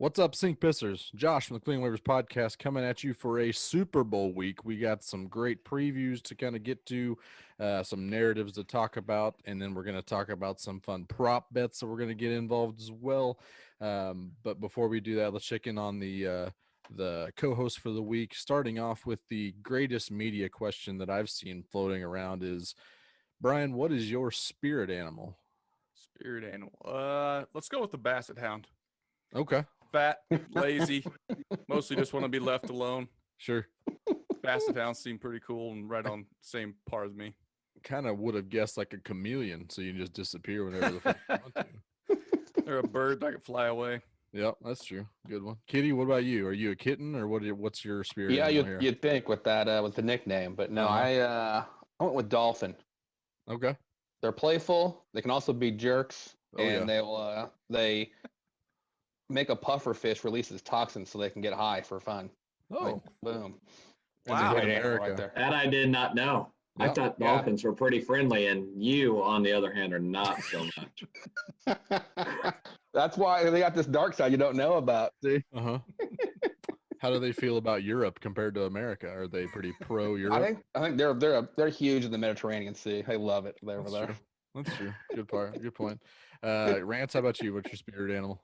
What's up, Sink Pissers? Josh from the Clean Waivers podcast coming at you for a Super Bowl week. We got some great previews to kind of get to, some narratives to talk about, and then we're going to talk about some fun prop bets that we're going to get involved as well. But before we do that, let's check in on the co-host for the week. Starting off with the greatest media question that I've seen floating around is, Brian, what is your spirit animal? Spirit animal. Let's go with the basset hound. Okay. Fat, lazy, mostly just want to be left alone. Sure. Basset hounds seem pretty cool and right on the same par as me. Kind of would have guessed like a chameleon, so you can just disappear whenever the fuck you want to. They're a bird that can fly away. Yep, that's true. Good one. Kitty, what about you? Are you a kitten or what's your spirit Yeah, animal here? you'd think with that with the nickname, but no, I went with dolphin. Okay. They're playful. They can also be jerks, and they make a puffer fish releases toxins so they can get high for fun. Oh, like, boom! Wow. Great animal right there. That I did not know. Yep. I thought dolphins were pretty friendly, and you, on the other hand, are not so much. That's why they got this dark side you don't know about. See? How do they feel about Europe compared to America? Are they pretty pro Europe? I think they're huge in the Mediterranean Sea. They love it over That's there. true. That's true. Good part. Good point. Rance, how about you? What's your spirit animal?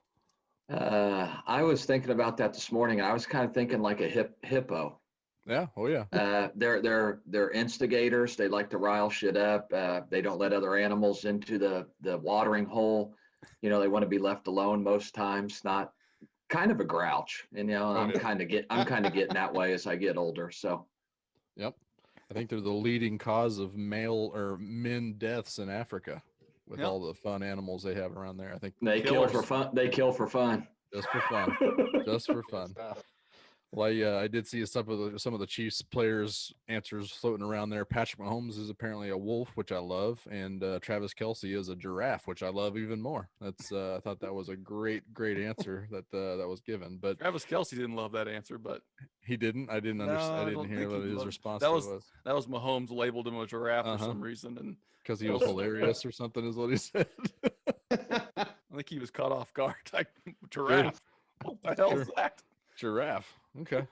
I was thinking about that this morning. I was kind of thinking like a hippo. Yeah. Oh yeah. They're instigators. They like to rile shit up. They don't let other animals into the watering hole. You know, they want to be left alone most times. Not kind of a grouch. And I'm kind of getting that way as I get older. So. Yep. I think they're the leading cause of male or men deaths in Africa with all the fun animals they have around there. I think they kill for fun. They kill for fun. Just for fun. Just for fun. Well, I did see some of the Chiefs players' answers floating around there. Patrick Mahomes is apparently a wolf, which I love, and Travis Kelce is a giraffe, which I love even more. That's I thought that was a great answer that was given. But Travis Kelce didn't love that answer, but he didn't. I didn't understand. I didn't hear what his response was. That was Mahomes labeled him a giraffe for some reason, and because he was hilarious or something is what he said. I think he was caught off guard. Like, giraffe. What the hell is that? Giraffe. Okay.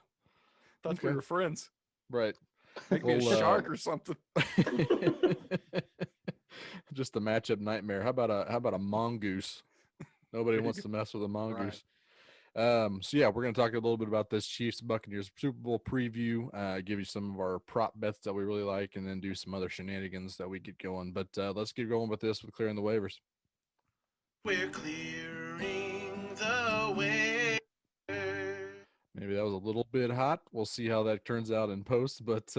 Thought we were friends. Right. Make me a shark or something. Just a matchup nightmare. How about a mongoose? Nobody wants to mess with a mongoose. Right. So yeah, we're going to talk a little bit about this Chiefs Buccaneers Super Bowl preview, give you some of our prop bets that we really like, and then do some other shenanigans that we get going. But let's get going with this with clearing the waivers. We're clearing the way. Maybe that was a little bit hot. We'll see how that turns out in post. But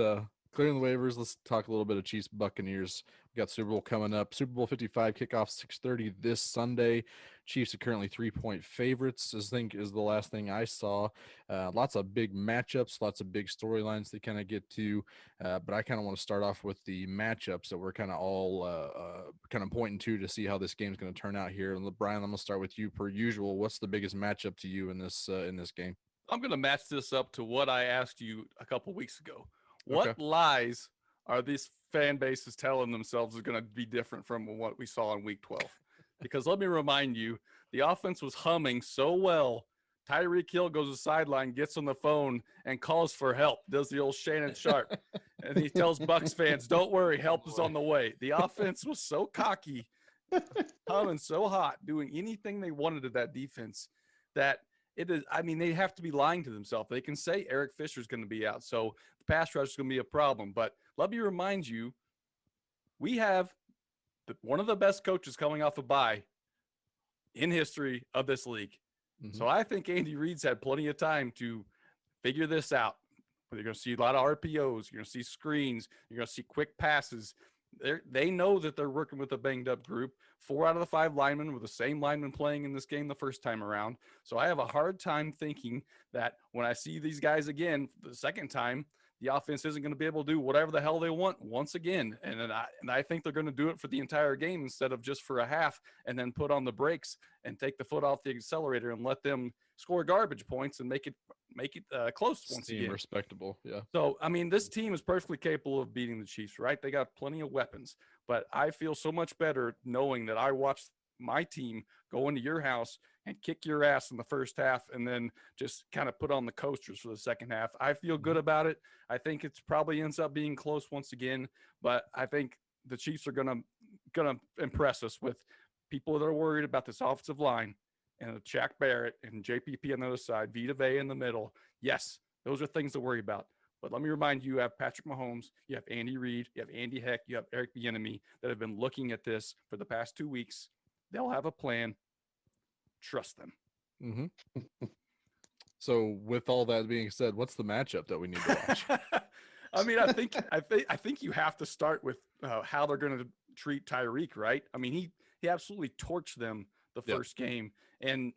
clearing the waivers, let's talk a little bit of Chiefs Buccaneers. We got Super Bowl coming up. Super Bowl 55 kickoff 6:30 this Sunday. Chiefs are currently 3-point favorites. I think is the last thing I saw. Lots of big matchups, lots of big storylines to kind of get to. But I kind of want to start off with the matchups that we're kind of all kind of pointing to see how this game is going to turn out here. And Brian, I'm going to start with you per usual. What's the biggest matchup to you in this game? I'm going to match this up to what I asked you a couple weeks ago. What lies are these fan bases telling themselves is going to be different from what we saw in week 12? Because let me remind you, the offense was humming so well. Tyreek Hill goes to the sideline, gets on the phone, and calls for help, does the old Shannon Sharp. And he tells Bucs fans, don't worry, help is on the way. The offense was so cocky, humming so hot, doing anything they wanted to that defense that it is. I mean, they have to be lying to themselves. They can say Eric Fisher's going to be out, so the pass rush is going to be a problem. But let me remind you, we have one of the best coaches coming off a bye in history of this league. Mm-hmm. So I think Andy Reid's had plenty of time to figure this out. You're going to see a lot of RPOs. You're going to see screens. You're going to see quick passes. They know that they're working with a banged-up group. 4 out of the 5 linemen were the same linemen playing in this game the first time around. So I have a hard time thinking that when I see these guys again for the second time, the offense isn't going to be able to do whatever the hell they want once again. And I think they're going to do it for the entire game instead of just for a half and then put on the brakes and take the foot off the accelerator and let them score garbage points and make it close once again. Respectable, yeah. So, I mean, this team is perfectly capable of beating the Chiefs, right? They got plenty of weapons. But I feel so much better knowing that I watched my team go into your house and kick your ass in the first half and then just kind of put on the coasters for the second half. I feel good about it. I think it's probably ends up being close once again, but I think the Chiefs are gonna impress us with people that are worried about this offensive line and Shaq Barrett and JPP on the other side, Vita Vea in the middle. Yes, those are things to worry about. But let me remind you, you have Patrick Mahomes, you have Andy Reid, you have Andy Heck, you have Eric Bieniemy that have been looking at this for the past 2 weeks. They'll have a plan. Trust them. Mm-hmm. So, with all that being said, what's the matchup that we need to watch? I mean, I think you have to start with how they're going to treat Tyreek, right? I mean, he absolutely torched them the first game, and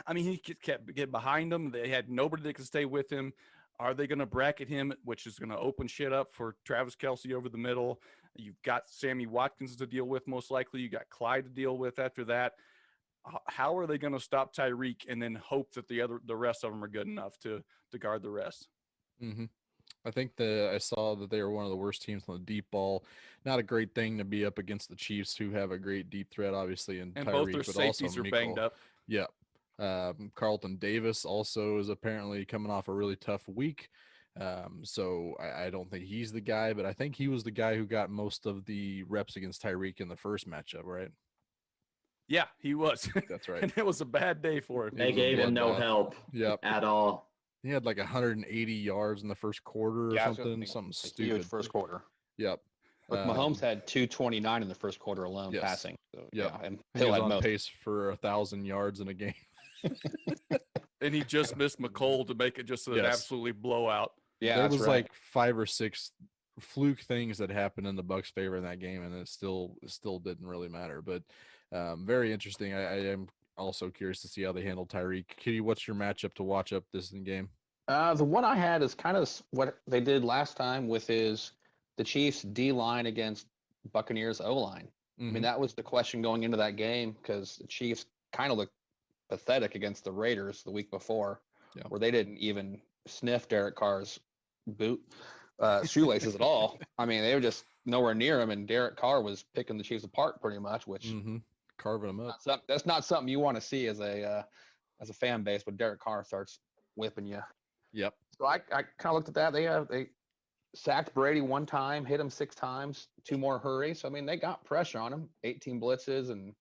I mean, he kept getting behind them. They had nobody that could stay with him. Are they going to bracket him, which is going to open shit up for Travis Kelce over the middle? You've got Sammy Watkins to deal with, most likely. You got Clyde to deal with after that. How are they going to stop Tyreek and then hope that the rest of them are good enough to guard the rest? Mm-hmm. I think I saw that they were one of the worst teams on the deep ball. Not a great thing to be up against the Chiefs, who have a great deep threat, obviously, and Tyreek, both their but safeties also are Mecole. banged up. Yeah. Carlton Davis also is apparently coming off a really tough week. So I don't think he's the guy, but I think he was the guy who got most of the reps against Tyreek in the first matchup, right? Yeah, he was. That's right. And it was a bad day for him. They gave him no help at all. He had like 180 yards in the first quarter or something stupid. Huge first quarter. Yep. But Mahomes had 229 in the first quarter alone passing. So, yep. Yeah, and he was on pace for 1,000 yards in a game. And he just missed Mecole to make it just an absolutely blowout. Yeah, there was like 5 or 6 fluke things that happened in the Bucs' favor in that game, and it still didn't really matter. But very interesting. I am also curious to see how they handle Tyreek. Kitty, what's your matchup to watch up this game? The one I had is kind of what they did last time with the Chiefs D line against Buccaneers O line. I mean, that was the question going into that game because the Chiefs kind of looked pathetic against the Raiders the week before, where they didn't even sniff Derek Carr's shoelaces at all. I mean, they were just nowhere near him, and Derek Carr was picking the Chiefs apart pretty much, which carving them up. That's not something you want to see as a fan base when Derek Carr starts whipping you. Yep. So I kind of looked at that. They sacked Brady one time, hit him 6 times, 2 more hurries. So I mean, they got pressure on him, 18 blitzes and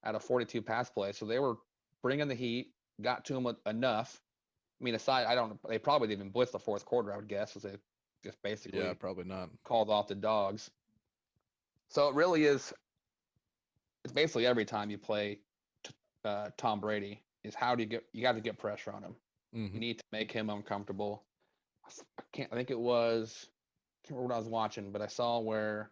out of 42 pass plays. So they were bringing the heat, got to him enough. I mean, they probably didn't even blitz the fourth quarter, I would guess, as they just basically probably not called off the dogs. So it really is. It's basically every time you play Tom Brady is you got to get pressure on him. You need to make him uncomfortable. I think it was, I can't remember what I was watching, but I saw where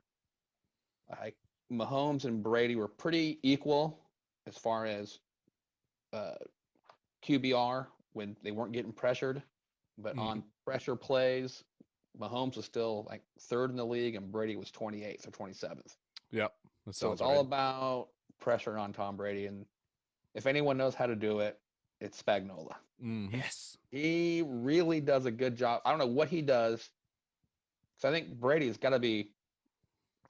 Mahomes and Brady were pretty equal as far as QBR when they weren't getting pressured, but on pressure plays, Mahomes was still like 3rd in the league and Brady was 28th or 27th. Yep. So it's all about pressure on Tom Brady. And if anyone knows how to do it, it's Spagnuolo. Yes. He really does a good job. I don't know what he does. Because I think Brady's got to be,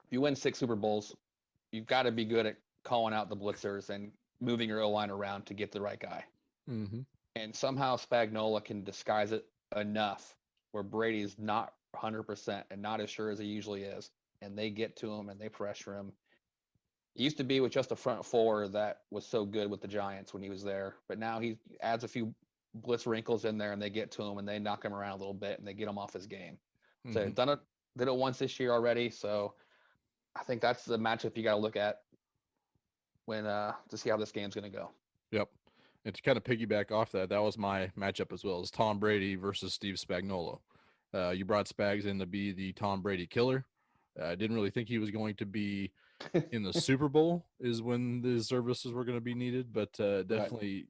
if you win 6 Super Bowls, you've got to be good at calling out the blitzers and moving your O-line around to get the right guy. And somehow Spagnuolo can disguise it enough where Brady's not 100% and not as sure as he usually is. And they get to him and they pressure him. It used to be with just a front 4 that was so good with the Giants when he was there. But now he adds a few blitz wrinkles in there and they get to him and they knock him around a little bit and they get him off his game. So they've did it once this year already. So I think that's the matchup you got to look at when to see how this game's going to go. Yep. And to kind of piggyback off that was my matchup as well, as Tom Brady versus Steve Spagnuolo. You brought Spags in to be the Tom Brady killer. I didn't really think he was going to be in the Super Bowl is when the services were going to be needed, but definitely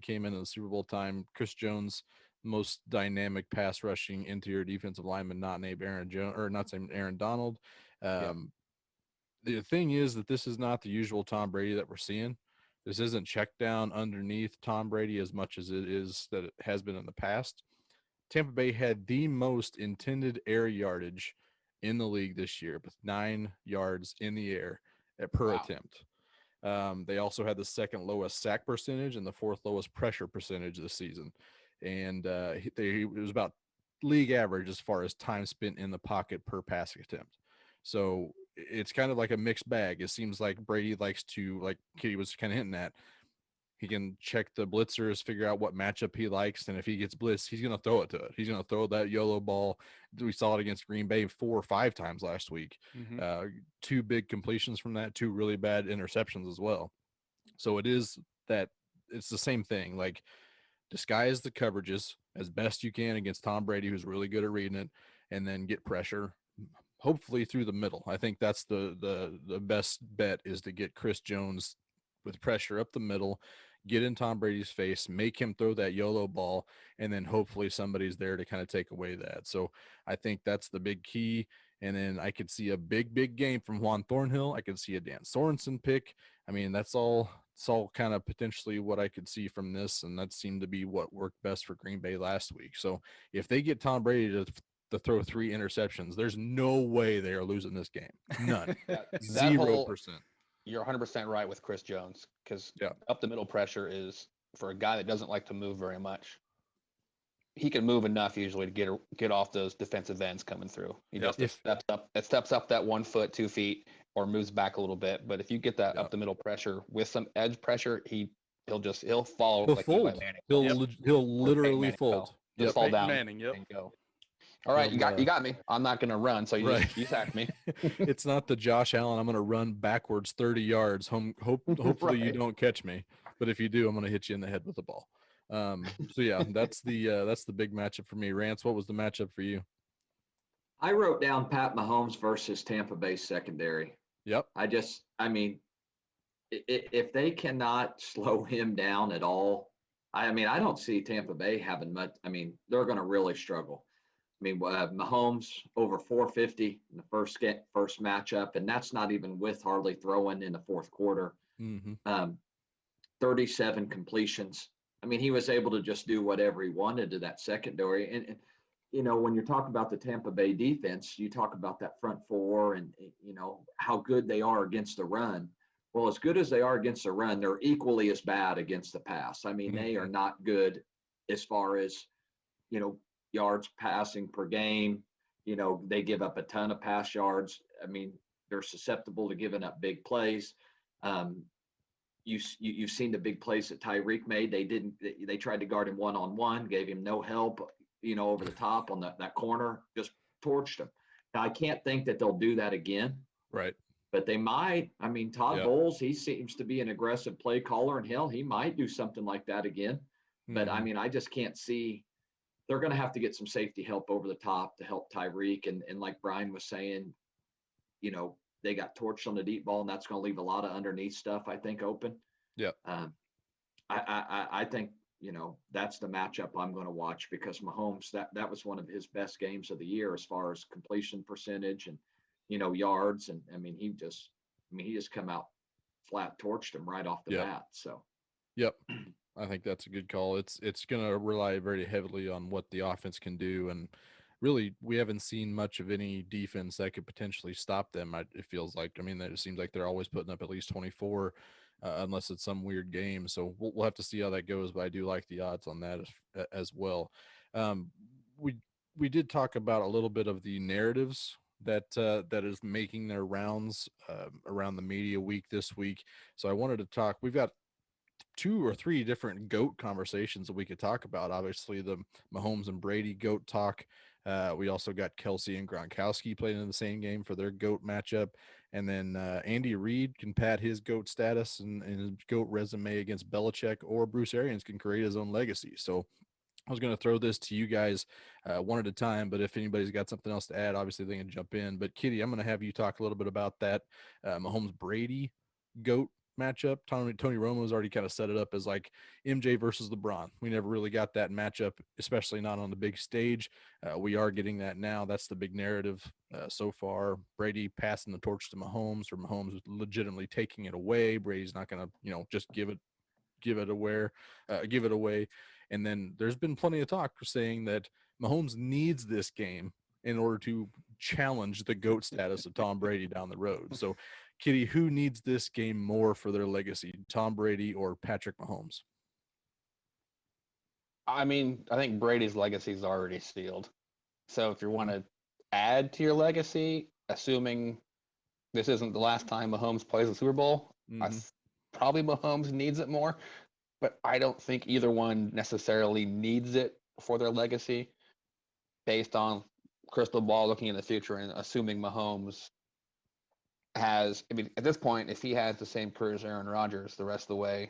came in the Super Bowl time. Chris Jones, most dynamic pass rushing interior defensive lineman, not named Aaron Jones or not named Aaron Donald. The thing is that this is not the usual Tom Brady that we're seeing. This isn't check down underneath Tom Brady as much as it is that it has been in the past. Tampa Bay had the most intended air yardage in the league this year with 9 yards in the air per attempt. They also had the second lowest sack percentage and the fourth lowest pressure percentage this season. And it was about league average as far as time spent in the pocket per passing attempt. So it's kind of like a mixed bag. It seems like Brady likes to, like Kitty was kind of hinting at, he can check the blitzers, figure out what matchup he likes, and if he gets blitzed, he's going to throw it to it. He's going to throw that YOLO ball. We saw it against Green Bay 4 or 5 times last week. 2 big completions from that, 2 really bad interceptions as well. So it's the same thing. Like, disguise the coverages as best you can against Tom Brady, who's really good at reading it, and then get pressure, hopefully through the middle. I think that's the best bet, is to get Chris Jones with pressure up the middle, get in Tom Brady's face, make him throw that YOLO ball, and then hopefully somebody's there to kind of take away that. So I think that's the big key. And then I could see a big game from Juan Thornhill. I could see a Dan Sorensen pick. I mean, it's all kind of potentially what I could see from this, and that seemed to be what worked best for Green Bay last week. So if they get Tom Brady to throw 3 interceptions, there's no way they are losing this game. None. 0%. You're 100% right with Chris Jones, because up the middle pressure is, for a guy that doesn't like to move very much, he can move enough usually to get off those defensive ends coming through. He just steps up that 1 foot, 2 feet, or moves back a little bit. But if you get that up the middle pressure with some edge pressure, he'll fall. He'll fold. He'll literally fold. Just fall down Manning, and go. All right, you got me. I'm not going to run, so you sacked me. It's not the Josh Allen, I'm going to run backwards 30 yards. Hopefully you don't catch me, but if you do, I'm going to hit you in the head with the ball. So yeah, that's the big matchup for me. Rance, what was the matchup for you? I wrote down Pat Mahomes versus Tampa Bay secondary. Yep. I mean, if they cannot slow him down at all, I don't see Tampa Bay having much. I mean, they're going to really struggle. I mean, Mahomes over 450 in the first matchup, and that's not even with hardly throwing in the fourth quarter. 37 completions. I mean, he was able to just do whatever he wanted to that secondary. And when you're talking about the Tampa Bay defense, you talk about that front four and, how good they are against the run. Well, as good as they are against the run, they're equally as bad against the pass. I mean, they are not good as far as, yards passing per game. They give up a ton of pass yards. I mean, they're susceptible to giving up big plays. You've seen the big plays that Tyreek made. They tried to guard him one-on-one, gave him no help, over the top on that corner, just torched him. Now, I can't think that they'll do that again. Right. But they might. I mean, Todd Bowles, he seems to be an aggressive play caller, and hell, he might do something like that again. But I mean, I just can't see. They're going to have to get some safety help over the top to help Tyreek. And like Brian was saying, they got torched on the deep ball, and that's going to leave a lot of underneath stuff, I think, open. Yeah. I think, that's the matchup I'm going to watch, because Mahomes, that was one of his best games of the year as far as completion percentage and, yards. And I mean, he just come out flat, torched him right off the bat. So. Yep. I think that's a good call. It's going to rely very heavily on what the offense can do. And really, we haven't seen much of any defense that could potentially stop them. It feels like, I mean, it seems like they're always putting up at least 24, unless it's some weird game. So we'll have to see how that goes, but I do like the odds on that as well. We did talk about a little bit of the narratives that is making their rounds around the media week this week. So I wanted to talk, we've got 2 or 3 different GOAT conversations that we could talk about. Obviously, the Mahomes and Brady GOAT talk. We also got Kelsey and Gronkowski playing in the same game for their GOAT matchup. And then Andy Reid can pad his GOAT status and his GOAT resume against Belichick, or Bruce Arians can create his own legacy. So I was going to throw this to you guys one at a time, but if anybody's got something else to add, obviously they can jump in. But Kitty, I'm going to have you talk a little bit about that Mahomes-Brady GOAT matchup. Tony Romo's already kind of set it up as like MJ versus LeBron. We never really got that matchup, especially not on the big stage. We are getting that now. That's the big narrative so far. Brady passing the torch to Mahomes, or Mahomes legitimately taking it away. Brady's not going to, just give it away. And then there's been plenty of talk saying that Mahomes needs this game in order to challenge the GOAT status of Tom Brady down the road. So Kitty, who needs this game more for their legacy, Tom Brady or Patrick Mahomes? I mean, I think Brady's legacy is already sealed. So if you want to add to your legacy, assuming this isn't the last time Mahomes plays the Super Bowl, probably Mahomes needs it more. But I don't think either one necessarily needs it for their legacy based on crystal ball looking in the future and assuming Mahomes has, I mean, at this point, if he has the same career as Aaron Rodgers the rest of the way,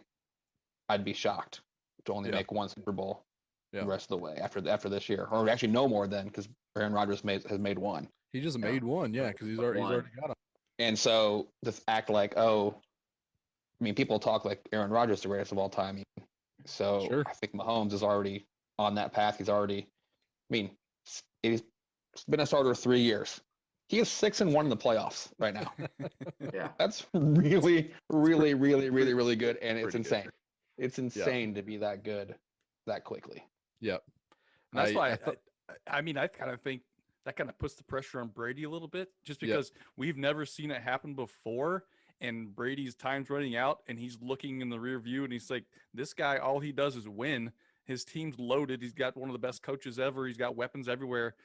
I'd be shocked to only make one Super Bowl the rest of the way after this year, or actually no more than, because Aaron Rodgers has made one. He just made one, because he's already got him. And so just act like, oh, I mean, people talk like Aaron Rodgers the greatest of all time. So Sure. I think Mahomes is already on that path. He's already, I mean, he's been a starter 3 years. He is 6-1 in the playoffs right now. Yeah. That's really, really, really, really, really good. And it's Pretty insane. good. It's insane to be that good that quickly. Yep. And that's why I mean, I kind of think that kind of puts the pressure on Brady a little bit, just because we've never seen it happen before. And Brady's time's running out, and he's looking in the rear view, and he's like, this guy, all he does is win. His team's loaded. He's got one of the best coaches ever. He's got weapons everywhere.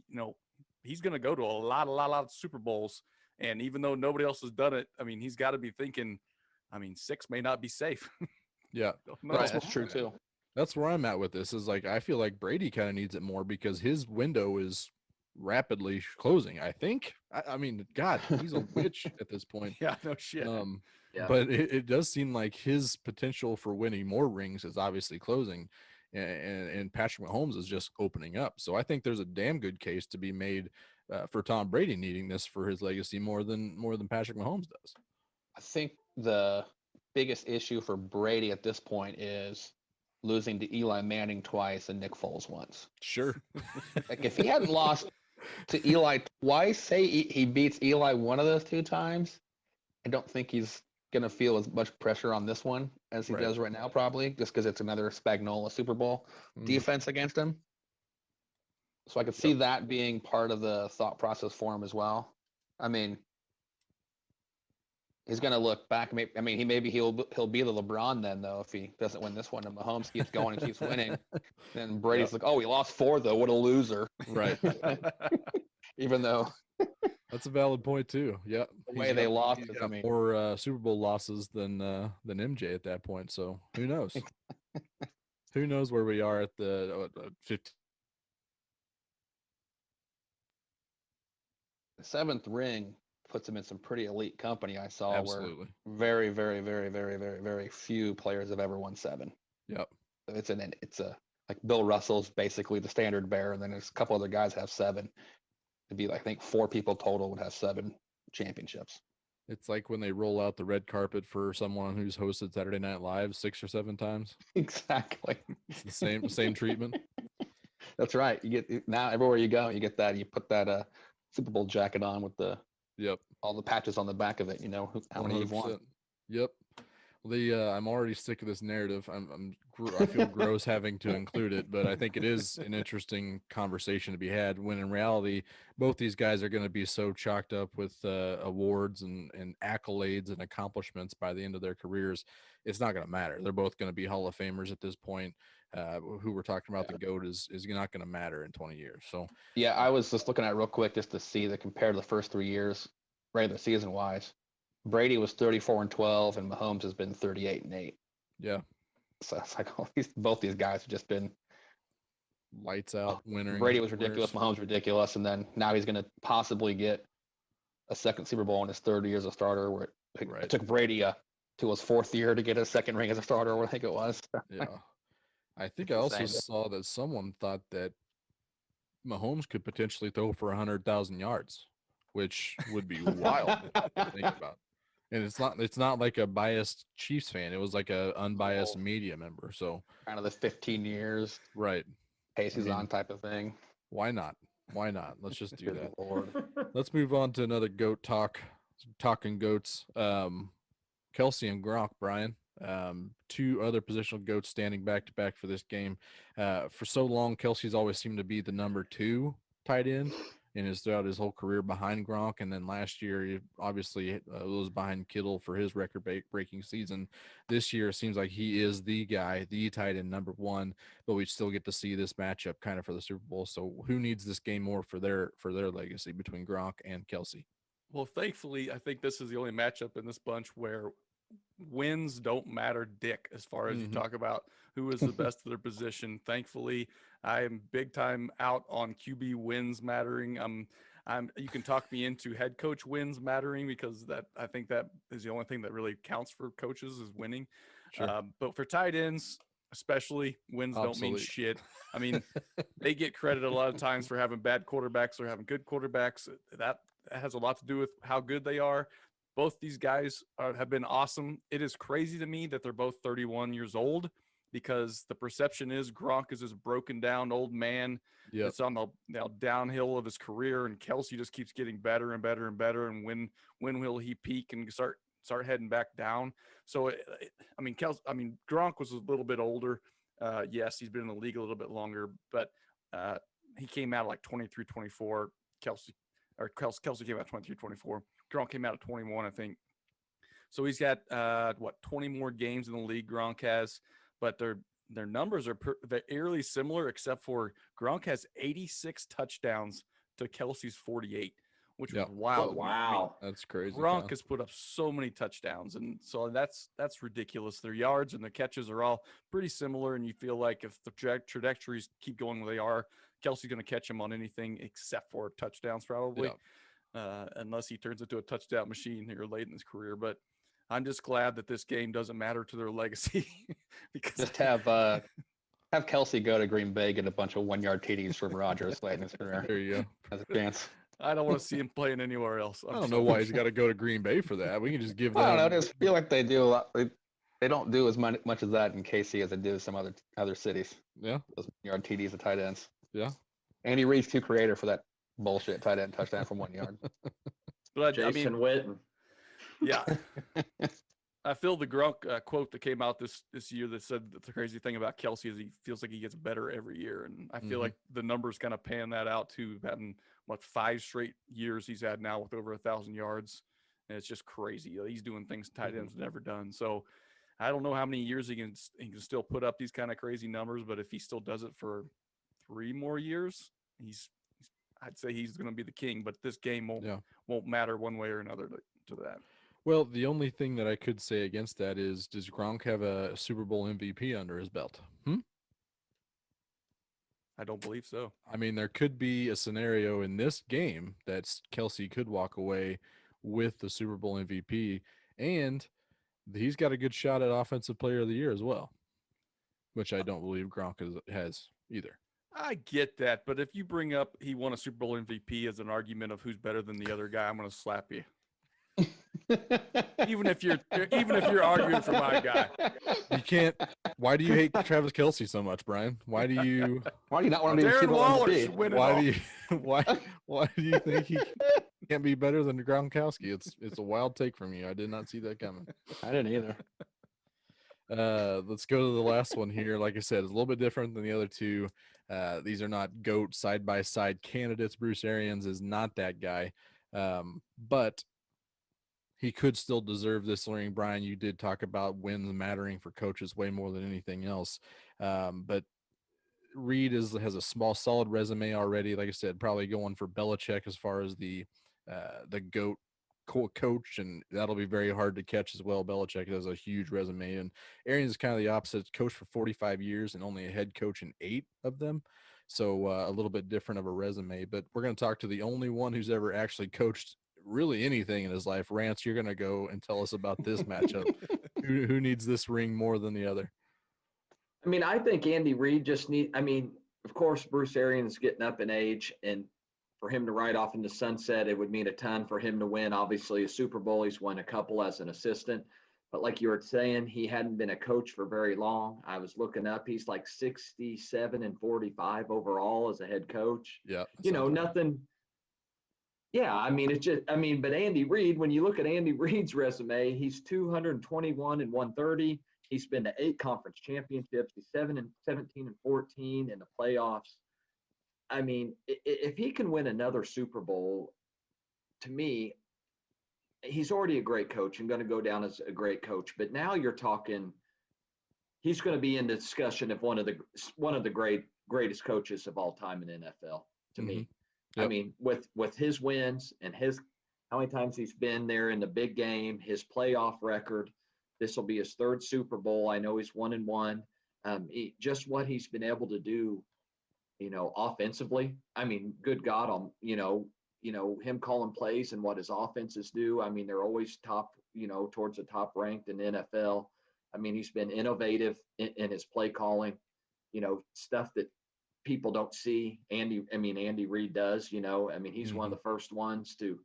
You know, he's going to go to a lot of Super Bowls. And even though nobody else has done it, I mean, he's got to be thinking, I mean, 6 may not be safe. Yeah. Right, that's true too. That's where I'm at with this, is like, I feel like Brady kind of needs it more because his window is rapidly closing, I think. I mean, God, he's a witch at this point. Yeah, no shit. But it does seem like his potential for winning more rings is obviously closing, and Patrick Mahomes is just opening up. So I think there's a damn good case to be made for Tom Brady needing this for his legacy more than Patrick Mahomes does. I think the biggest issue for Brady at this point is losing to Eli Manning twice and Nick Foles once. Sure. Like if he hadn't lost to Eli twice, say he beats Eli one of those 2 times, I don't think he's going to feel as much pressure on this one as he does right now, probably, just because it's another Spagnuolo Super Bowl defense against him. So I could see that being part of the thought process for him as well. I mean, he's going to look back. I mean, he'll be the LeBron then, though, if he doesn't win this one and Mahomes keeps going and keeps winning. Then Brady's like, oh, he lost 4, though. What a loser. Right. Even though that's a valid point too. Yeah. The way they lost, he's got more Super Bowl losses than MJ at that point. So who knows? Who knows where we are at the 15. The 7th ring puts him in some pretty elite company. I saw Absolutely. Where very, very, very, very, very, very few players have ever won 7. Yep. It's like Bill Russell's basically the standard bearer, and then there's a couple other guys have 7. It'd be like, I think 4 people total would have 7 championships. It's like when they roll out the red carpet for someone who's hosted Saturday Night Live 6 or 7 times. Exactly. It's the same treatment. That's right. You get now everywhere you go, you get that. You put that Super Bowl jacket on with the all the patches on the back of it. You know how many you've won. Yep. I'm already sick of this narrative. I feel gross having to include it, but I think it is an interesting conversation to be had when in reality, both these guys are going to be so chalked up with awards and accolades and accomplishments by the end of their careers. It's not going to matter. They're both going to be Hall of Famers at this point. Who we're talking about, the GOAT is not going to matter in 20 years. So yeah, I was just looking at it real quick just to see the compare to the first 3 years, regular season wise. Brady was 34-12, and Mahomes has been 38-8. Yeah. So it's like both these guys have just been lights out winners. Brady was ridiculous, Mahomes ridiculous, and then now he's going to possibly get a second Super Bowl in his 3rd year as a starter, where it took Brady to his 4th year to get a second ring as a starter, I think it was. Yeah. I think I also saw that someone thought that Mahomes could potentially throw for 100,000 yards, which would be wild to think about. And it's not like a biased Chiefs fan. It was like a unbiased media member. So kind of the 15 years, right? Pace is on type of thing. Why not? Why not? Let's just do that. Lord. Let's move on to another GOAT talk. Talking GOATs. Kelsey and Gronk, Brian. 2 other positional GOATs standing back to back for this game. For so long, Kelsey's always seemed to be the number 2 tight end. throughout his whole career behind Gronk. And then last year, he obviously was behind Kittle for his record-breaking season. This year, it seems like he is the guy, the tight end number one, but we still get to see this matchup kind of for the Super Bowl. So who needs this game more for their legacy between Gronk and Kelsey? Well, thankfully, I think this is the only matchup in this bunch where wins don't matter dick as far as you talk about who is the best of their position. Thankfully, I am big time out on QB wins mattering. You can talk me into head coach wins mattering, because I think that is the only thing that really counts for coaches is winning. Sure. But for tight ends, especially, wins don't mean Obsolete. shit. I mean, they get credit a lot of times for having bad quarterbacks or having good quarterbacks. That has a lot to do with how good they are. Both these guys have been awesome. It is crazy to me that they're both 31 years old, because the perception is Gronk is this broken down old man. Yep. It's on the downhill of his career, and Kelsey just keeps getting better and better and better. And when will he peak and start heading back down? So, Gronk was a little bit older. Yes, he's been in the league a little bit longer, but he came out like 23, 24. Kelsey came out 23, 24. Gronk came out at 21, I think. So he's got 20 more games in the league Gronk has, but their numbers are they're eerily similar, except for Gronk has 86 touchdowns to Kelsey's 48, which was wild. Oh, wow. That's crazy. Gronk has put up so many touchdowns, and so that's ridiculous. Their yards and their catches are all pretty similar, and you feel like if the trajectories keep going where they are, Kelsey's going to catch him on anything except for touchdowns, probably. Unless he turns into a touchdown machine here late in his career. But I'm just glad that this game doesn't matter to their legacy. Because Just have Kelsey go to Green Bay, get a bunch of 1-yard TDs from Rodgers late in his career. There you go. As a chance. I don't want to see him playing anywhere else. I don't know why he's got to go to Green Bay for that. We can just give them. I don't know. I just feel like they do a lot. They don't do as much as that in KC as they do some other cities. Yeah. Those 1-yard TDs and tight ends. Yeah. Andy Reid's too creative for that bullshit tight end touchdown from 1 yard. But Jason Witten. Yeah. I feel the Gronk quote that came out this year that said that the crazy thing about Kelsey is he feels like he gets better every year. And I feel like the numbers kind of pan that out too. Having 5 straight years he's had now with over 1,000 yards. And it's just crazy. He's doing things tight ends never done. So I don't know how many years he can still put up these kind of crazy numbers, but if he still does it for 3 more years, I'd say he's going to be the king, but this game won't matter one way or another to that. Well, the only thing that I could say against that is, does Gronk have a Super Bowl MVP under his belt? I don't believe so. I mean, there could be a scenario in this game that Kelsey could walk away with the Super Bowl MVP, and he's got a good shot at Offensive Player of the Year as well, which I don't believe Gronk has either. I get that, but if you bring up he won a Super Bowl MVP as an argument of who's better than the other guy, I'm going to slap you. even if you're arguing for my guy. You can't. Why do you hate Travis Kelsey so much, Brian? Why do you not want to be the Darren Super Bowl Waller MVP? should win it why all. do you why do you think he can't be better than Gronkowski? It's a wild take from you. I did not see that coming. I didn't either. Let's go to the last one here. Like I said, it's a little bit different than the other two. These are not GOAT side-by-side candidates. Bruce Arians is not that guy. But he could still deserve this ring. Brian, you did talk about wins mattering for coaches way more than anything else. But Reid has a solid resume already. Like I said, probably going for Belichick as far as the GOAT coach, and that'll be very hard to catch as well. Belichick has a huge resume, and Arians is kind of the opposite. Coached for 45 years and only a head coach in 8 of them. So a little bit different of a resume, but we're going to talk to the only one who's ever actually coached really anything in his life. Rance, you're going to go and tell us about this matchup. Who needs this ring more than the other? I mean, I think Andy Reid of course, Bruce Arians is getting up in age, and for him to ride off in the sunset, it would mean a ton for him to win. Obviously, a Super Bowl, he's won a couple as an assistant. But like you were saying, he hadn't been a coach for very long. I was looking up. He's like 67 and 45 overall as a head coach. Yeah. Nothing. Yeah, but Andy Reid, when you look at Andy Reid's resume, he's 221 and 130. He's been to 8 conference championships. He's 17 and 14 in the playoffs. I mean, if he can win another Super Bowl, to me, he's already a great coach and going to go down as a great coach. But now you're talking, he's going to be in the discussion of one of the greatest coaches of all time in NFL. To me, Yep. I mean, with his wins and how many times he's been there in the big game, his playoff record. This will be his third Super Bowl. I know he's 1-1. Just what he's been able to do, offensively. I mean, good God, him calling plays and what his offenses do. I mean, they're always top, towards the top ranked in the NFL. I mean, he's been innovative in his play calling, stuff that people don't see. Andy Reid does, I mean, he's one of the first ones to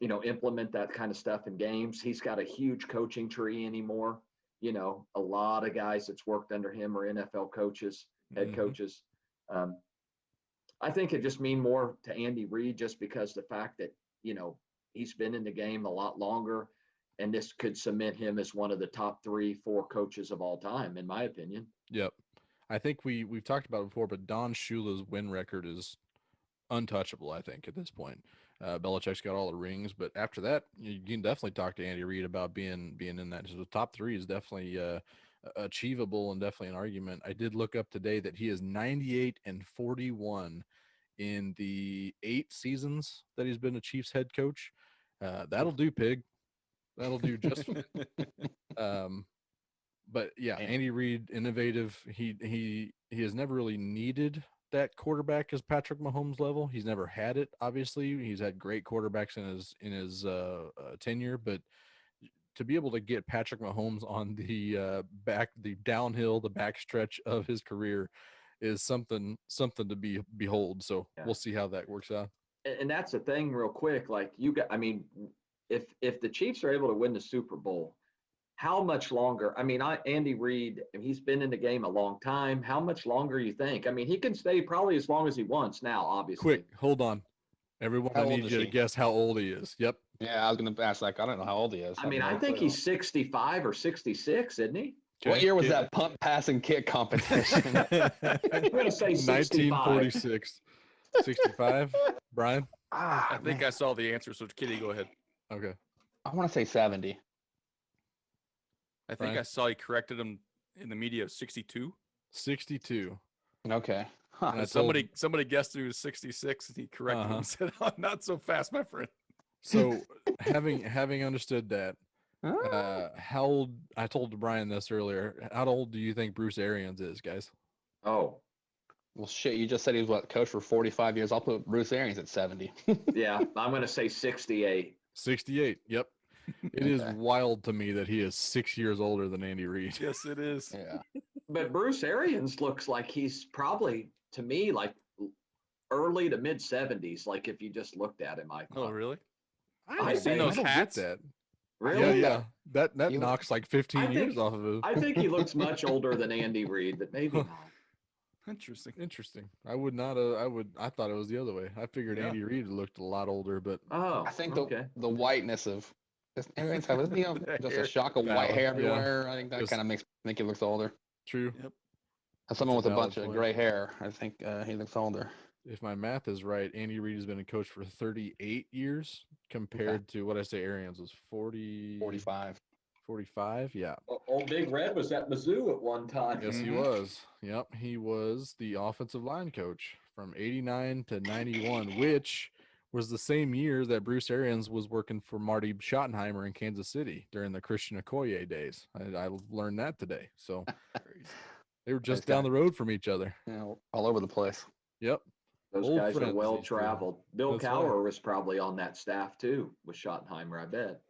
implement that kind of stuff in games. He's got a huge coaching tree anymore. A lot of guys that's worked under him are NFL coaches, head coaches. I think it just mean more to Andy Reid just because the fact that, he's been in the game a lot longer, and this could cement him as one of the top 3-4 coaches of all time, in my opinion. Yep. I think we've talked about it before, but Don Shula's win record is untouchable, I think, at this point. Belichick's got all the rings, but after that, you can definitely talk to Andy Reid about being in that. So the top 3 is definitely achievable and definitely an argument. I did look up today that he is 98-41 in the 8 seasons that he's been a Chiefs head coach. That'll do, Pig. That'll do just fine. But yeah, Andy Reid, innovative. He has never really needed that quarterback as Patrick Mahomes level. He's never had it. Obviously, he's had great quarterbacks in his tenure, but to be able to get Patrick Mahomes on the downhill, the backstretch of his career is something to behold. So we'll see how that works out. And that's the thing, real quick. Like if the Chiefs are able to win the Super Bowl, how much longer? I mean, Andy Reid, he's been in the game a long time. How much longer you think? I mean, he can stay probably as long as he wants now, obviously. Quick, hold on. Everyone, I need you to guess how old he is. Yep. Yeah, I was going to ask, I don't know how old he is. I mean, I think he's 65 or 66, isn't he? What year was that punt, pass, and kick competition? I'm going to say 1946. 65? Brian? I think I saw the answer, so Kitty, go ahead. Okay. I want to say 70. I think I saw he corrected him in the media of 62. 62. Okay. Huh. Somebody guessed he was 66, and he corrected him and said, "Oh, not so fast, my friend." So having understood that, how old? I told Brian this earlier. How old do you think Bruce Arians is, guys? Oh, well, shit! You just said he was coach for 45 years. I'll put Bruce Arians at 70. Yeah, I'm going to say 68. 68. Yep. It is wild to me that he is 6 years older than Andy Reid. Yes, it is. Yeah. But Bruce Arians looks like he's probably, to me, like early to mid 70s. Like if you just looked at him, I thought. Oh, really? I've seen those hats. That. Really? Yeah. That knocks like 15 years off of it. I think he looks much older than Andy Reid, but maybe not. Interesting. I would not. I thought it was the other way. I figured Andy Reid looked a lot older, but I think the whiteness of Arians have just a shock of white hair everywhere. I think that kind of makes me think he looks older. True. Yep. As someone with a bunch of gray hair, I think he looks older. If my math is right, Andy Reid has been a coach for 38 years compared to what I say Arians was 45. 45, yeah. Old Big Red was at Mizzou at one time. Yes, he was. Yep, he was the offensive line coach from 89 to 91, which was the same year that Bruce Arians was working for Marty Schottenheimer in Kansas City during the Christian Okoye days. I learned that today. So they were just down the road from each other. Yeah, all over the place. Yep. Those Old guys are friends, well these two. traveled. Bill That's Cowher right. was probably on that staff too with Schottenheimer, I bet.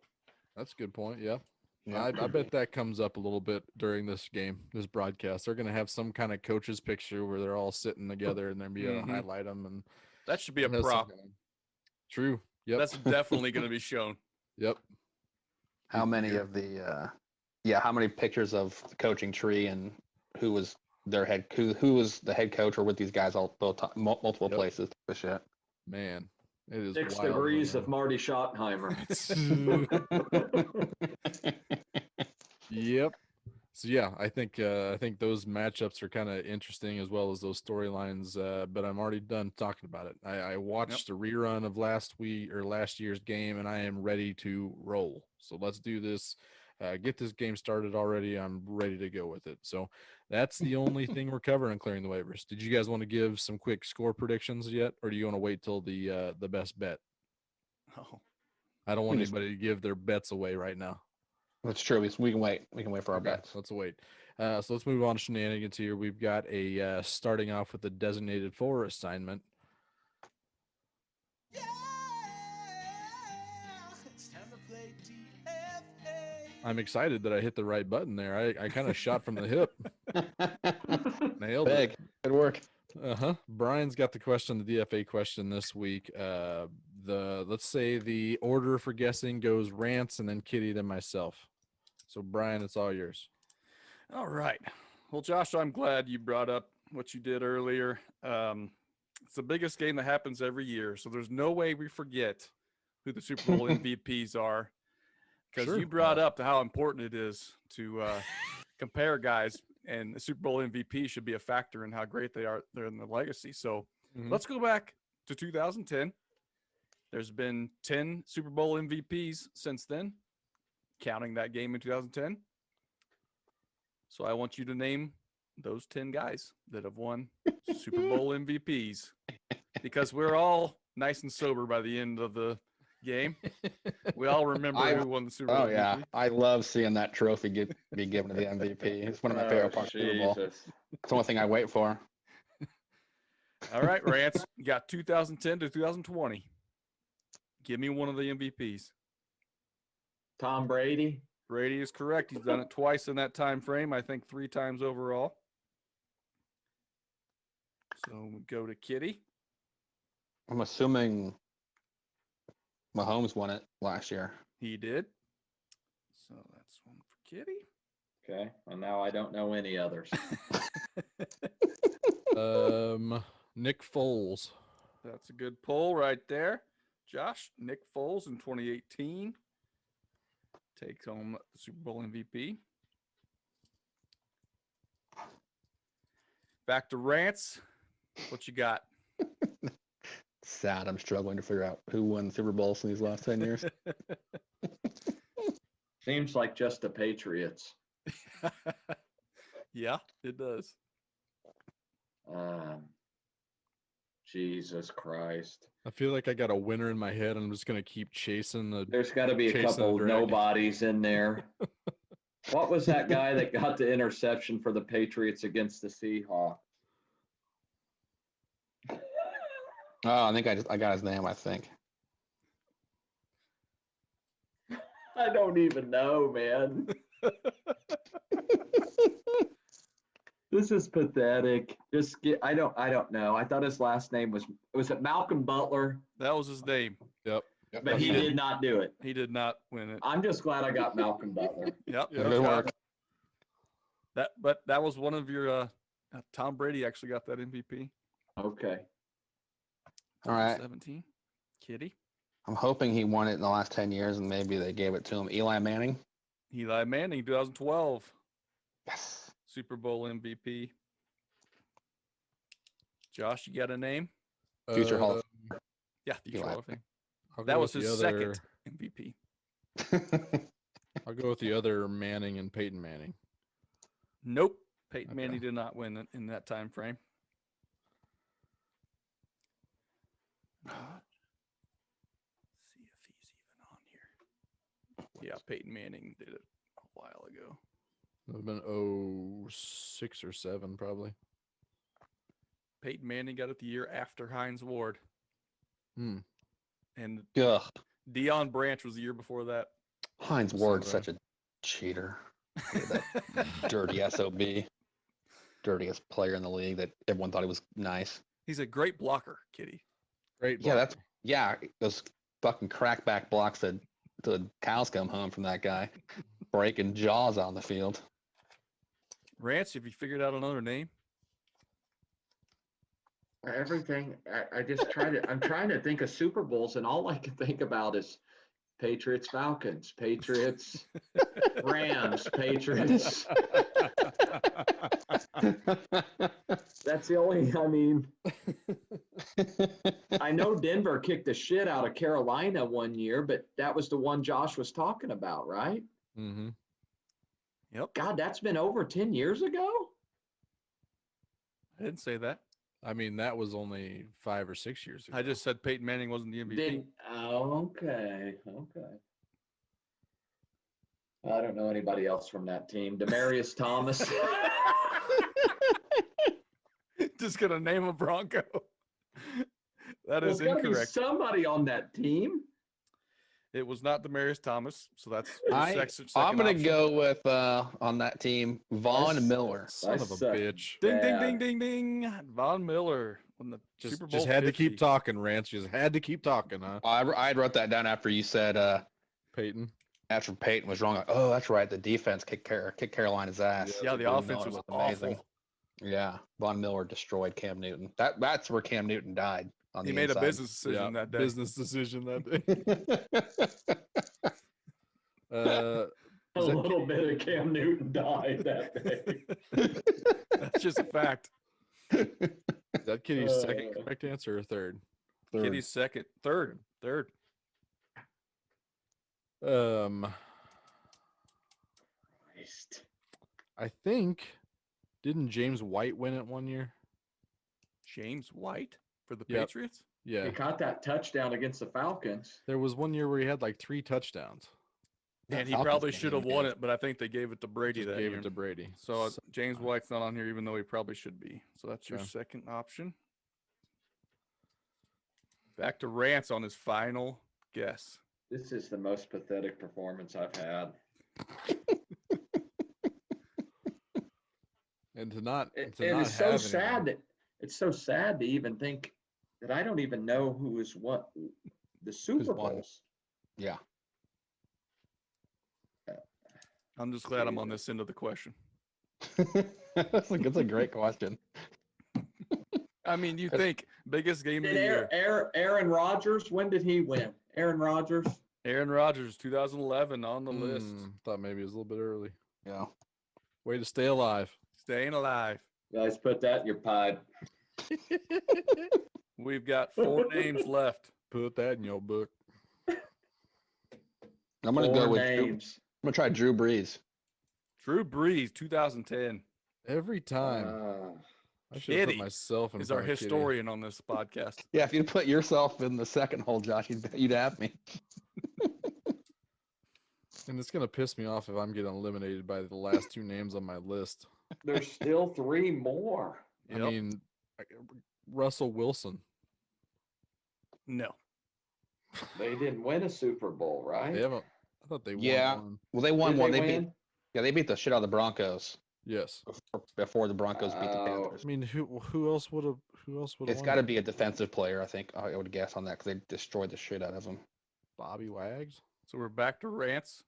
That's a good point. Yeah. Yeah. I bet that comes up a little bit during this game, this broadcast. They're going to have some kind of coach's picture where they're all sitting together and then be able to highlight them. And That should be a have some prop. kind of- True. Yep. That's definitely going to be shown. Yep. How many of the how many pictures of the coaching tree and who was their who was the head coach or with these guys multiple places for shit. Man, it is 6 wild, degrees man. of Marty Schottenheimer. Yep. So yeah, I think those matchups are kind of interesting as well as those storylines. But I'm already done talking about it. I watched a rerun of last year's game, and I am ready to roll. So let's do this. Get this game started already. I'm ready to go with it. So that's the only thing we're covering clearing the waivers. Did you guys want to give some quick score predictions yet, or do you want to wait till the best bet? Oh, I don't want anybody to give their bets away right now. That's true. We can wait. We can wait for our bets. Let's wait. So let's move on to shenanigans here. We've got a starting off with the designated for assignment. Yeah, it's time to play DFA. I'm excited that I hit the right button there. I kind of shot from the hip. Nailed Big. it. Good work. Brian's got the DFA question this week. Let's say the order for guessing goes Rance and then Kitty, then myself. So Brian, it's all yours. all right. Well, Josh, I'm glad you brought up what you did earlier. It's the biggest game that happens every year, so there's no way we forget who the Super Bowl MVPs are, because Sure. you brought up how important it is to compare guys, and the Super Bowl MVP should be a factor in how great they are. They're in the legacy. So let's go back to 2010. There's been 10 Super Bowl MVPs since then, counting that game in 2010. So I want you to name those 10 guys that have won Super Bowl MVPs, because we're all nice and sober by the end of the game. We all remember who won the Super Bowl Oh yeah, MVP. I love seeing that trophy be given to the MVP. It's one of my favorite parts of the Super Bowl. Jesus. It's the only thing I wait for. All right, Rance, you got 2010 to 2020. Give me one of the MVPs. Tom Brady. Brady is correct. He's done it twice in that time frame. I think 3 times overall. So we go to Kitty. I'm assuming Mahomes won it last year. He did. So that's one for Kitty. Okay. Well, now I don't know any others. Nick Foles. That's a good pull right there. Josh, Nick Foles in 2018 takes home the Super Bowl MVP. Back to Rance. What you got? Sad. I'm struggling to figure out who won the Super Bowls in these last 10 years. Seems like just the Patriots. Yeah, it does. Jesus Christ. I feel like I got a winner in my head, and I'm just gonna keep chasing the. There's got to be a Chasing couple the dragon. nobodies in there. What was that guy that got the interception for the Patriots against the Seahawks? Oh, I think I got his name, I think. I don't even know, man. This is pathetic. I don't know. I thought his last name was it Malcolm Butler? That was his name. Yep. But he did not do it. He did not win it. I'm just glad I got Malcolm Butler. Yep. Good work. But that was one of your Tom Brady actually got that MVP. Okay. All right. 17. Kitty. I'm hoping he won it in the last 10 years and maybe they gave it to him. Eli Manning. Eli Manning, 2012. Yes. Super Bowl MVP. Josh, you got a name? Future Hall of Yeah, Future Eli Hall of Fame. I'll That go was with his the other- second MVP. I'll go with the other Manning and Peyton Manning. Nope. Peyton Okay. Manning did not win it in that time frame. See if he's even on here. Yeah, Peyton Manning did it a while ago. It would have been 06 or 07, probably. Peyton Manning got it the year after Hines Ward. Hmm. And Ugh. Deion Branch was the year before that. Heinz Sounds Ward's right. such a cheater. That dirty SOB. Dirtiest player in the league that everyone thought he was nice. He's a great blocker, Kitty. Great. Yeah, blocker. those fucking crackback blocks that the cows come home from that guy. Breaking jaws on the field. Rance, have you figured out another name? Everything. I'm trying to think of Super Bowls, and all I can think about is Patriots, Falcons, Patriots, Rams, Patriots. That's the only, I mean, I know Denver kicked the shit out of Carolina one year, but that was the one Josh was talking about, right? Mm-hmm. Yep. God, that's been over 10 years ago? I didn't say that. I mean, that was only 5 or 6 years ago. I just said Peyton Manning wasn't the MVP. Okay. I don't know anybody else from that team. Demarius Thomas. Just gonna name a Bronco. That There's is got to be incorrect. somebody on that team. It was not Demarius Thomas, so that's I'm gonna option. go with on that team Von Miller. Son of a bitch. Ding, ding, ding, ding, ding. Von Miller on the Super Bowl. Just had to 50. keep talking, Rance. Just had to keep talking, huh? I wrote that down after you said Peyton. after Peyton was wrong. Oh, that's right. The defense kicked Carolina's ass. Yeah, the Von offense Miller was amazing. awful. Yeah, Von Miller destroyed Cam Newton. That's where Cam Newton died. On He the made inside. a business decision that day. Business decision that day. A little bit of Cam Newton died that day. That's just a fact. Is that Kitty's second correct answer or third? Kitty's second, third. I think didn't James White win it one year? James White for the Yep. Patriots. Yeah. He caught that touchdown against the Falcons. There was one year where he had like 3 touchdowns. And he Falcons probably game, should have yeah. won it, but I think they gave it to Brady Just that gave year. it to Brady. So James White's not on here, even though he probably should be. So that's your Okay. second option. Back to Rance on his final guess. This is the most pathetic performance I've had. And to not It to not is so have sad anyone- that it's so sad to even think that I don't even know who is what the Super won. Bowls. Yeah. I'm just glad I'm on this end of the question. That's a great question. I mean, you think biggest game of Did the year. Aaron Rodgers, when did he win? Aaron Rodgers? Aaron Rodgers, 2011 on the list. Thought maybe it was a little bit early. Yeah. Way to stay alive. Staying alive. Guys, put that in your pipe. We've got 4 names left. Put that in your book. I'm gonna go Four with names. I'm gonna try Drew Brees. Drew Brees, 2010, Every time. I should have put Kitty myself in is our front of Kitty. historian on this podcast. Yeah, if you put yourself in the second hole, Josh, you'd have me. And it's gonna piss me off if I'm getting eliminated by the last 2 names on my list. There's still 3 more. I Yep. mean, Russell Wilson. No. They didn't win a Super Bowl, right? They haven't. I thought they won Yeah. one. Well, they won Did one. they They beat win? they beat the shit out of the Broncos Yes. before the Broncos beat the Oh. Panthers. I mean, who else would have? Who else would have? It's got to be a defensive player, I think. I would guess on that because they destroyed the shit out of them. Bobby Wags. So we're back to Rance.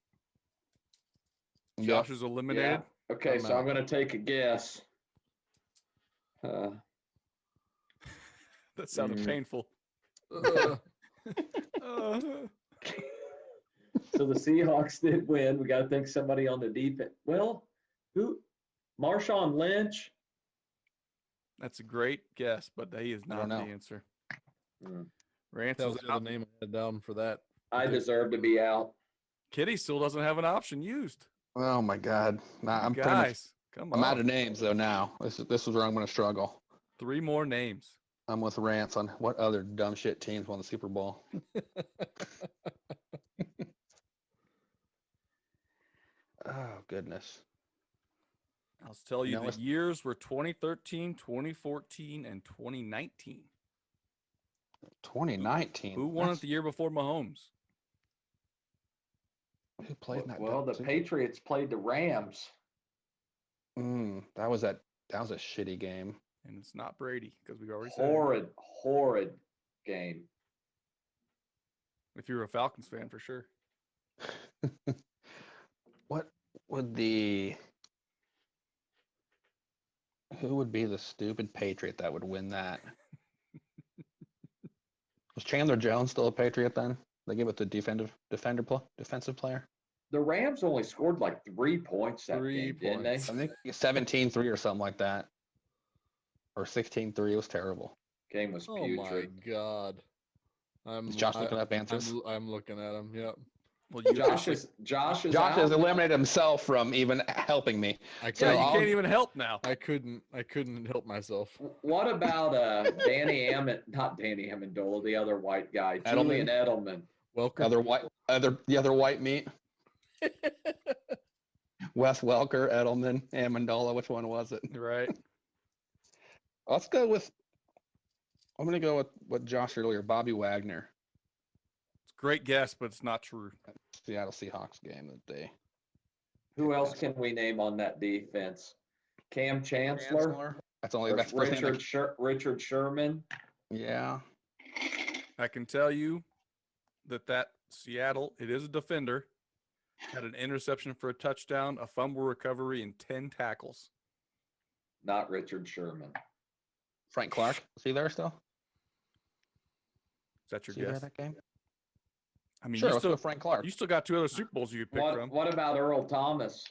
Yep. Josh is eliminated. Yeah. Okay, I'm so I'm out. going to take a guess. That sounded painful. Ugh. So the Seahawks did win. We got to think somebody on the defense. Well, who? Marshawn Lynch? That's a great guess, but he is I not don't the know. answer. Hmm. Rance That was is the out. other name I had down for that. I deserve to be out. Kitty still doesn't have an option used. Oh my God! Nah, I'm pretty much, Guys, come I'm on. out of names though now. This is where I'm going to struggle. 3 more names. I'm with Rance on what other dumb shit teams won the Super Bowl. Oh goodness! I'll tell you No, the it's- years were 2013, 2014, and 2019. 2019. Who won it the year before Mahomes? Who played in that? Well, the Super- Patriots played the Rams. That was a shitty game. And it's not Brady because we already said it. Horrid game. If you're a Falcons fan, for sure. What would who would be the stupid Patriot that would win that? Was Chandler Jones still a Patriot then? They give it the defensive player. The Rams only scored like 3 points that 3 game, didn't they? points. I think 17-3 or something like that, or 16-3. It was terrible. Game was Oh my putrid. God. Is Josh looking up answers? I'm looking at him. Yep. Well, you Josh is Josh has out. eliminated himself from even helping me. I yeah, couldn't, you I'll- can't even help now. I couldn't help myself. What about not Danny Amendola, the other white guy, Edelman? Julian Edelman. Welcome. The other white meat. Wes Welker, Edelman, Amendola. Which one was it? Right. Let's go with. I'm going to go with what Josh earlier. Bobby Wagner, It's a great guess, but it's not true. Seattle Seahawks game that day. Who else can we name on that defense? Cam Chancellor, That's only or that's the first thing Richard Sherman. Yeah. I can tell you that Seattle, it is a defender, had an interception for a touchdown, a fumble recovery, and 10 tackles. Not Richard Sherman. Frank Clark. Is he there still? Is that your Is he there guess? that game? I mean, Sure. you Let's go still, Frank Clark. you still got 2 other Super Bowls you could pick from. What about Earl Thomas?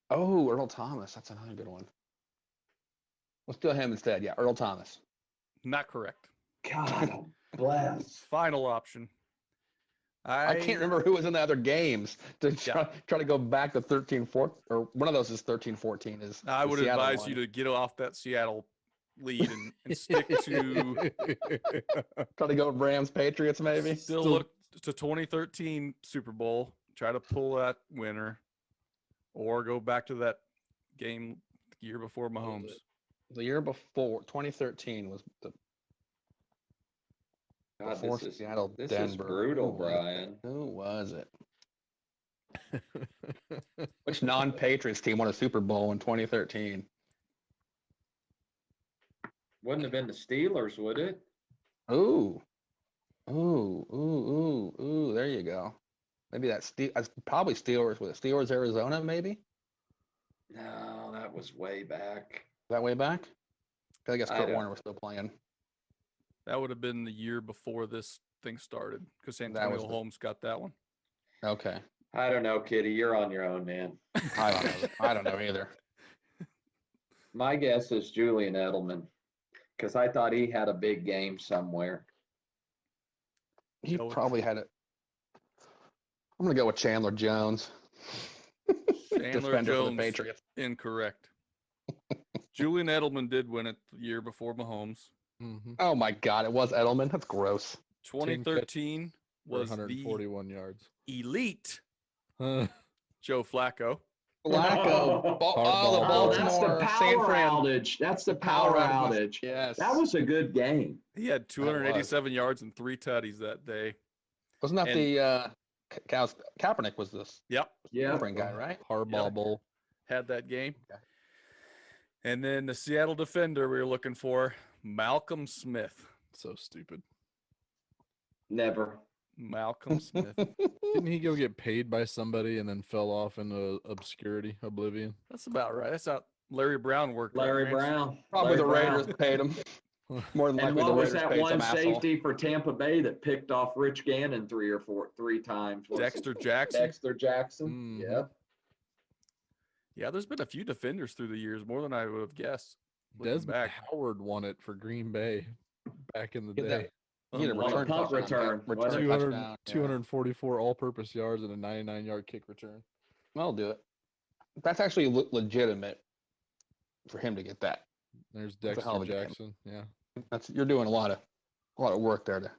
Oh, Earl Thomas. That's another good one. Let's do him instead. Yeah, Earl Thomas. Not correct. God bless. Final option. I can't remember who was in the other games to Yeah. try to go back to 13-14, or one of those is 13-14. Is I the would Seattle advise one. you to get off that Seattle lead and stick to Try to go Rams Patriots maybe. still look to 2013 Super Bowl, try to pull that winner, or go back to that game the year before Mahomes. The year before 2013 was the God, before this is Seattle this Denver. is brutal, Who was it? Brian. Who was it? Which non-Patriots team won a Super Bowl in 2013? Wouldn't have been the Steelers, would it? Ooh. Ooh. There you go. Maybe that's probably Steelers. Was it Steelers, Arizona, maybe? No, that was way back. That way back? I guess I Kurt don't- Warner was still playing. That would have been the year before this thing started because That Antonio was the- Holmes got that one. Okay. I don't know, Kitty. You're on your own, man. I don't know. I don't know either. My guess is Julian Edelman, because I thought he had a big game somewhere. He Go with- probably had it. I'm gonna go with Chandler Jones. Chandler Defender for the Jones. Patriots. Incorrect. Julian Edelman did win it the year before Mahomes. Mhm. Oh my God, it was Edelman. That's gross. 2013 For was the 141 yards. elite Huh. Joe Flacco. Flacco. Hardball. The Oh, that's the Baltimore San power Fran. outage. That's the power outage. Yes. That was a good game. He had 287 yards and 3 tutties that day. Wasn't that and- the Kaepernick was this Yep, Yeah. Spring guy, right? Hardball Yeah. bowl. had that game. Okay. And then the Seattle defender we were looking for, Malcolm Smith. So stupid. Never. Malcolm Smith. Didn't he go get paid by somebody and then fell off into obscurity, oblivion? That's about right. That's how Larry Brown worked. right, Larry Rance? Brown. Probably the Larry Raiders Brown. paid him. More than And likely, what the was Raiders that paid one some asshole. safety for Tampa Bay that picked off Rich Gannon three times? What was it? Dexter Jackson. Dexter Jackson. Mhm. Yep. Yeah, there's been a few defenders through the years, more than I would have guessed. looking Desmond back. Howard won it for Green Bay back in the Get day. that- He had a On a return punt touchdown, return, wasn't it? 200, touchdown, yeah. 244 all-purpose yards and a 99-yard kick return. I'll do it. That's actually legitimate for him to get that. There's That's a hell Dexter of a game. Jackson. Yeah. You're doing a lot of work there.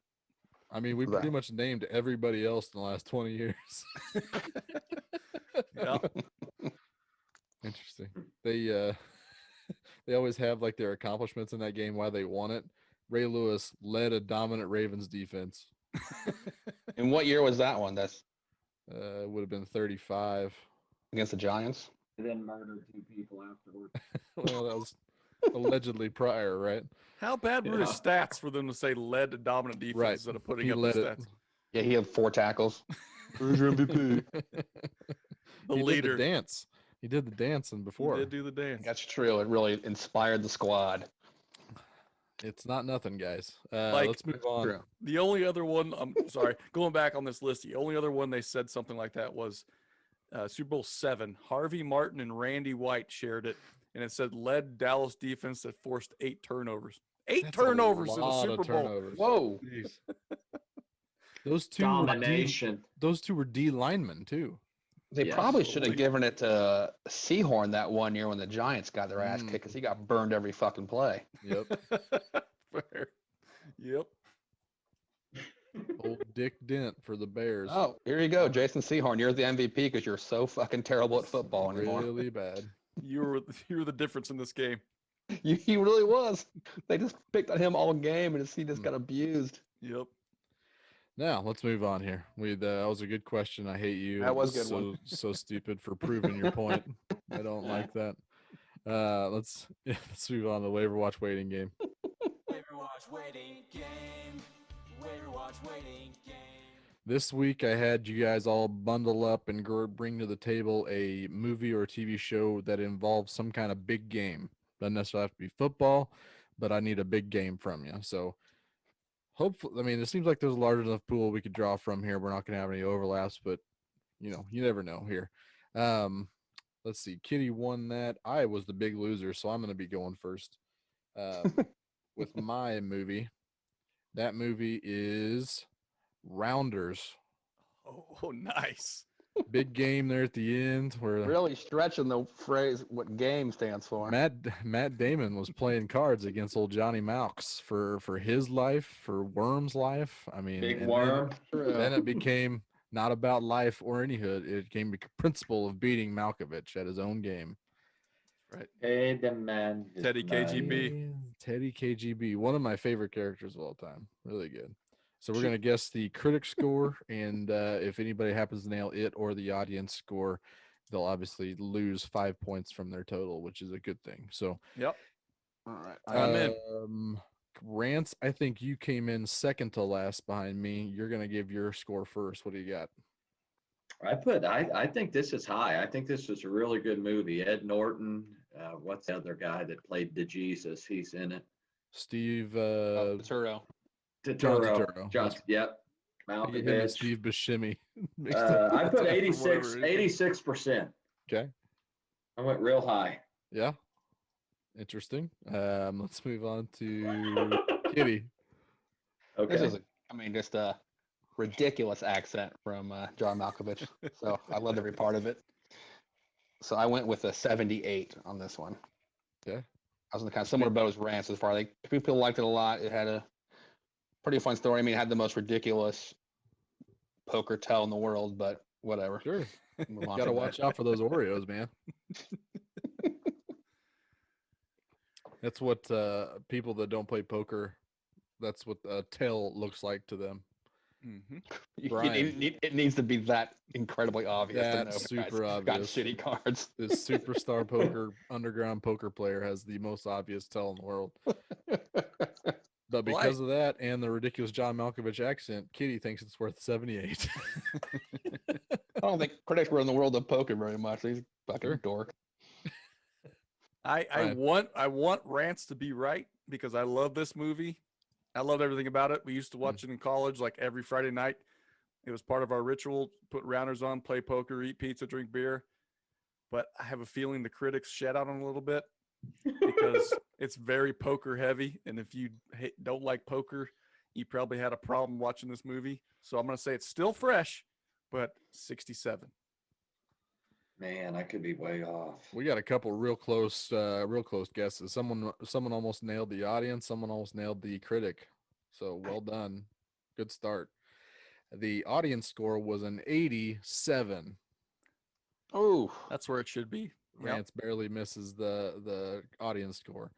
I mean, we Right. pretty much named everybody else in the last 20 years. Yeah. Interesting. They they always have like their accomplishments in that game, why they won it. Ray Lewis led a dominant Ravens defense. And what year was that one? That's It would have been 35. against the Giants. And then murdered 2 people afterward. Well, that was allegedly prior, right? How bad were his Yeah. stats for them to say led a dominant defense Right. instead of putting He up led the it. stats? Yeah, he had 4 tackles. Who's your MVP? The He leader. did the dance. He did the dancing He before. did do the dance. That's true. It really inspired the squad. It's not nothing, guys. Like, Let's move on. True. The only other one, I'm sorry, going back on this list, the only other one they said something like that was Super Bowl 7. Harvey Martin and Randy White shared it, and it said led Dallas defense that forced 8 turnovers. 8 That's turnovers in the lot of Super Bowl. turnovers. Whoa. Jeez. Those two Domination. Those two were D linemen too. They Yes. probably should have Holy- given it to Seahorn that one year when the Giants got their ass Mm. kicked because he got burned every fucking play. Yep. Fair. Yep. Old Dick Dent for the Bears. Oh, here you go, Jason Seahorn. You're the MVP because you're so fucking terrible at football anymore. Really bad. You were the difference in this game. He really was. They just picked on him all game, and he just got abused. Yep. Now let's move on here. That was a good question. I hate you. That was a good so, one. So stupid for proving your point. I don't like that. Let's move on to the waiver watch waiting game. Waiver watch waiting game. Waiver watch waiting game. This week I had you guys all bundle up and bring to the table a movie or a TV show that involves some kind of big game. Doesn't necessarily have to be football, but I need a big game from you. So hopefully, I mean, it seems like there's a large enough pool we could draw from here. We're not going to have any overlaps, but you never know here. Let's see. Kitty won that. I was the big loser, so I'm going to be going first with my movie. That movie is Rounders. Oh, nice. Big game there at the end where Really stretching the phrase what game stands for. Matt Damon was playing cards against old Johnny Maux for his life, for Worm's life. I mean, Big and worm. Then it became not about life or anyhood. It became the principle of beating Malkovich at his own game. Right. Hey, the man. is Teddy mine. KGB. Teddy KGB, one of my favorite characters of all time. Really good. So we're going to guess the critic score, and if anybody happens to nail it or the audience score, they'll obviously lose 5 points from their total, which is a good thing. So, Yep. All right. I'm in. Rance, I think you came in second to last behind me. You're going to give your score first. What do you got? I think this is high. I think this is a really good movie. Ed Norton. What's the other guy that played the Jesus? He's in it. Steve Turturro. Turturro. John, yep. him and Malkovich. Steve Buscemi. I put For 86, whatever reason. 86%. Okay. I went real high. Yeah. Interesting. Let's move on to Kitty. Okay. This is, just a ridiculous accent from John Malkovich. So I loved every part of it. So I went with a 78 on this one. Okay. I was in the kind of similar boat as Rance as far. Like people liked it a lot. It had a pretty fun story. I mean, it had the most ridiculous poker tell in the world, but whatever. Sure. Move on Got to from watch there. out for those Oreos, man. That's what people that don't play poker, that's what a tail looks like to them. Mm-hmm. Brian. It needs to be that incredibly obvious. to know That's if a guy's super got obvious. shitty cards. This superstar poker, underground poker player has the most obvious tell in the world. But Well, because of that and the ridiculous John Malkovich accent, Kitty thinks it's worth 78. I don't think critics were in the world of poker very much. He's fucking Sure. dork. I Right. want Rance to be right because I love this movie. I loved everything about it. We used to watch it in college, like every Friday night. It was part of our ritual. Put rounders on, play poker, eat pizza, drink beer. But I have a feeling the critics shed out on it a little bit because it's very poker heavy. And if you don't like poker, you probably had a problem watching this movie. So I'm going to say it's still fresh, but 67. Man, I could be way off. We got a couple real close guesses. Someone almost nailed the audience. Someone almost nailed the critic. So well done. Good start. The audience score was an 87. Oh, That's where it should be. Yep. Rance barely misses the audience score.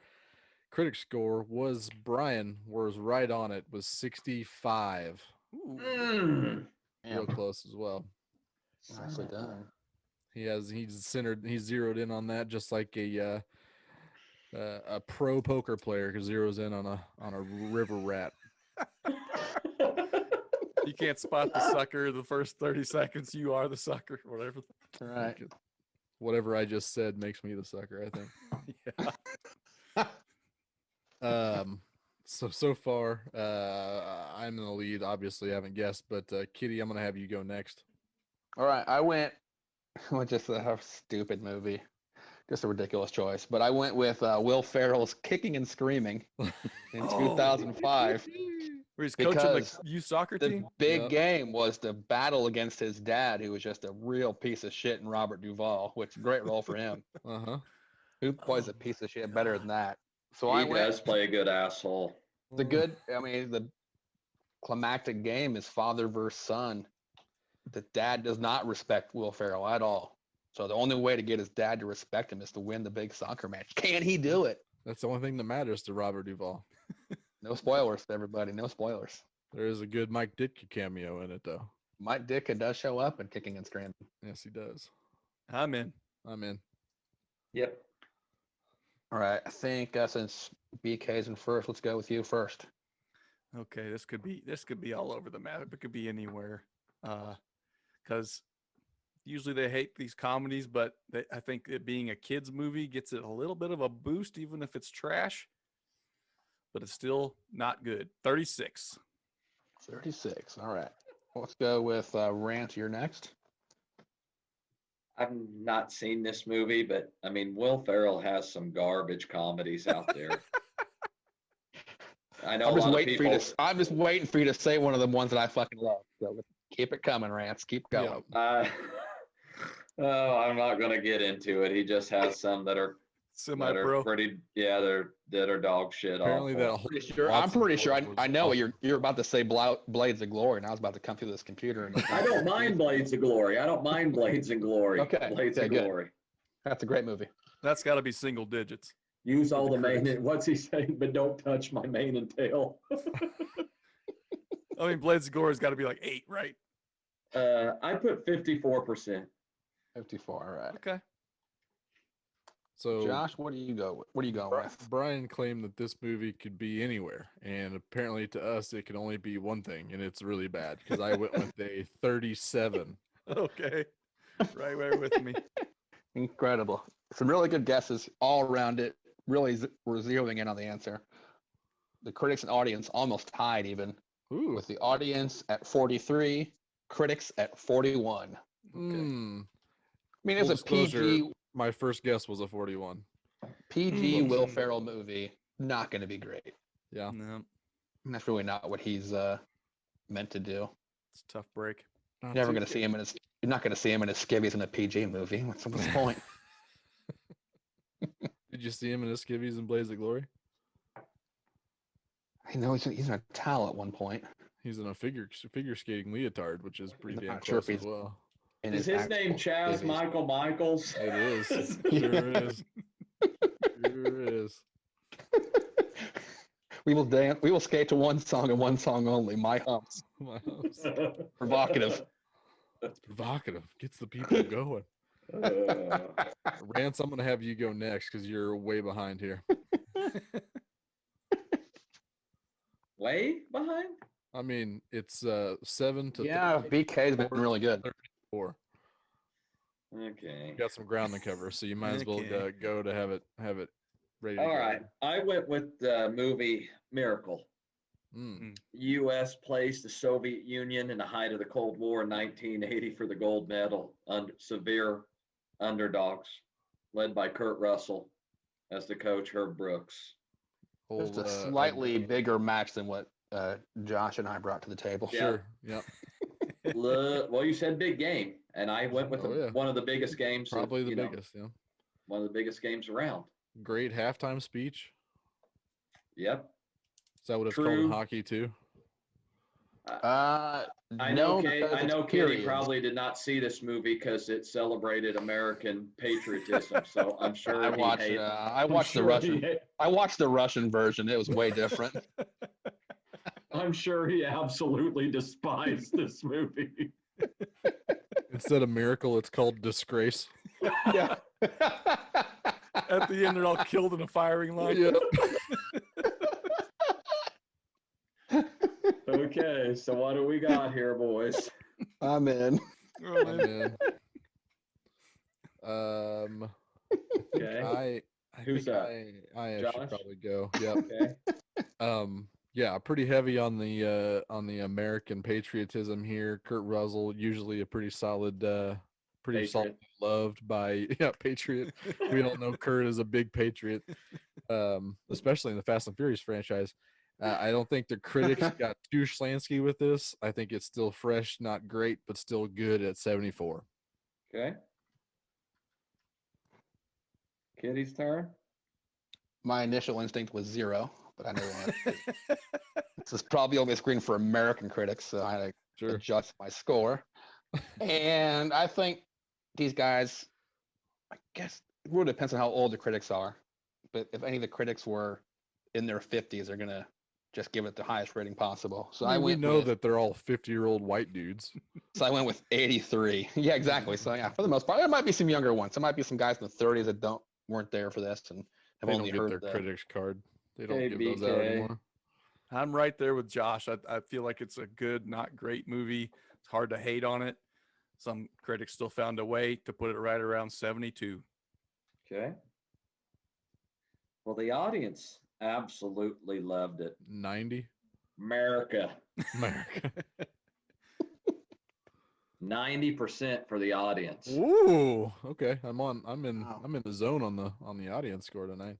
Critic score was Brian was right on it, was 65. Ooh. Real close as well. nicely done. He's zeroed in on that just like a pro poker player who zeroes in on a river rat. You can't spot the sucker the first 30 seconds. You are the sucker, whatever. All right. Whatever I just said makes me the sucker, I think. Yeah. So far, I'm in the lead. Obviously, I haven't guessed, but Kitty, I'm gonna have you go next. All right, I went with just a stupid movie, just a ridiculous choice. But I went with Will Ferrell's Kicking and Screaming in 2005 Where he's coaching the because youth soccer the team. big Yep. game was the battle against his dad, who was just a real piece of shit, in Robert Duvall, which great role for him. Uh-huh. Who plays Oh, a piece of shit better than that? So He I went. does play a good asshole. The good, I mean, the climactic game is father versus son. The dad does not respect Will Ferrell at all. So the only way to get his dad to respect him is to win the big soccer match. Can he do it? That's the only thing that matters to Robert Duvall. No spoilers, everybody. No spoilers. There is a good Mike Ditka cameo in it, though. Mike Ditka does show up in Kicking and Screaming. Yes, he does. I'm in. I'm in. Yep. All right. I think since BK's in first, let's go with you first. Okay, this could be all over the map. It could be anywhere. Because usually they hate these comedies, but I think it being a kids movie gets it a little bit of a boost, even if it's trash. But it's still not good. 36. 36. All right. Let's go with Rant. You're next. I've not seen this movie, but I mean, Will Ferrell has some garbage comedies out there. I know I'm a just lot of waiting people. I'm just waiting for you to say one of the ones that I fucking love. So keep it coming, Rants. Keep going. Yeah. Oh, I'm not going to get into it. He just has some that are Semi-pro. pretty. Yeah, that are dog shit. Apparently, that awful. whole I'm pretty sure Watson I know what was you're about to say. Blades of Glory, and I was about to come through this computer. And I don't mind Blades of Glory. I don't mind Blades of Glory. Okay, Blades okay, of good. Glory. That's a great movie. That's got to be single digits. Use all With the the mane. critics. What's he saying? But don't touch my mane and tail. I mean, Blades of Glory's got to be like 8, right? I put 54%. 54. All right. Okay. So Josh, what do you go? What are you going with? Brian claimed that this movie could be anywhere, and apparently to us it can only be one thing, and it's really bad because I went with a 37. Okay. Right there with me. Incredible. Some really good guesses all around it. Really, we're zeroing in on the answer. The critics and audience almost tied, even Ooh. with the audience at 43, critics at 41. Okay. Hmm. I mean, Full it's a disclosure, PG my first guess was a 41. Will Ferrell movie. Not going to be great. Yeah. No, And that's really not what he's meant to do. it's a tough break. Not Never too going to see him in his. You're not going to see him in his skivvies in a PG movie. What's the point? Did you see him in his skivvies and Blaze of Glory? I know he's in a towel at one point. He's in a figure skating leotard, which is pretty damn Not sure if close as he's- well. In Is his name actual Chaz skivvies. Michael Michaels? It is. Sure is. Sure is. We will dance. We will skate to one song and one song only. My humps. My house. Provocative. It's provocative. Gets the people going. Rance, I'm gonna have you go next because you're way behind here. Way behind? I mean, it's 7 to Yeah, BK's been really good. 34. Okay. You got some ground to cover, so you might as well Okay. go to have it ready. To All go. right. I went with the movie Miracle. Mm. U.S. placed the Soviet Union in the height of the Cold War in 1980 for the gold medal under severe underdogs, led by Kurt Russell as the coach, Herb Brooks. Just Old, a slightly bigger match than what Josh and I brought to the table. Yeah. Sure. Yep. Well, you said big game, and I went with Oh, yeah. one of the biggest games. that, Probably the you know, biggest. Yeah. one of the biggest games around. Great halftime speech. Yep. Is that what it's True. called in hockey too? I know. because I know. it's Katie periods. probably did not see this movie because it celebrated American patriotism. So I'm sure I watched. I watched the Russian. I watched the Russian version. It was way different. I'm sure he absolutely despised this movie. Instead of miracle, it's called disgrace. Yeah. At the end, they're all killed in a firing line. Yep. Okay, so what do we got here, boys? I'm in. Oh, I'm man. in. Okay. I Who's think that? I Josh? should probably go. Yep. Okay. Yeah, pretty heavy on the American patriotism here. Kurt Russell, usually a pretty solid Patriot. loved by Patriot. We all know Kurt is a big Patriot, especially in the Fast and Furious franchise. I don't think the critics got too Schlansky with this. I think it's still fresh, not great, but still good at 74. Okay. Kitty's turn. My initial instinct was 0, but I know this is probably on the screen for American critics, so I had to Sure. adjust my score. And I think these guys, I guess it really depends on how old the critics are. But if any of the critics were in their 50s, they're gonna just give it the highest rating possible. So I mean, we know with, that they're all 50-year-old white dudes. So I went with 83. Yeah, exactly. So yeah, for the most part, there might be some younger ones. There might be some guys in the 30s that weren't there for this and have They only don't get heard their the critics card. They don't give those out KBK. anymore. I'm right there with Josh. I feel like it's a good, not great movie. It's hard to hate on it. Some critics still found a way to put it right around 72. Okay. Well, the audience absolutely loved it. 90. America. America. 90% for the audience. Ooh, okay. I'm in Wow. the zone on the audience score tonight.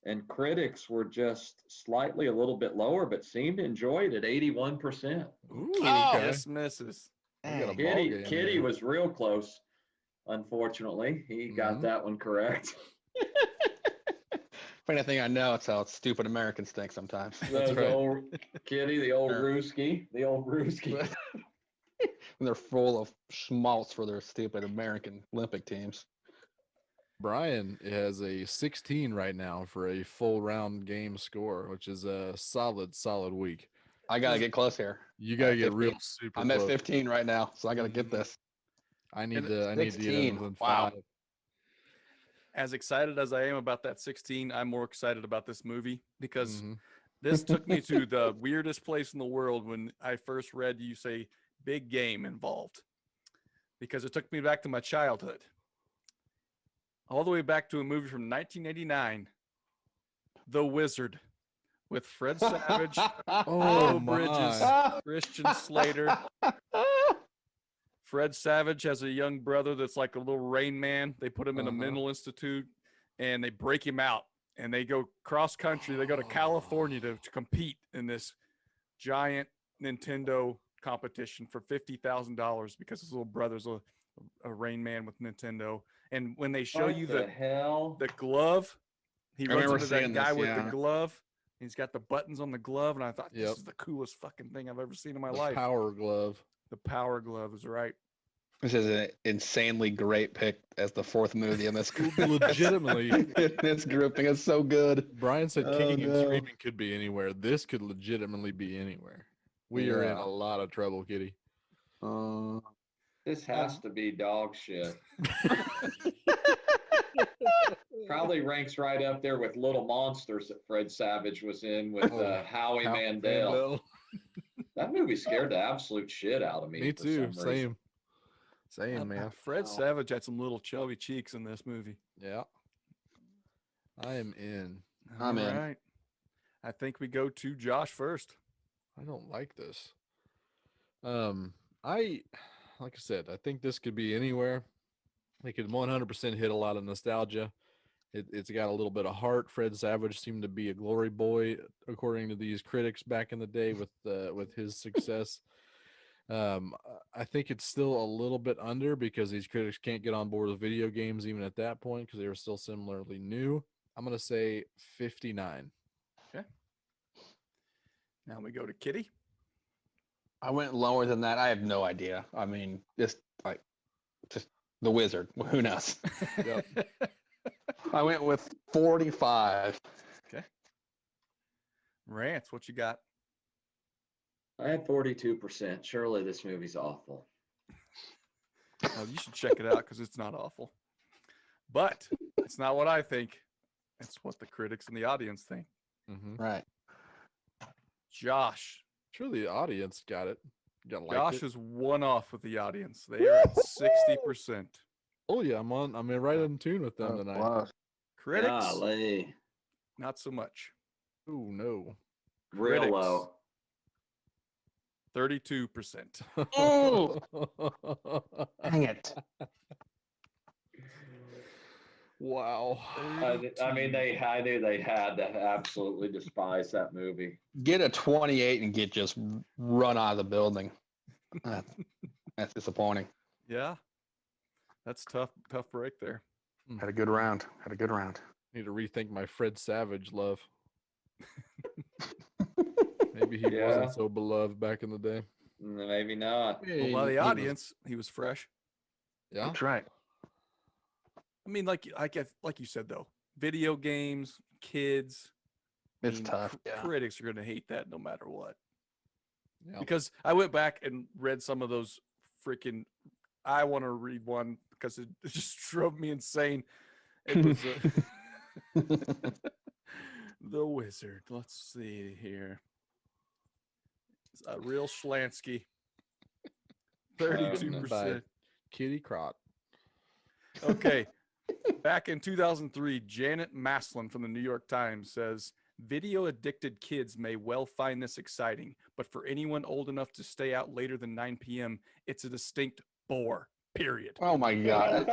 And critics were just slightly a little bit lower, but seemed to enjoy it at 81%. Ooh, Oh. okay. Just misses. We got a Dang. ball Kitty, game Kitty here. was real close. Unfortunately, he got Mhm. that one correct. Funny thing I know, it's how stupid Americans think sometimes. That's right. Old Kitty, the old Sure. Rooski, the old Rooski. And they're full of schmaltz for their stupid American Olympic teams. Brian has a 16 right now for a full round game score, which is a solid week. I gotta get close here. You got to get 15. real super I'm at close. 15 right now, so I gotta get this. I need And to get 16. in within Wow. 5. As excited as I am about that 16, I'm more excited about this movie because Mhm. this took me to the weirdest place in the world when I first read you say big game involved, because it took me back to my childhood, all the way back to a movie from 1989, The Wizard, with Fred Savage, Oh Beau Bridges, my. Christian Slater. Fred Savage has a young brother that's like a little Rain Man. They put him in a Uh-huh. mental institute and they break him out and they go cross country. They go to California to compete in this giant Nintendo competition for $50,000 because his little brother's a Rain Man with Nintendo. And when they show you the hell? the glove, he I runs remember into that seeing guy this, with yeah. the glove. He's got the buttons on the glove, and I thought this Yep. is the coolest fucking thing I've ever seen in my The life. power glove. The Power Glove is right. This is an insanely great pick as the 4th movie in this group. Legitimately. This grouping is so good. Brian said Oh, kicking and no. screaming could be anywhere. This could legitimately be anywhere. We are in Yeah. a lot of trouble, Kitty. This has to be dog shit. Probably ranks right up there with Little Monsters that Fred Savage was in with Oh, Howie Mandel. That movie scared the absolute shit out of me. Me for too. some reason. Same, man. Fred Wow. Savage had some little chubby cheeks in this movie. Yeah. I am in. I'm in. All right. I think we go to Josh first. I don't like this. Like I said, I think this could be anywhere. It could 100% hit a lot of nostalgia. It's got a little bit of heart. Fred Savage seemed to be a glory boy, according to these critics back in the day with his success. I think it's still a little bit under because these critics can't get on board with video games even at that point because they were still similarly new. I'm going to say 59. Now we go to Kitty. I went lower than that. I have no idea. I mean, just the Wizard. Who knows? Yep. I went with 45. Rance, what you got? I had 42%. Surely this movie's awful. Oh, you should check it out because it's not awful. But it's not what I think. It's what the critics and the audience think. Mm-hmm. Right. Josh. Sure, the audience got it. Josh is one off with the audience. They are at 60%. Oh yeah, I'm right in tune with them tonight. Wow. Critics, Golly. not so much. Oh no. Real Critics. low. 32%. Oh, dang it. Wow. I mean, I knew they had to absolutely despise that movie. Get a 28 and get just run out of the building. That's disappointing. Yeah. That's tough break there. Had a good round. Need to rethink my Fred Savage love. Maybe he Yeah. wasn't so beloved back in the day. Maybe not. Well, by the audience, he was fresh. Yeah. That's right. I mean, like you said though, video games, kids. I It's mean, tough. Yeah. Critics are going to hate that no matter what. Yeah. Because I went back and read some of those freaking. I want to read one because it just drove me insane. It was The Wizard. Let's see here. It's a real Schlansky. 32%. Kitty Crot. Okay. Back in 2003, Janet Maslin from the New York Times says, video addicted kids may well find this exciting, but for anyone old enough to stay out later than 9 p.m., it's a distinct bore, period. Oh my God.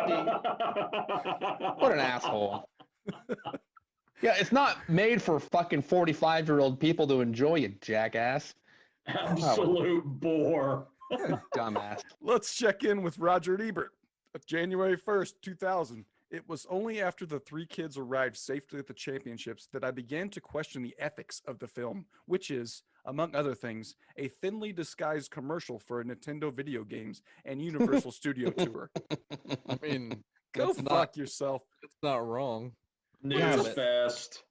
What an asshole. Yeah, it's not made for fucking 45-year-old people to enjoy, you jackass. Absolute bore. Dumbass. Let's check in with Roger Ebert. January 1st, 2000. It was only after the three kids arrived safely at the championships that I began to question the ethics of the film, which is, among other things, a thinly disguised commercial for Nintendo video games and Universal Studio Tour. I mean, Go that's fuck yourself. It's not wrong. News fest.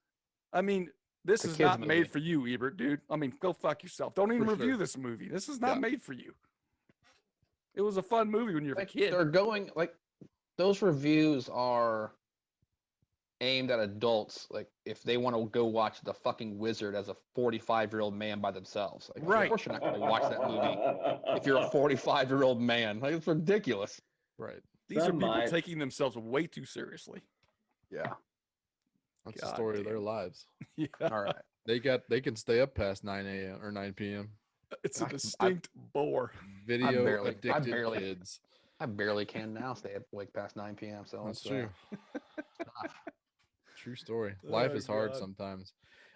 I mean, this The is kids not movie. made for you, Ebert, dude. I mean, go fuck yourself. Don't even For review sure. this movie. This is not Yeah. made for you. It was a fun movie when you were a Like, kid. they're going, like, those reviews are aimed at adults. Like, if they want to go watch The fucking Wizard as a 45-year-old man by themselves. Like, Right. Of course you're not going to watch that movie if you're a 45-year-old man. Like, it's ridiculous. Right. These are Some people might. taking themselves way too seriously. Yeah. That's God the story of their damn. lives. Yeah. All right. They can stay up past 9 a.m. or 9 p.m. It's a I- distinct bore. Video barely- I addicted barely- kids. I barely can now stay awake past 9 p.m. So That's it's, true. tough. True story. Life Oh, is hard God. sometimes.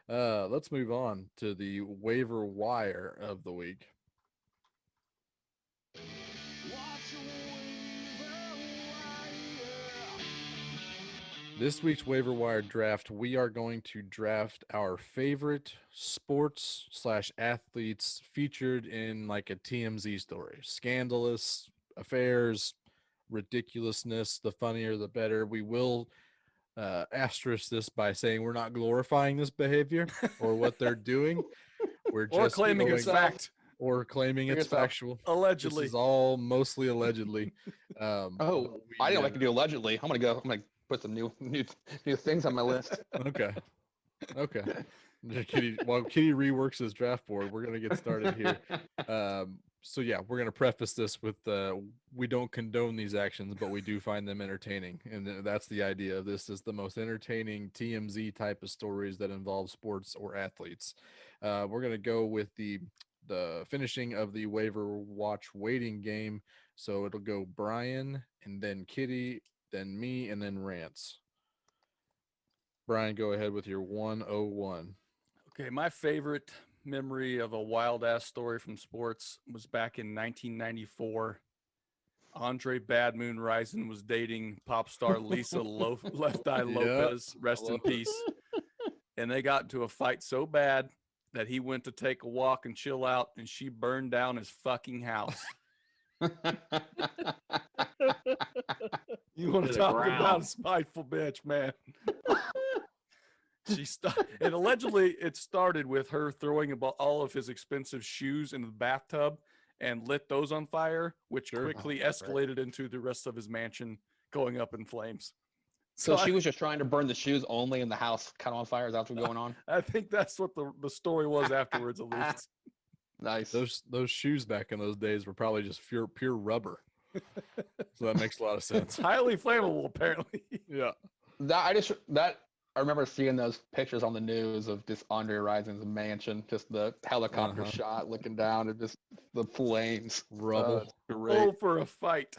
Let's move on to the waiver wire of the week. This week's waiver wire draft, we are going to draft our favorite sports/athletes featured in like a TMZ story. Scandalous affairs, ridiculousness, the funnier the better. We will asterisk this by saying we're not glorifying this behavior or what they're doing. We're Or just claiming it's going- fact. or claiming For it's yourself. factual. Allegedly. This is all mostly allegedly. Oh, I didn't like to do allegedly. I'm gonna put some new things on my list. Okay. While Kitty reworks his draft board, we're gonna get started here. So yeah, we're gonna preface this with we don't condone these actions, but we do find them entertaining, and that's the idea of this: is the most entertaining TMZ type of stories that involve sports or athletes. We're gonna go with the finishing of the waiver watch waiting game. So it'll go Brian and then Kitty, then me, and then Rance. Brian, go ahead with your 101. Okay, my favorite memory of a wild ass story from sports was back in 1994. Andre Bad Moon Rising was dating pop star Lisa Left Eye Yep, Lopez, rest in love it. peace. And they got into a fight so bad that he went to take a walk and chill out, and she burned down his fucking house. You want To to the talk about ground. a spiteful bitch, man. And allegedly it started with her throwing about all of his expensive shoes into the bathtub and lit those on fire, which Sure. quickly Oh, right. escalated into the rest of his mansion going up in flames. So she I- was just trying to burn the shoes only in the house caught on fire. Is that what's going on? I think that's what the story was afterwards, at least. Nice. Those shoes back in those days were probably just pure rubber. So that makes a lot of It's sense. highly flammable, apparently. Yeah. That I remember seeing those pictures on the news of just Andre Rison's mansion, just the helicopter shot looking down and just the flames. Rubble. It's great. Oh, for a fight.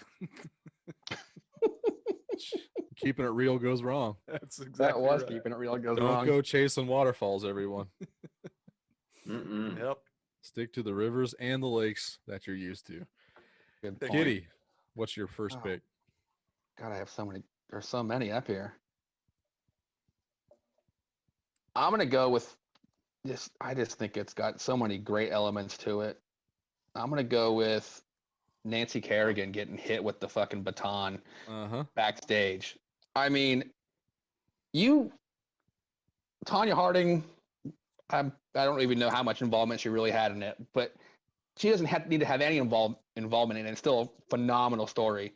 Keeping it real goes wrong. That's exactly That was right. keeping it real. It goes Don't wrong. go chasing waterfalls, everyone. Yep. Stick to the rivers and the lakes that you're used to. Good point. Kitty, what's your first Oh. pick? God, I have so many. There's so many up here. I'm gonna go with this. I just think it's got so many great elements to it. I'm gonna go with Nancy Kerrigan getting hit with the fucking baton backstage. I mean, Tanya Harding. I don't even know how much involvement she really had in it, but she doesn't need to have any involvement in it. It's still a phenomenal story.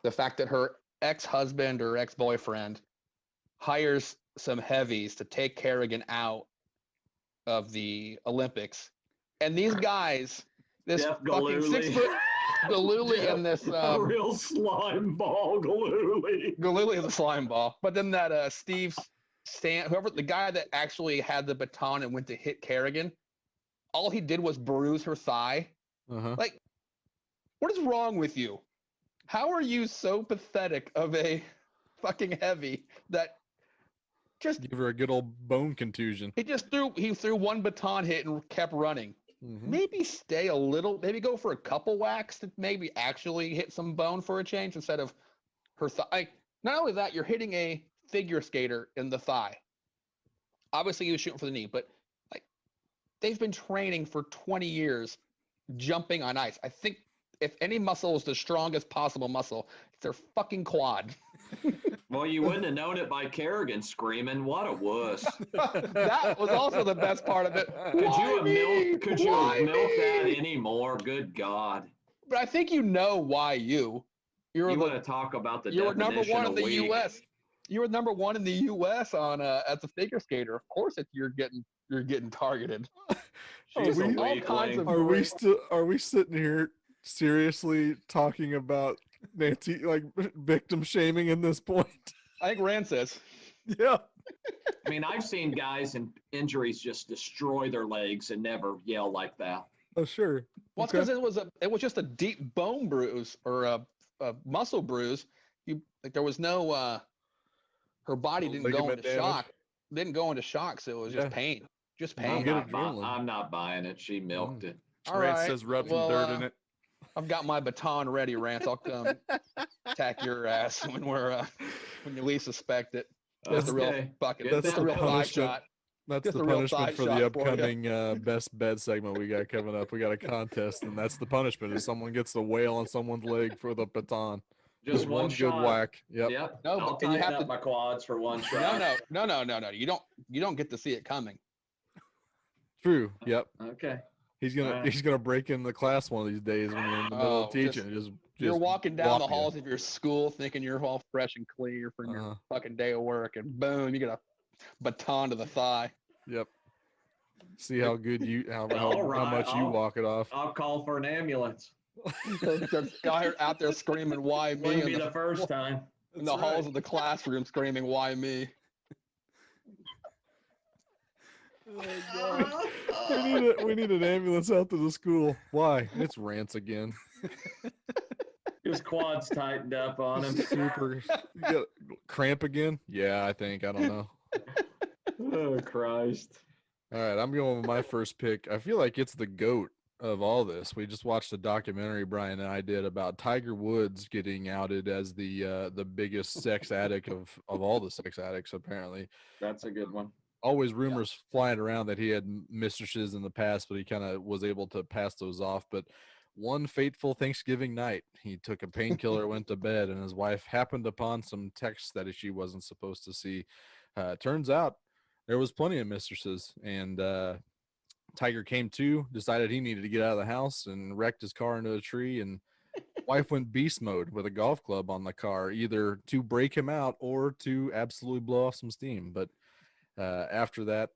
The fact that her ex-husband or ex-boyfriend hires some heavies to take Kerrigan out of the Olympics, and these guys, this Jeff fucking 6 foot Galooly and this a real slime ball Galooly. Galooly is a slime ball, but then that Steve whoever the guy that actually had the baton and went to hit Kerrigan, all he did was bruise her thigh. Like, what is wrong with you? How are you so pathetic of a fucking heavy that just give her a good old bone contusion? He threw one baton hit and kept running. Maybe stay a little, maybe go for a couple whacks to maybe actually hit some bone for a change instead of her thigh. Not only that, you're hitting a figure skater in the thigh. Obviously, he was shooting for the knee, but like they've been training for 20 years jumping on ice. I think if any muscle is the strongest possible muscle, it's their fucking quad. Well, you wouldn't have known it by Kerrigan screaming, "What a wuss!" That was also the best part of it. Could you have milked that anymore? Good God! But I think you know why you want to talk about the you were number definition one of in the weak. U.S. You were number one in the U.S. on as a figure skater. Of course, you're getting targeted. She's a all weakling. kinds of Are we sitting here seriously talking about Nancy, like victim shaming in this point? I think Rand says. Yeah. I mean, I've seen guys in injuries just destroy their legs and never yell like that. Oh, sure. Well, it's because it was just a deep bone bruise or a muscle bruise. There was no her body didn't go into shock. Didn't go into shock, so it was just pain. Just pain. I'm not buying it. She milked it. All Rance right. says rub some dirt in it. I've got my baton ready, Rance. I'll come attack your ass when you least suspect it. That's the real bucket. That's the real thigh shot. That's Just the a real punishment thigh for shot the for you. upcoming best bed segment we got coming up. We got a contest, and that's the punishment: is someone gets to wail on someone's leg for the baton. Just one good whack. Yep. No, No, I'll but you tighten have up my quads for one shot. No. You don't get to see it coming. True. Yep. Okay. He's gonna break in the class one of these days when you're in the middle of teaching. Just you're walking down the whop you. halls of your school thinking you're all fresh and clear from your fucking day of work, and boom, you get a baton to the thigh. Yep. See how good how right, much you walk it off. I'll call for an ambulance. There's guy out there screaming, "Why me?" Wouldn't be the first time. In the halls of the classroom, screaming, "Why me?" Oh, God. We need an ambulance out to the school. Why? It's Rance again. His quads tightened up on him. Super. You got cramp again? Yeah, I think. I don't know. Oh, Christ. All right, I'm going with my first pick. I feel like it's the GOAT of all this. We just watched a documentary Brian and I did about Tiger Woods getting outed as the biggest sex addict of all the sex addicts, apparently. That's a good one. Always rumors flying around that he had mistresses in the past, but he kind of was able to pass those off. But one fateful Thanksgiving night, he took a painkiller, went to bed, and his wife happened upon some texts that she wasn't supposed to see. Turns out there was plenty of mistresses, and Tiger came to, decided he needed to get out of the house, and wrecked his car into a tree, and wife went beast mode with a golf club on the car, either to break him out or to absolutely blow off some steam. But after that,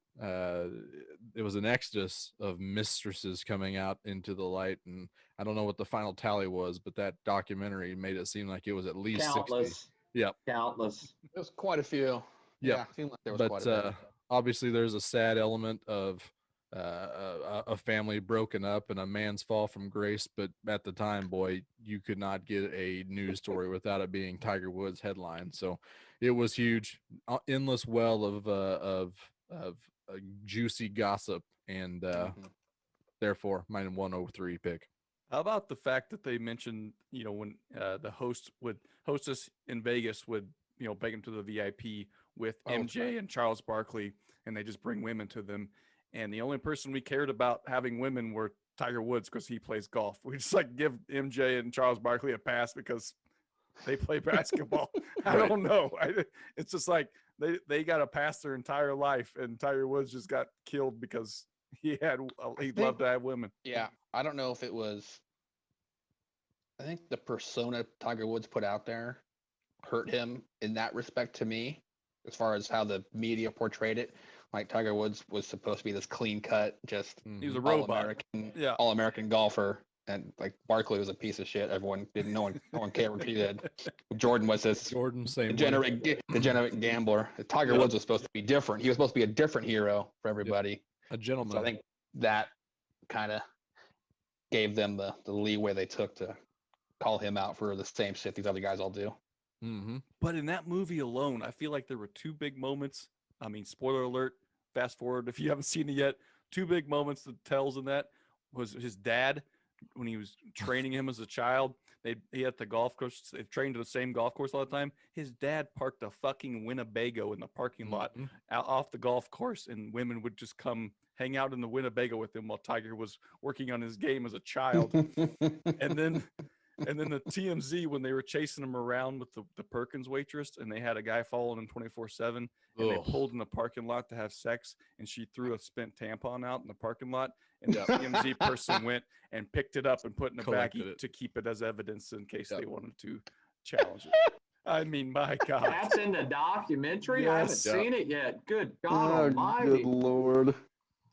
it was an exodus of mistresses coming out into the light, and I don't know what the final tally was, but that documentary made it seem like it was at least Countless. 60. Yep. Countless. There's quite a few. Yeah, seemed like there was quite but a bit. obviously there's a sad element of a family broken up and a man's fall from grace. But at the time, boy, you could not get a news story without it being Tiger Woods headline. So it was huge, endless well of juicy gossip, and therefore my 103 pick. How about the fact that they mentioned, when the host would hostess in Vegas would, beg them to the VIP with MJ and Charles Barkley, and they just bring women to them. And the only person we cared about having women were Tiger Woods because he plays golf. We just give MJ and Charles Barkley a pass because they play basketball. I don't know. It's just like they got to pass their entire life, and Tiger Woods just got killed because he'd love to have women. Yeah, I don't know if it was. I think the persona Tiger Woods put out there hurt him in that respect to me, as far as how the media portrayed it. Like Tiger Woods was supposed to be this clean cut, just He was a all robot. American, all American golfer, and like Barkley was a piece of shit. Everyone didn't. No one cared what he did. Jordan was this same degenerate gambler. Tiger Woods was supposed to be different. He was supposed to be a different hero for everybody. A gentleman. So I think that kind of gave them the leeway they took to call him out for the same shit these other guys all do. But in that movie alone, I feel like there were two big moments. I mean, spoiler alert, fast forward if you haven't seen it yet. Two big moments that tells in that was his dad when he was training him as a child. He at the golf course. They trained to the same golf course all the time. His dad parked a fucking Winnebago in the parking lot out off the golf course, and women would just come hang out in the Winnebago with him while Tiger was working on his game as a child. and then the TMZ, when they were chasing him around with the Perkins waitress, and they had a guy following him 24/7, and they pulled in the parking lot to have sex, and she threw a spent tampon out in the parking lot, and the TMZ person went and picked it up and put in a baggie to keep it as evidence in case they wanted to challenge it. I mean, my God. That's in the documentary? Yes. I haven't seen it yet. Good God almighty. Good Lord.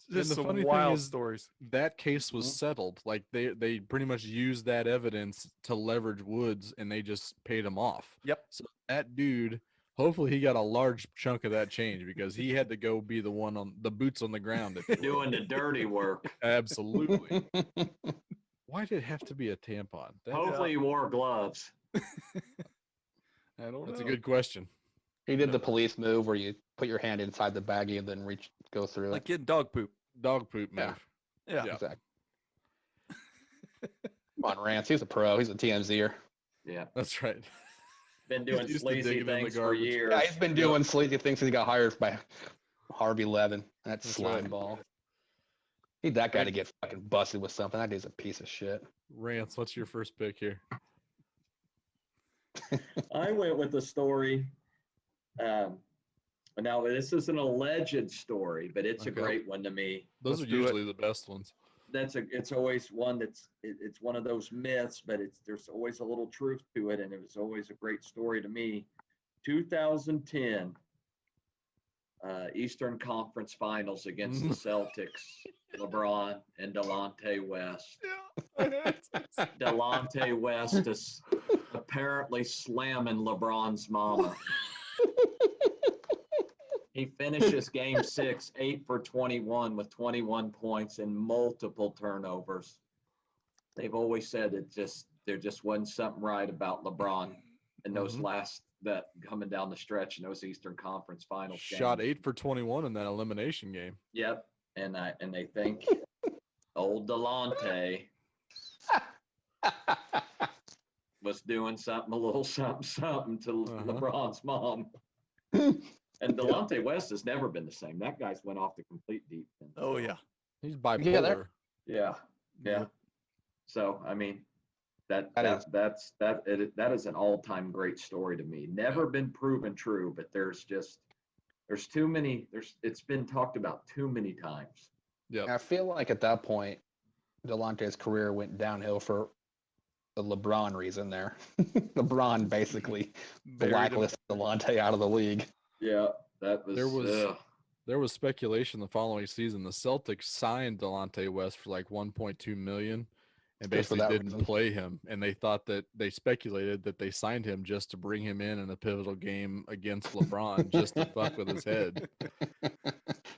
Just the some funny wild thing is, stories. that case was settled. Like they pretty much used that evidence to leverage Woods, and they just paid him off. Yep. So that dude, hopefully he got a large chunk of that change because he had to go be the one on the boots on the ground. Doing the dirty work. Absolutely. Why did it have to be a tampon? Hopefully he wore gloves. I don't know. That's a good question. He did the police move where you put your hand inside the baggie and then go through Like it. getting dog poop. Dog poop move. Yeah. Exactly. Come on, Rance. He's a pro. He's a TMZer. Yeah. That's right. Been doing He's used to sleazy digging in the things for garbage. years. Yeah, he's been doing sleazy things since he got hired by Harvey Levin. That That's slime right. ball. Need that guy to get fucking busted with something. That dude's a piece of shit. Rance, what's your first pick here? I went with the story. Now, this is an alleged story, but it's a Okay. great one to me. Those Let's are do it. usually the best ones. It's always one it's one of those myths, but there's always a little truth to it, and it was always a great story to me. 2010 Eastern Conference Finals against the Celtics, LeBron and Delonte West. Delonte West is apparently slamming LeBron's mama. He finishes game 6, 8 for 21 with 21 points and multiple turnovers. They've always said there just wasn't something right about LeBron in those that coming down the stretch in those Eastern Conference Finals Shot games. 8 for 21 in that elimination game. Yep, and they think old Delonte was doing a little something to LeBron's mom. And Delonte West has never been the same. That guy's went off the complete deep end. Oh, yeah. He's bipolar. Yeah. So I mean, that is an all-time great story to me. Never been proven true, but there's too many. It's been talked about too many times. Yeah. I feel like at that point, Delonte's career went downhill for the LeBron reason there. LeBron basically blacklisted Delonte out of the league. Yeah, that was. There was speculation the following season the Celtics signed Delonte West for like 1.2 million, and Just for basically that didn't reason. play him. And they speculated that they signed him just to bring him in a pivotal game against LeBron just to fuck with his head.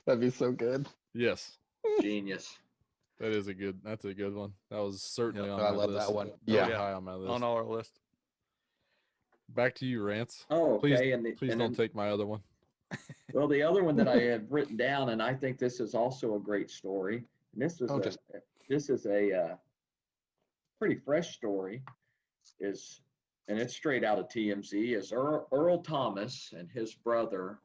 That'd be so good. Yes, Genius. that's a good one. That was certainly Yep. on I my love list. that one. Very Yeah. high on my list. On our list. Back to you, Rance. Oh, Please, okay. please don't take my other one. Well, the other one that I have written down, and I think this is also a great story. And this is a pretty fresh story. And it's straight out of TMZ. Is Earl Thomas and his brother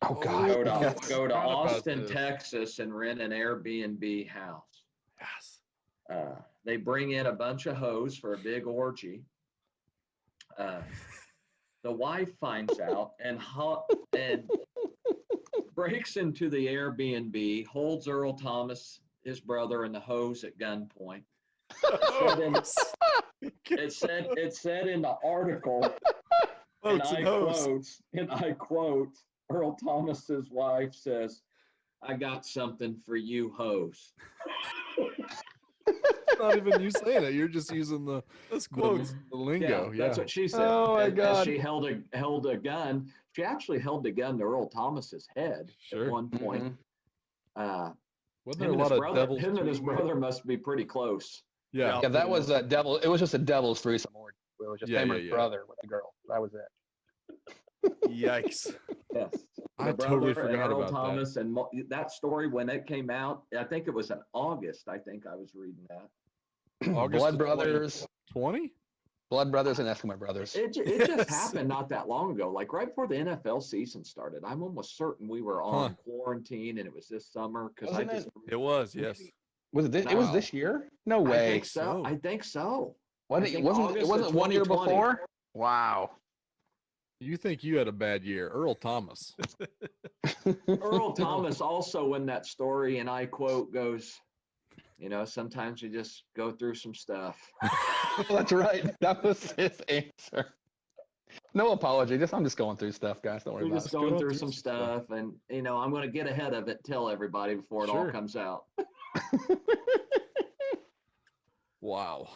Oh God. go to Yes. go to Forgot about Austin, this. Texas, and rent an Airbnb house. Yes. They bring in a bunch of hoes for a big orgy. The wife finds out and breaks into the Airbnb, holds Earl Thomas, his brother, and the hoes at gunpoint. It said in the article, and I quote, Earl Thomas's wife says, "I got something for you hoes." It's not even you saying it. You're just using the quotes. the lingo. Yeah, That's what she said. Oh, my As God. she held a gun. She actually held the gun to Earl Thomas's head Sure. at one point. Mhm. Wasn't there a lot of devils? Him and his brother must be pretty close. Yeah. Yeah, that was a devil. It was just a devil's threesome orgy. It was just Yeah, him yeah, and his yeah. brother with the girl. That was it. Yikes. Yes. I The totally brother and forgot Earl about that. Thomas and that story when it came out. I think it was in August. I think I was reading that. August Blood of Brothers, 2020? Blood Brothers, and Eskimo Brothers. It just happened not that long ago, like right before the NFL season started. I'm almost certain we were on quarantine and it was this summer because I Wasn't just It was, yes. Was it? It was Wow. this year? No I way. think so. I think so. Wasn't I it? think Wasn't August it? of Wasn't 1 year 2020. before? Wow. You think you had a bad year, Earl Thomas? Earl Thomas also in that story, and I quote, goes, sometimes you just go through some stuff. That's right. That was his answer. No apology. I'm just going through stuff, guys. Don't worry We're about just it. going through some stuff, and I'm going to get ahead of it, tell everybody before it all Sure. comes out. Wow.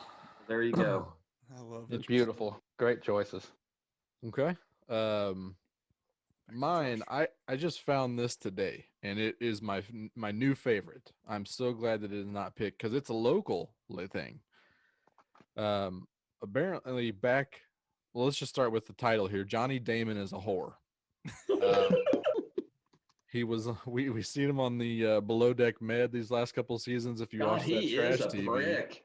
There you go. I love It's beautiful. Great choices. Okay. Mine, I just found this today, and it is my new favorite. I'm so glad that it is not picked because it's a local thing. Apparently well, let's just start with the title here. Johnny Damon is a whore. He was we seen him on the Below Deck Med these last couple of seasons. If you God, watch that he trash is a TV, prick.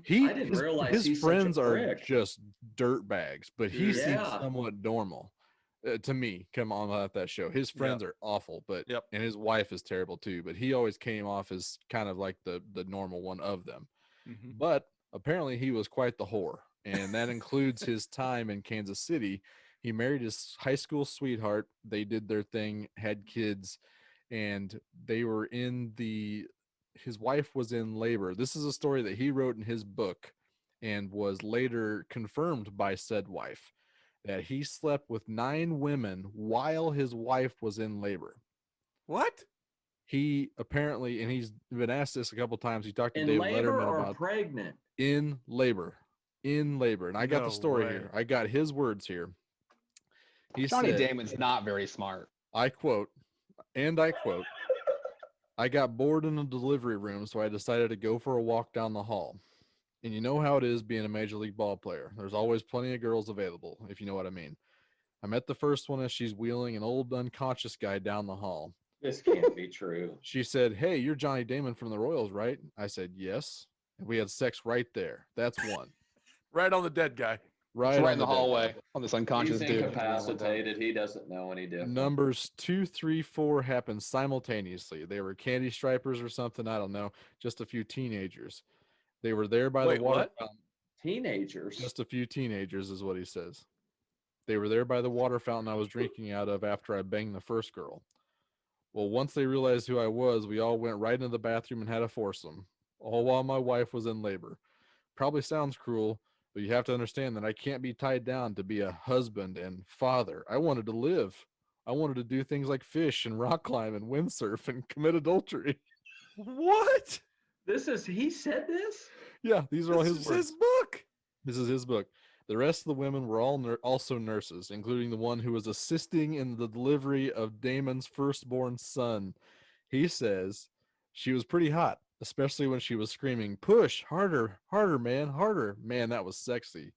I didn't realize his he's such a friends are prick. just dirt bags, but he seems Yeah. somewhat normal to me. Come on at that show, his friends are awful, but Yep. and his wife is terrible too. But he always came off as kind of like the normal one of them. Mhm. But apparently, he was quite the whore, and that includes his time in Kansas City. He married his high school sweetheart. They did their thing, had kids, and they were his wife was in labor. This is a story that he wrote in his book and was later confirmed by said wife that he slept with 9 women while his wife was in labor. What? He apparently, and he's been asked this a couple times. He talked to In David labor Letterman or about pregnant? in labor. And I got No the story way. here. I got his words here. He Johnny said, Damon's not very smart. I quote, I got bored in the delivery room, so I decided to go for a walk down the hall. And you know how it is being a major league ball player. There's always plenty of girls available, if you know what I mean. I met the first one as she's wheeling an old unconscious guy down the hall. This can't be true. She said, "Hey, you're Johnny Damon from the Royals, right?" I said, "Yes." And we had sex right there. That's one. Right on the dead guy. Right, It's right on in the deck. hallway on this unconscious He's dude. incapacitated. He doesn't know any different. Numbers 2, 3, 4 happened simultaneously. They were candy stripers or something. I don't know. Just a few teenagers. They were there by Wait, the water what? fountain. Teenagers. Just a few teenagers is what he says. They were there by the water fountain I was drinking out of after I banged the first girl. Well, once they realized who I was, we all went right into the bathroom and had a foursome, all while my wife was in labor. Probably sounds cruel, but you have to understand that I can't be tied down to be a husband and father. I wanted to live. I wanted to do things like fish and rock climb and windsurf and commit adultery. What? He said this? Yeah, these are all This his is words. his book. This is his book. The rest of the women were all also nurses, including the one who was assisting in the delivery of Damon's firstborn son. He says she was pretty hot, especially when she was screaming, "Push harder, harder, man, harder." Man, that was sexy.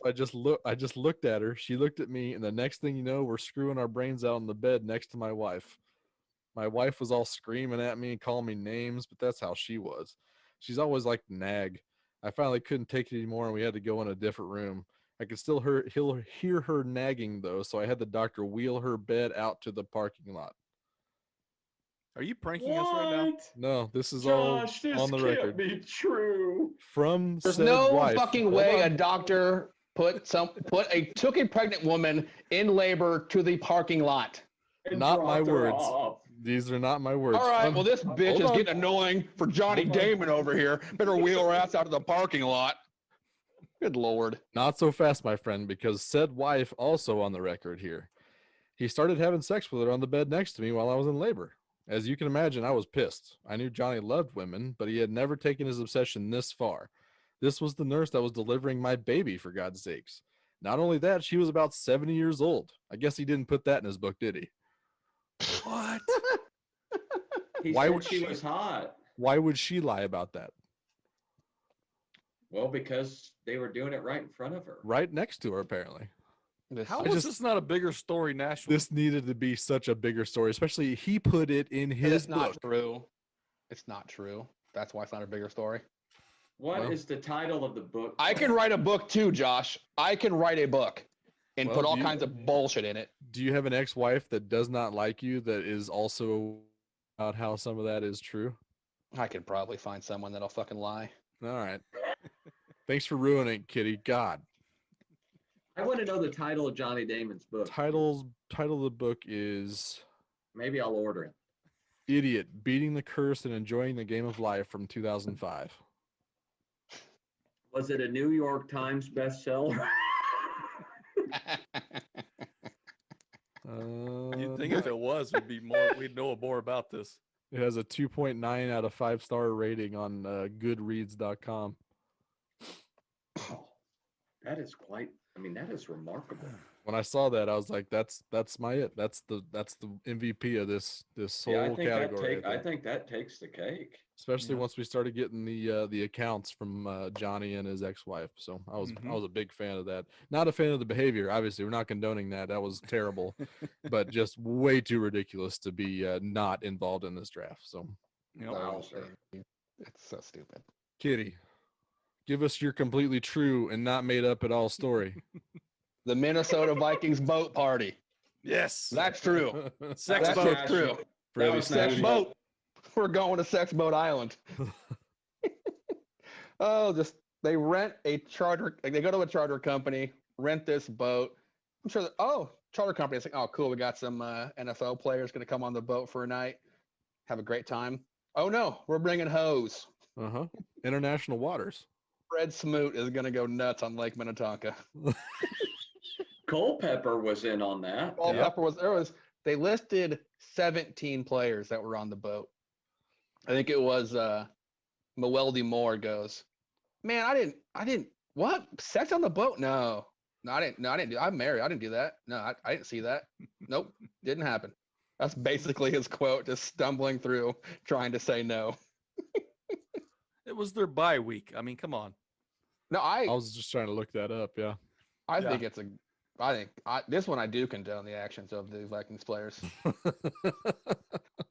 I just looked at her. She looked at me, and the next thing you know, we're screwing our brains out on the bed next to my wife. My wife was all screaming at me and calling me names, but that's how she was. She's always like nag. I finally couldn't take it anymore, and we had to go in a different room. I could still hear her nagging though, so I had the doctor wheel her bed out to the parking lot. Are you pranking us right now? What? No, this is Josh, all this on the can't record be true. from There's said no wife. fucking Hold way a on. doctor took a pregnant woman in labor to the parking lot. And Not my dropped her words. off. These are not my words. All right, From- well, this bitch hold is on. getting annoying for Johnny Hold on. Damon over here. Better wheel her ass out of the parking lot. Good Lord. Not so fast, my friend, because said wife also on the record here. He started having sex with her on the bed next to me while I was in labor. As you can imagine, I was pissed. I knew Johnny loved women, but he had never taken his obsession this far. This was the nurse that was delivering my baby, for God's sakes. Not only that, she was about 70 years old. I guess he didn't put that in his book, did he? What? He Why said would she she- was hot. Why would she lie about that? Well, because they were doing it right in front of her. Right next to her, apparently. How I was just- this not a bigger story nationally? This needed to be such a bigger story, especially he put it in his It's not book. true. It's not true. That's why it's not a bigger story. What is Well- the title of the book? I can write a book too, Josh. I can write a book and Well, put all you- kinds of bullshit in it. Do you have an ex-wife that does not like you that is also about how some of that is true? I could probably find someone that'll fucking lie. All right. Thanks for ruining it, Kitty. God. I want to know the title of Johnny Damon's book. Title of the book is Maybe I'll order it. Idiot: Beating the Curse and Enjoying the Game of Life from 2005. Was it a New York Times bestseller? You'd think if it was, we'd know more about this. It has a 2.9 out of 5-star rating on goodreads.com. Oh, that is quite. I mean, that is remarkable. When I saw that, I was like, "That's my it. That's the MVP of this whole Yeah, I think category." I think that takes the cake. Especially Yeah. once we started getting the accounts from Johnny and his ex-wife. So I was Mhm. a big fan of that. Not a fan of the behavior. Obviously, we're not condoning that. That was terrible, but just way too ridiculous to be not involved in this draft. So, Yep. Wow, sir. It's so stupid. Kitty, give us your completely true and not made up at all story. The Minnesota Vikings boat party. Yes. That's true. Sex That's boat. true. For That every was Sex city. national. boat. We're going to Sex Boat Island. Oh, they rent a charter. Like, they go to a charter company, rent this boat. I'm sure charter company. It's like, oh, cool. We got some NFL players going to come on the boat for a night, have a great time. Oh no, we're bringing hose. International waters. Fred Smoot is going to go nuts on Lake Minnetonka. Culpepper was in on that. Paul Yep. Pepper they listed 17 players that were on the boat. I think it was Mweldy Moore goes, man, I didn't what? Sex on the boat? No, I didn't do. I'm married. I didn't do that. No, I didn't see that. Nope, didn't happen. That's basically his quote, just stumbling through, trying to say no. It was their bye week. I mean, come on. No, I was just trying to look that up. Yeah. I Yeah. think it's this one I do condone the actions of the Vikings players.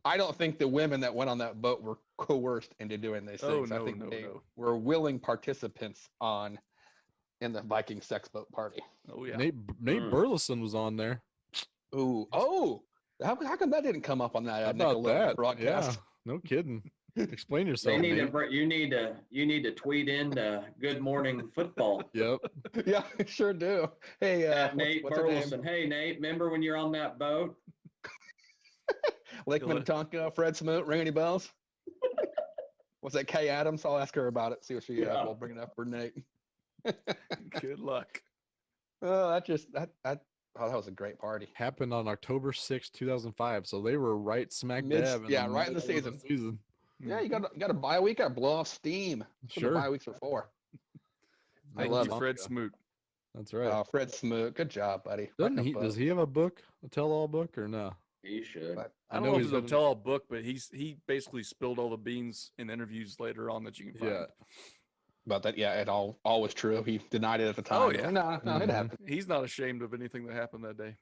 I don't think the women that went on that boat were coerced into doing these Oh, things. I no, think no, they no. were willing participants in the Viking sex boat party. Oh yeah. Nate Mm. Burleson was on there. Ooh, how come that didn't come up on that How about Nickelodeon that? broadcast? Yeah. No kidding. Explain They yourself, need Nate. to. You need to tweet in to Good Morning Football. Yep. Yeah, I sure do. Hey, At Nate what's her name? Burleson. Hey Nate, remember when you're on that boat? Lake You'll let- Minnetonka, Fred Smoot, ring any bells? What's that, Kay Adams? I'll ask her about it. See what she Yeah. will bring it up for Nate. Good luck. Oh, that was a great party. Happened on October 6th, 2005. So they were right smack dab. Right in the middle of season. Yeah, you got a bye week. Got to blow off steam. That's what the Sure. bye weeks are for. I Thank love you, it. Fred Smoot. That's right. Oh, Fred Smoot, good job, buddy. Does he have a book, a tell-all book, or no? He should. But I don't know know if he's it's a been- tell-all book, but he basically spilled all the beans in interviews later on that you can find. Yeah. But that, yeah, it all was true. He denied it at the time. Oh, yeah. No, it Mhm. happened. He's not ashamed of anything that happened that day,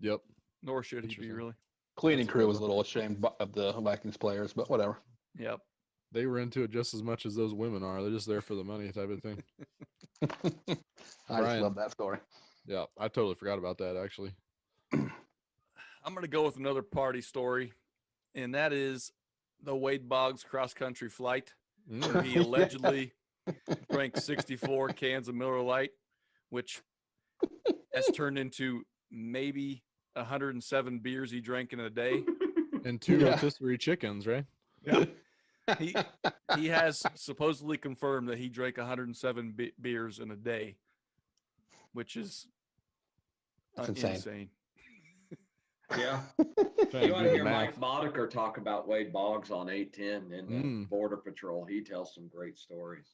Yep. nor should he be Interesting. really. Cleaning That's crew right. was a little ashamed of the Vikings players, but whatever. Yep. They were into it just as much as those women are. They're just there for the money type of thing. I just Brian. love that story. Yeah, I totally forgot about that actually. I'm going to go with another party story, and that is the Wade Boggs cross-country flight, where he allegedly drank 64 cans of Miller Lite, which has turned into maybe 107 beers he drank in a day. And 2 Yeah. rotisserie chickens, right? Yeah. He has supposedly confirmed that he drank 107 beers in a day, which is That's insane. insane. Yeah. Trying You to want do to the hear math. Mike Boddicker talk about Wade Boggs on 810 in the Border Patrol. He tells some great stories.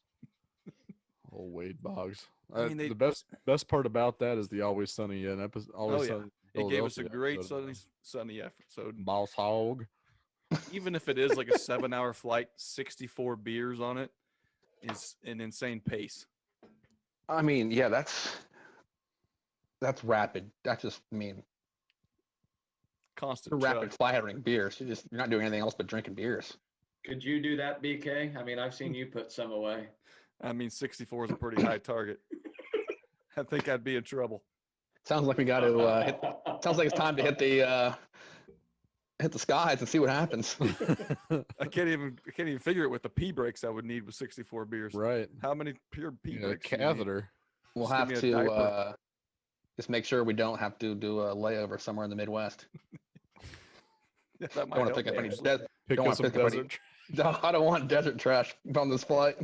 Oh, Wade Boggs. I mean, The best part about that is the Always Sunny episode. Always yeah. Sunny It gave us a Philadelphia great episode. sunny episode. Boss hog. Even if it is like a 7-hour flight, 64 beers on it is an insane pace. I mean, yeah, that's rapid. That's just, Constant rapid chug. firing beers. You're not doing anything else but drinking beers. Could you do that, BK? I mean, I've seen you put some away. I mean, 64 is a pretty high target. I think I'd be in trouble. Sounds like we got to. Sounds like it's time to hit the skies and see what happens. I can't even figure it with the pee breaks I would need with 64 beers. Right. How many pure pee Yeah, breaks? do you need? catheter. We'll Just give have me a to diaper. just make sure we don't have to do a layover somewhere in the Midwest. Yeah, that I might don't want help. to pick up any. actually. Pick Don't up want some to pick up any- desert. I don't want desert trash on this flight.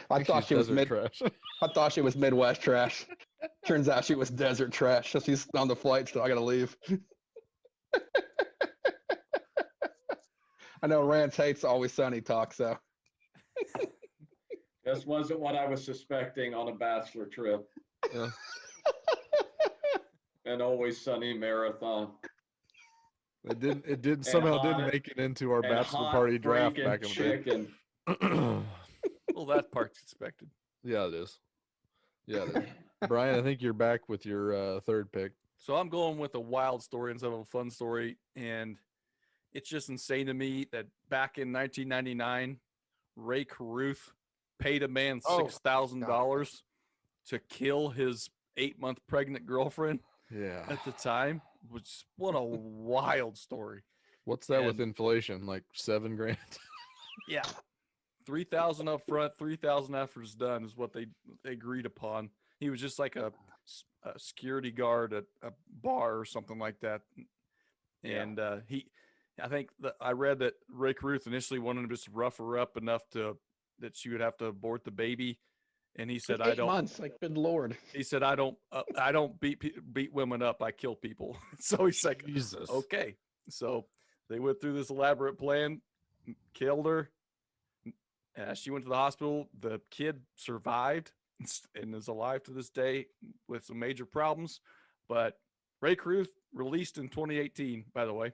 I thought she was trash. I thought she was Midwest trash. Turns out she was desert trash. So she's on the flight, so I gotta leave. I know Rance hates Always Sunny talk, so This wasn't what I was suspecting on a bachelor trip. Yeah. An Always Sunny marathon. It did somehow hot- didn't make it into our And bachelor hot party draft freaking back in the day. chicken. Well, that part's expected. Yeah, it is. Yeah, it is. Brian, I think you're back with your third pick. So I'm going with a wild story instead of a fun story. And it's just insane to me that back in 1999, Ray Caruth paid a man $6,000 to kill his 8-month pregnant girlfriend Yeah. at the time. Which, what a wild story. What's that with And- inflation? Like $7,000? Yeah. 3,000 up front, 3,000 after it's done is what they agreed upon. He was just like a security guard at a bar or something like that. And I think that I read that Ray Caruth initially wanted to just rough her up enough that she would have to abort the baby. And he said, Like 8 months. Like, good lord. he said, I don't beat women up. I kill people. So he's like, Jesus. okay. So they went through this elaborate plan, killed her. She went to the hospital. The kid survived and is alive to this day with some major problems. But Ray Caruth released in 2018, by the way.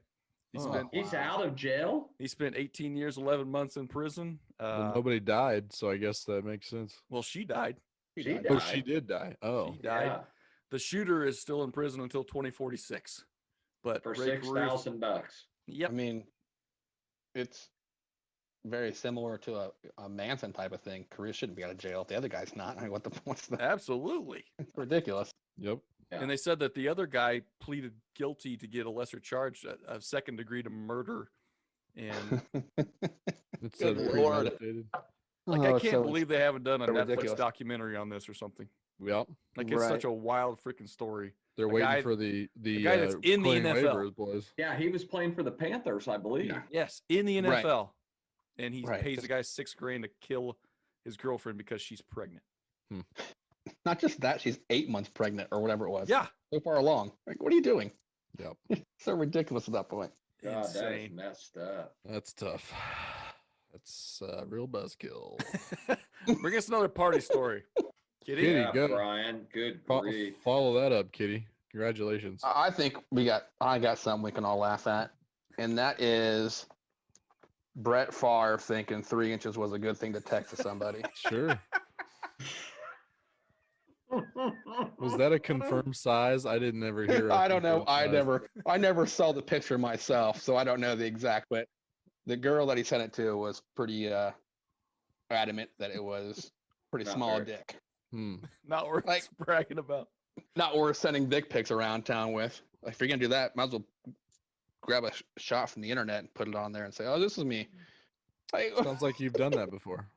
He's out of jail? He spent 18 years, 11 months in prison. Well, nobody died, so I guess that makes sense. Well, she died. She died. Oh, died. she did die. Oh, She died. Yeah, The shooter is still in prison until 2046. But for Ray Caruth, $6,000. yep. I mean, it's very similar to a Manson type of thing. Career shouldn't be out of jail. The other guy's not. I mean, what's the Absolutely. it's ridiculous. yep. Yeah. And they said that the other guy pleaded guilty to get a lesser charge, a second degree to murder. And It said Good Lord. premeditated. like, Oh, I it's can't so- believe they haven't done a so Netflix ridiculous. documentary on this or something. Yep. Like, it's Right. such a wild freaking story. They're The waiting guy- for the guy that's in the clean NFL. waivers, boys. Yeah, he was playing for the Panthers, I believe. Yeah. Yes, in the Right. NFL. And he Right, pays the just- guy $6,000 to kill his girlfriend because she's pregnant. Not just that, she's 8 months pregnant or whatever it was. Yeah. So far along. Like, what are you doing? Yep. So ridiculous at that point. God, that is Insane. messed up. That's tough. That's a real buzzkill. Bring us another party story. Kitty? Kitty, Yeah, go. Brian. Good grief. Follow that up, Kitty. Congratulations. I think I got something we can all laugh at, and that is Brett Favre thinking 3 inches was a good thing to text to somebody. Sure. Was that a confirmed size? I didn't ever hear. I don't know. confirmed size. I never saw the picture myself, so I don't know the exact. But the girl that he sent it to was pretty adamant that it was pretty Not small very. dick. Not worth Like- bragging about. Not worth sending dick pics around town with. Like, if you're gonna do that, might as well grab a shot from the internet and put it on there and say, "Oh, this is me." Like, Sounds like you've done that before.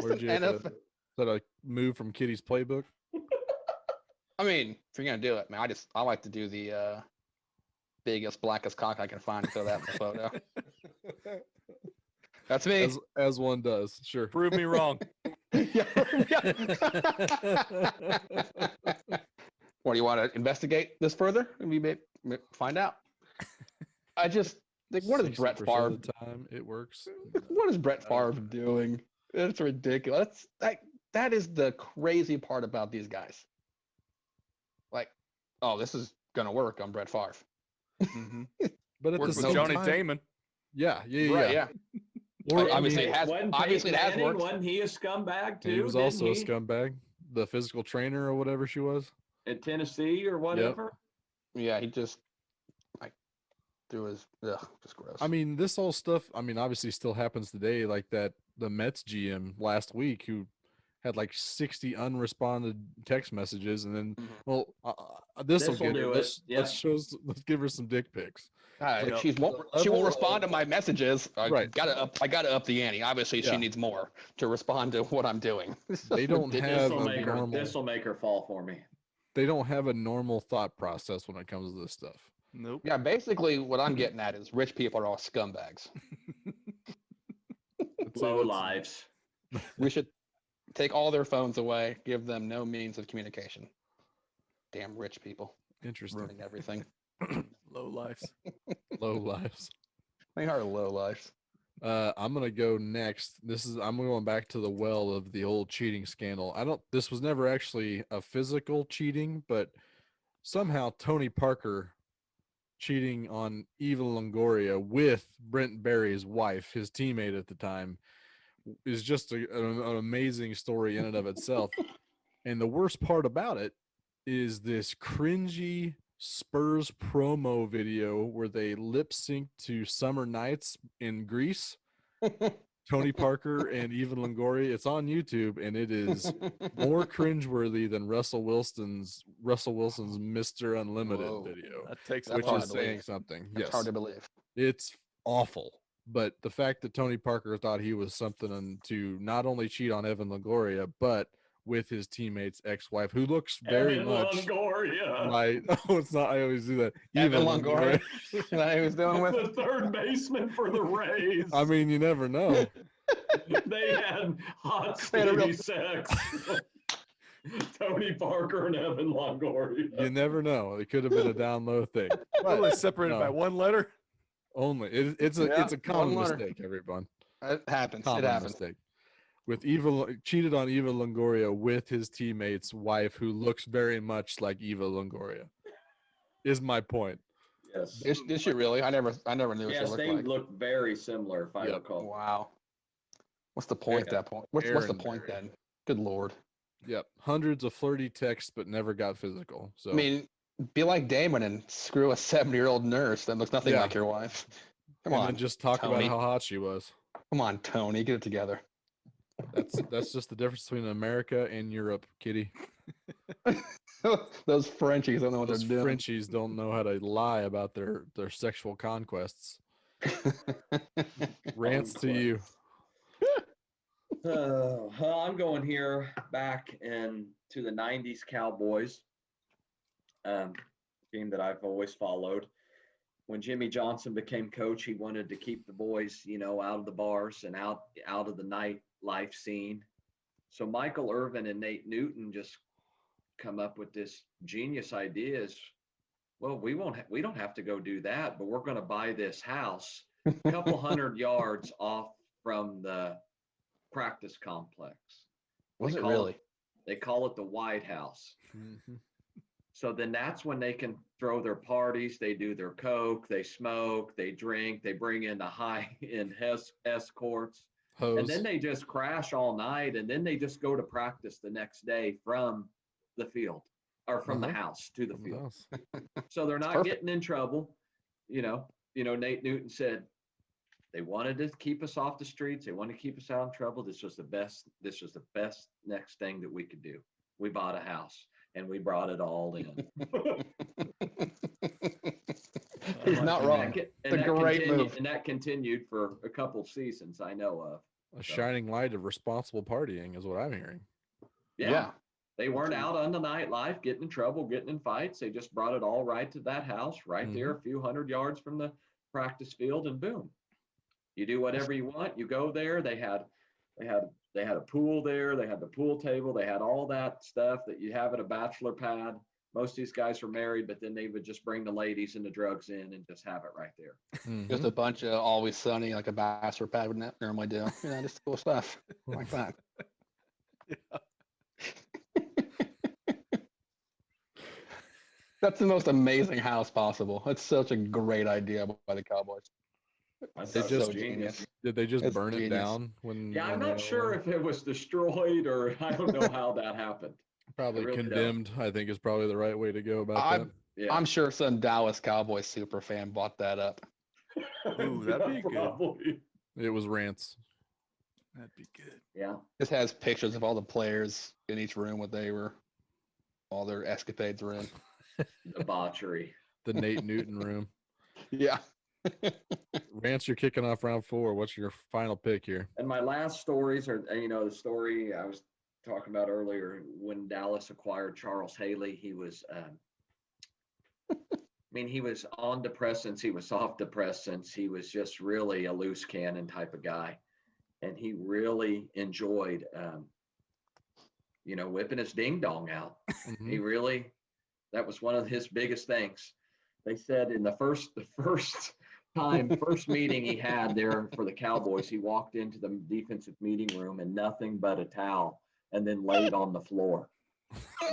Where'd you? NFL Is that a move from Kitty's playbook? I mean, if you're gonna do it, man, I like to do the biggest, blackest cock I can find and throw that in the photo. That's me. As one does. Sure. Prove me wrong. Yeah. What do you want to investigate this further? We may find out. I just think, what is Brett 60% Favre? of the time it works. What is Brett Favre doing? It's ridiculous. That is the crazy part about these guys. Like, oh, this is gonna work on Brett Favre. Mhm. But at Work the with same Johnny time, Damon. yeah. Right? Yeah. Or, I Obviously, mean, it has. Wasn't Obviously, it has Peyton Manning, worked. Wasn't he a scumbag too? he was Didn't also a he? scumbag. The physical trainer or whatever she was. At Tennessee or whatever. Yeah, he just like threw his just gross. I mean, this whole stuff, I mean, obviously still happens today, like that the Mets GM last week who had like 60 unresponded text messages, and then, Mhm. well, this will This'll get her. do it. Yeah. Let's give her some dick pics. If Yep. she won't Level- respond to my messages. I Right. gotta up the ante. Obviously, Yeah. she needs more to respond to what I'm doing. They don't have This'll a make her. normal. This'll make her fall for me. They don't have a normal thought process when it comes to this stuff. Nope. Yeah, basically, what I'm getting at is rich people are all scumbags. I'd say Low that's- lives. We should take all their phones away, give them no means of communication. Damn rich people Interesting. ruining everything. Low lives. Low lives. They are low lives. I'm gonna go next. I'm going back to the well of the old cheating scandal. This was never actually a physical cheating, but somehow Tony Parker cheating on Eva Longoria with Brent Barry's wife, his teammate at the time, is just an amazing story in and of itself. And the worst part about it is this cringy Spurs promo video where they lip sync to Summer Nights in Greece. Tony Parker and Eva Longoria. It's on YouTube, and it is more cringeworthy than Russell Wilson's Mr. Unlimited Whoa. video, That takes That's which hard is to saying believe. something. It's Yes, hard to believe. it's awful. But the fact that Tony Parker thought he was something to not only cheat on Evan Longoria, but with his teammate's ex-wife, who looks very Evan much Longoria. like, oh, it's not. I always do that. Evan Eva Longoria. That he was doing with. the third baseman for the Rays. I mean, you never know. They had hot, They had a real- steamy sex. Tony Parker and Evan Longoria. You never know. It could have been a down low thing. Totally separated no. by one letter. Only it's a Yeah, it's a common one letter. mistake, everyone. It happens. Common It happens. mistake. With cheated on Eva Longoria with his teammate's wife, who looks very much like Eva Longoria. Is my point. Yes. Is she really? I never knew what Yes, she they looked like. look very similar, if I Yep. recall. Wow. What's the point at that point? What's the Aaron point Barry. then? Good lord. Yep. Hundreds of flirty texts, but never got physical. So I mean, be like Damon and screw a 70-year-old nurse that looks nothing Yeah. like your wife. Come and on, then just talk Tony. about how hot she was. come on, Tony, get it together. That's just the difference between America and Europe, Kitty. Those Frenchies don't know what Those they're doing. Frenchies don't know how to lie about their sexual conquests. Rants to you. I'm going here back to the 90s Cowboys, team that I've always followed. When Jimmy Johnson became coach, he wanted to keep the boys, out of the bars and out of the nightlife scene. So Michael Irvin and Nate Newton just come up with this genius idea is well, we don't have to go do that, but we're going to buy this house a couple 100 yards off from the practice complex. Was They it call really? They call it the White House. Mm-hmm. So then that's when they can throw their parties. They do their coke, they smoke, they drink, they bring in the high-end escorts, and Hose. then they just crash all night, and then they just go to practice the next day from the field or from the house to the From the field. house. So they're not perfect. getting in trouble. Nate Newton said they wanted to keep us off the streets. They wanted to keep us out of trouble. This was the best next thing that we could do. We bought a house and we brought it all in. He's not wrong. It's a great move. And that continued for a couple seasons I know of. A shining light of responsible partying is what I'm hearing. Yeah. They weren't out on the nightlife, getting in trouble, getting in fights. They just brought it all right to that house, right there, a few 100 yards from the practice field, and boom. You do whatever you want. You go there. They had a pool there. They had the pool table. They had all that stuff that you have at a bachelor pad. Most of these guys were married, but then they would just bring the ladies and the drugs in and just have it right there. Just a bunch of Always Sunny, like a bachelor pad would normally do. Just cool stuff like that. That's the most amazing house possible. That's such a great idea by the Cowboys. They just genius. Did they just It's burn it genius. down when? Yeah, I'm when not sure if it was destroyed or I don't know how that happened. Probably really don't. condemned. I think is probably the right way to go about that. Yeah. I'm sure some Dallas Cowboys super fan bought that up. Ooh, that'd be good. Probably. It was rants. That'd be good. Yeah. This has pictures of all the players in each room, all their escapades were in. Debauchery. The Nate Newton room. Yeah. Rants, you're kicking off round 4. What's your final pick here? And my last stories are, the story I was talking about earlier when Dallas acquired Charles Haley. He was, he was on depressants. He was off depressants. He was just really a loose cannon type of guy. And he really enjoyed, whipping his ding dong out. He really, that was one of his biggest things. They said in the first meeting he had there for the Cowboys, he walked into the defensive meeting room and nothing but a towel, and then laid on the floor,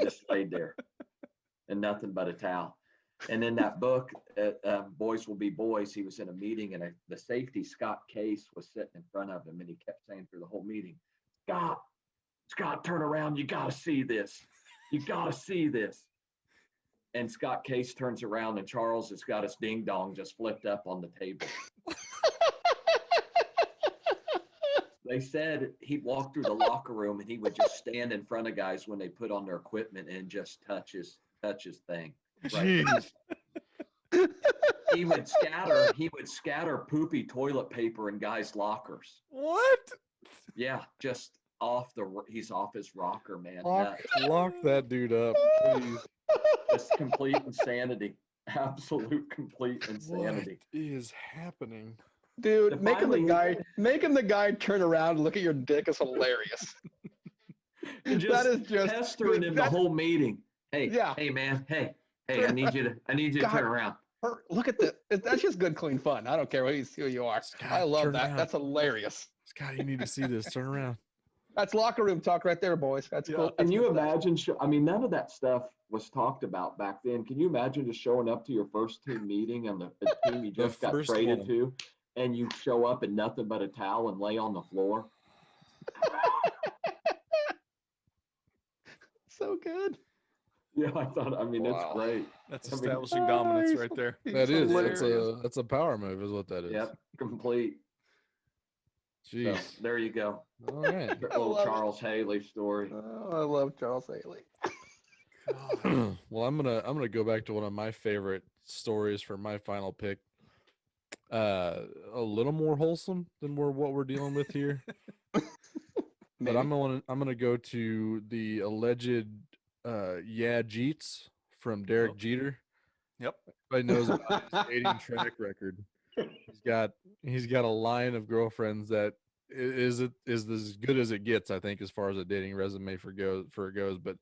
just laid there, and nothing but a towel. And in that book, Boys Will Be Boys, he was in a meeting, and the safety, Scott Case, was sitting in front of him, and he kept saying through the whole meeting, Scott, turn around. You got to see this. You got to see this. And Scott Case turns around, and Charles has got his ding dong just flipped up on the table. They said he'd walk through the locker room, and he would just stand in front of guys when they put on their equipment and just touch his thing. Right. He would scatter poopy toilet paper in guys' lockers. What? Yeah, just he's off his rocker, man. Lock that dude up, please. Just complete insanity. Absolute complete insanity. What is happening? Dude, making the guy turn around and look at your dick is hilarious. That is just pestering him the whole meeting. Hey, hey man, hey, I need you to turn around. Look at this. That's just good, clean fun. I don't care who you are. Scott, I love that. around. That's hilarious. Scott, you need to see this. Turn around. That's locker room talk right there, boys. That's cool. Can you imagine? None of that stuff was talked about back then. Can you imagine just showing up to your first team meeting and the team you just got traded to, and you show up in nothing but a towel and lay on the floor? So good. Yeah, I thought. It's great. That's establishing dominance right there. That is. That's a power move, is what that is. Yep, complete. Jeez. So, there you go. All right. Little Charles Haley story. Oh, I love Charles Haley. Well, I'm gonna go back to one of my favorite stories for my final pick. A little more wholesome than what we're dealing with here. But I'm gonna go to the alleged Jeets from Derek Jeter. Yep. Everybody knows about his dating track record. He's got a line of girlfriends that is as good as it gets, I think, as far as a dating resume for goes. But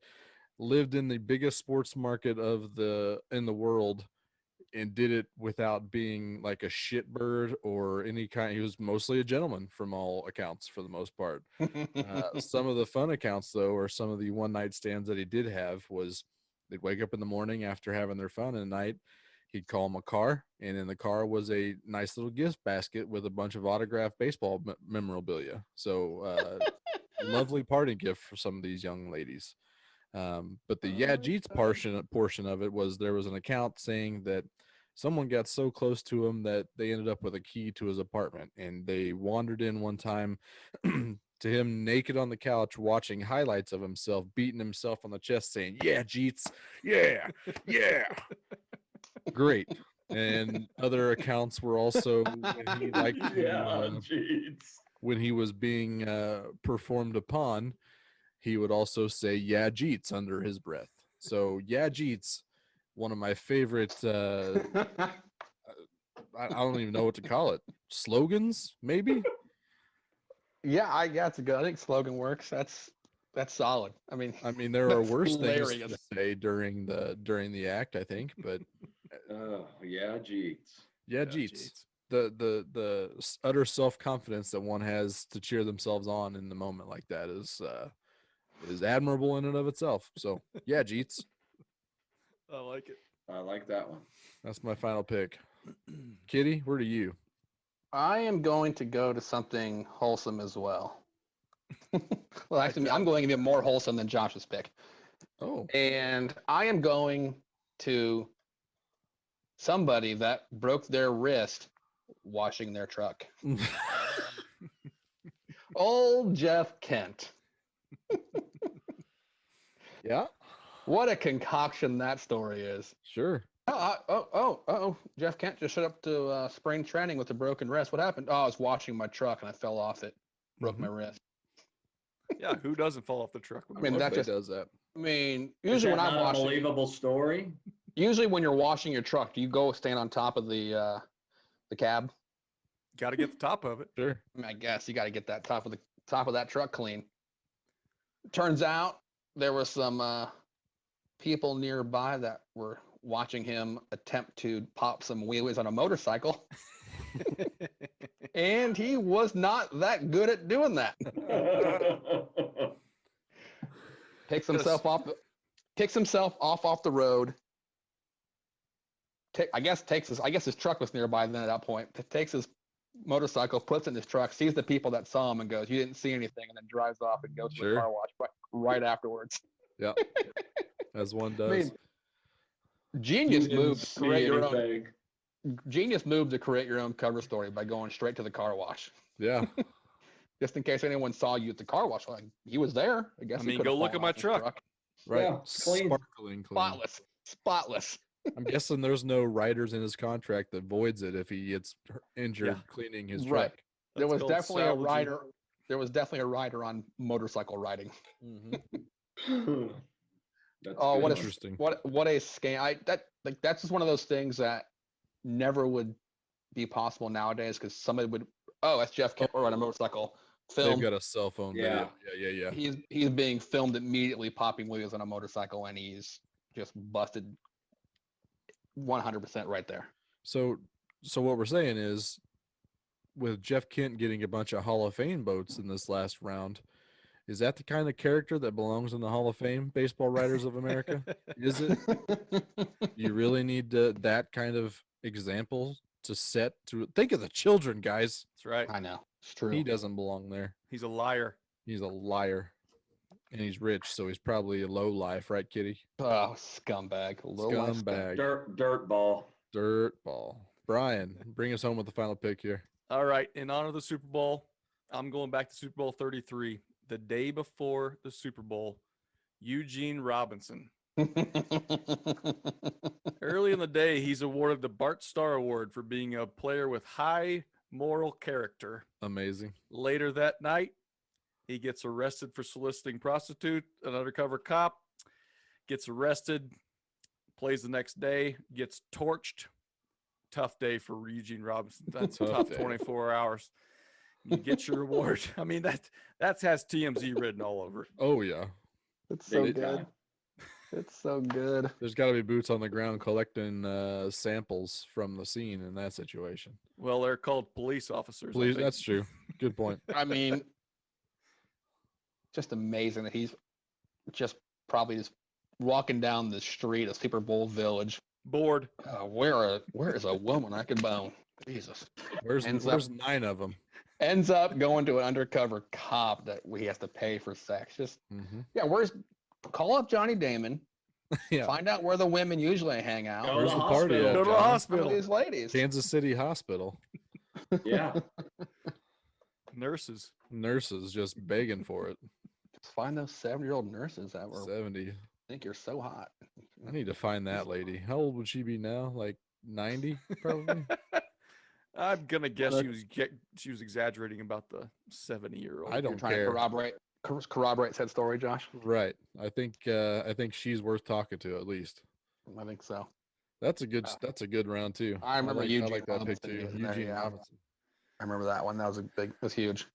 lived in the biggest sports market in the world and did it without being like a shitbird or any kind. He was mostly a gentleman from all accounts for the most part. Some of the fun accounts, though, or some of the one night stands that he did have was they'd wake up in the morning after having their fun at night. He'd call him a car, and in the car was a nice little gift basket with a bunch of autographed baseball memorabilia. So, lovely parting gift for some of these young ladies. But the Yeah Jeets portion of it was there was an account saying that someone got so close to him that they ended up with a key to his apartment, and they wandered in one time to him naked on the couch watching highlights of himself beating himself on the chest saying, "Yeah, Jeets, yeah, yeah." Great. And other accounts were also when he liked to, when he was being performed upon, he would also say "Yeah, Jeets" under his breath. So "Yeah, Jeets," one of my favorite. I don't even know what to call it. Slogans, maybe. Yeah, it's a good. I think slogan works. That's solid. I mean, There are that's worse things hilarious. to say during the act, I think, but Oh, yeah, Jeets. yeah, Jeets. The utter self-confidence that one has to cheer themselves on in the moment like that is admirable in and of itself. So yeah, Jeets. I like it. I like that one. That's my final pick. Kitty, where do you? I am going to go to something wholesome as well. Well, actually, I'm going to be more wholesome than Josh's pick. Oh, And I am going to somebody that broke their wrist washing their truck. Old Jeff Kent. yeah, What a concoction that story is. sure. Jeff Kent just showed up to spring training with a broken wrist. What happened? Oh, I was washing my truck and I fell off it. Broke my wrist. Yeah, who doesn't fall off the truck? I mean, that Everybody just does that. I mean, Is usually that when I'm not a washing, believable story? usually when you're washing your truck, do you go stand on top of the cab? Got to get the top of it. Sure. I mean, I guess you got to get that top of that truck clean. Turns out there were some people nearby that were watching him attempt to pop some wheelies on a motorcycle, and he was not that good at doing that. Takes himself off the road. I guess his truck was nearby then at that point. Takes his motorcycle, puts it in his truck, sees the people that saw him and goes, "You didn't see anything," and then drives off and goes to the Sure. car wash right afterwards. Yeah. As one does. I mean, genius move to create your own. Genius move to create your own cover story by going straight to the car wash. Yeah. Just in case anyone saw you at the car wash, like he was there. I guess. I mean, go look at my truck. Right. Yeah, clean. Sparkling clean. Spotless. I'm guessing there's no riders in his contract that voids it if he gets injured cleaning his truck. Right. There That's was called definitely a salvaging. rider. There was definitely a rider on motorcycle riding. That's Oh, what Interesting. what a scam! That's just one of those things that never would be possible nowadays because somebody would. Oh, that's Jeff Kemp on a motorcycle. They've Film. got a cell phone Yeah. video. Yeah. He's being filmed immediately popping wheels on a motorcycle, and he's just busted 100% right there. So what we're saying is, with Jeff Kent getting a bunch of Hall of Fame votes in this last round, is that the kind of character that belongs in the Hall of Fame, Baseball Writers of America? Is it? You really need that kind of example to set to think of the children, guys. That's right. I know it's true. He doesn't belong there. He's a liar. He's a liar. And he's rich, so he's probably a low life, right, Kitty? Oh, scumbag. Scumbag. Dirt ball. Dirt ball. Brian, bring us home with the final pick here. All right. In honor of the Super Bowl, I'm going back to Super Bowl 33. The day before the Super Bowl, Eugene Robinson. Early in the day, he's awarded the Bart Starr Award for being a player with high moral character. Amazing. Later that night, he gets arrested for soliciting prostitute, an undercover cop, gets arrested, plays the next day, gets torched. Tough day for Eugene Robinson. That's a tough 24 hours. You get your reward. I mean, that has TMZ written all over it. Oh yeah. It's so Big good. time. It's so good. There's got to be boots on the ground collecting samples from the scene in that situation. Well, they're called police officers. I Please, think. that's true. Good point. I mean, just amazing that he's just probably just walking down the street of Super Bowl Village. Bored. Where is a woman I could bone? Jesus. Where's Ends 9 of them? Ends up going to an undercover cop that he has to pay for sex. Just yeah, call up Johnny Damon. Yeah. Find out where the women usually hang out. Go Where's to the the party hospital. at, Go to the John? Some of hospital. these ladies. Kansas City Hospital. Yeah. Nurses. Nurses just begging for it. Just find those 70-year-old nurses that were 70. think you're so hot. I need to find that lady. How old would she be now? Like 90, probably. I'm gonna guess Look. she was exaggerating about the 70-year-old. I You're don't trying care. to corroborate said story, Josh. Right. I think she's worth talking to at least. I think so. That's a good round too. I remember I Eugene like that pick Robinson too. was there, Eugene yeah. Robinson. I remember that one. That was huge.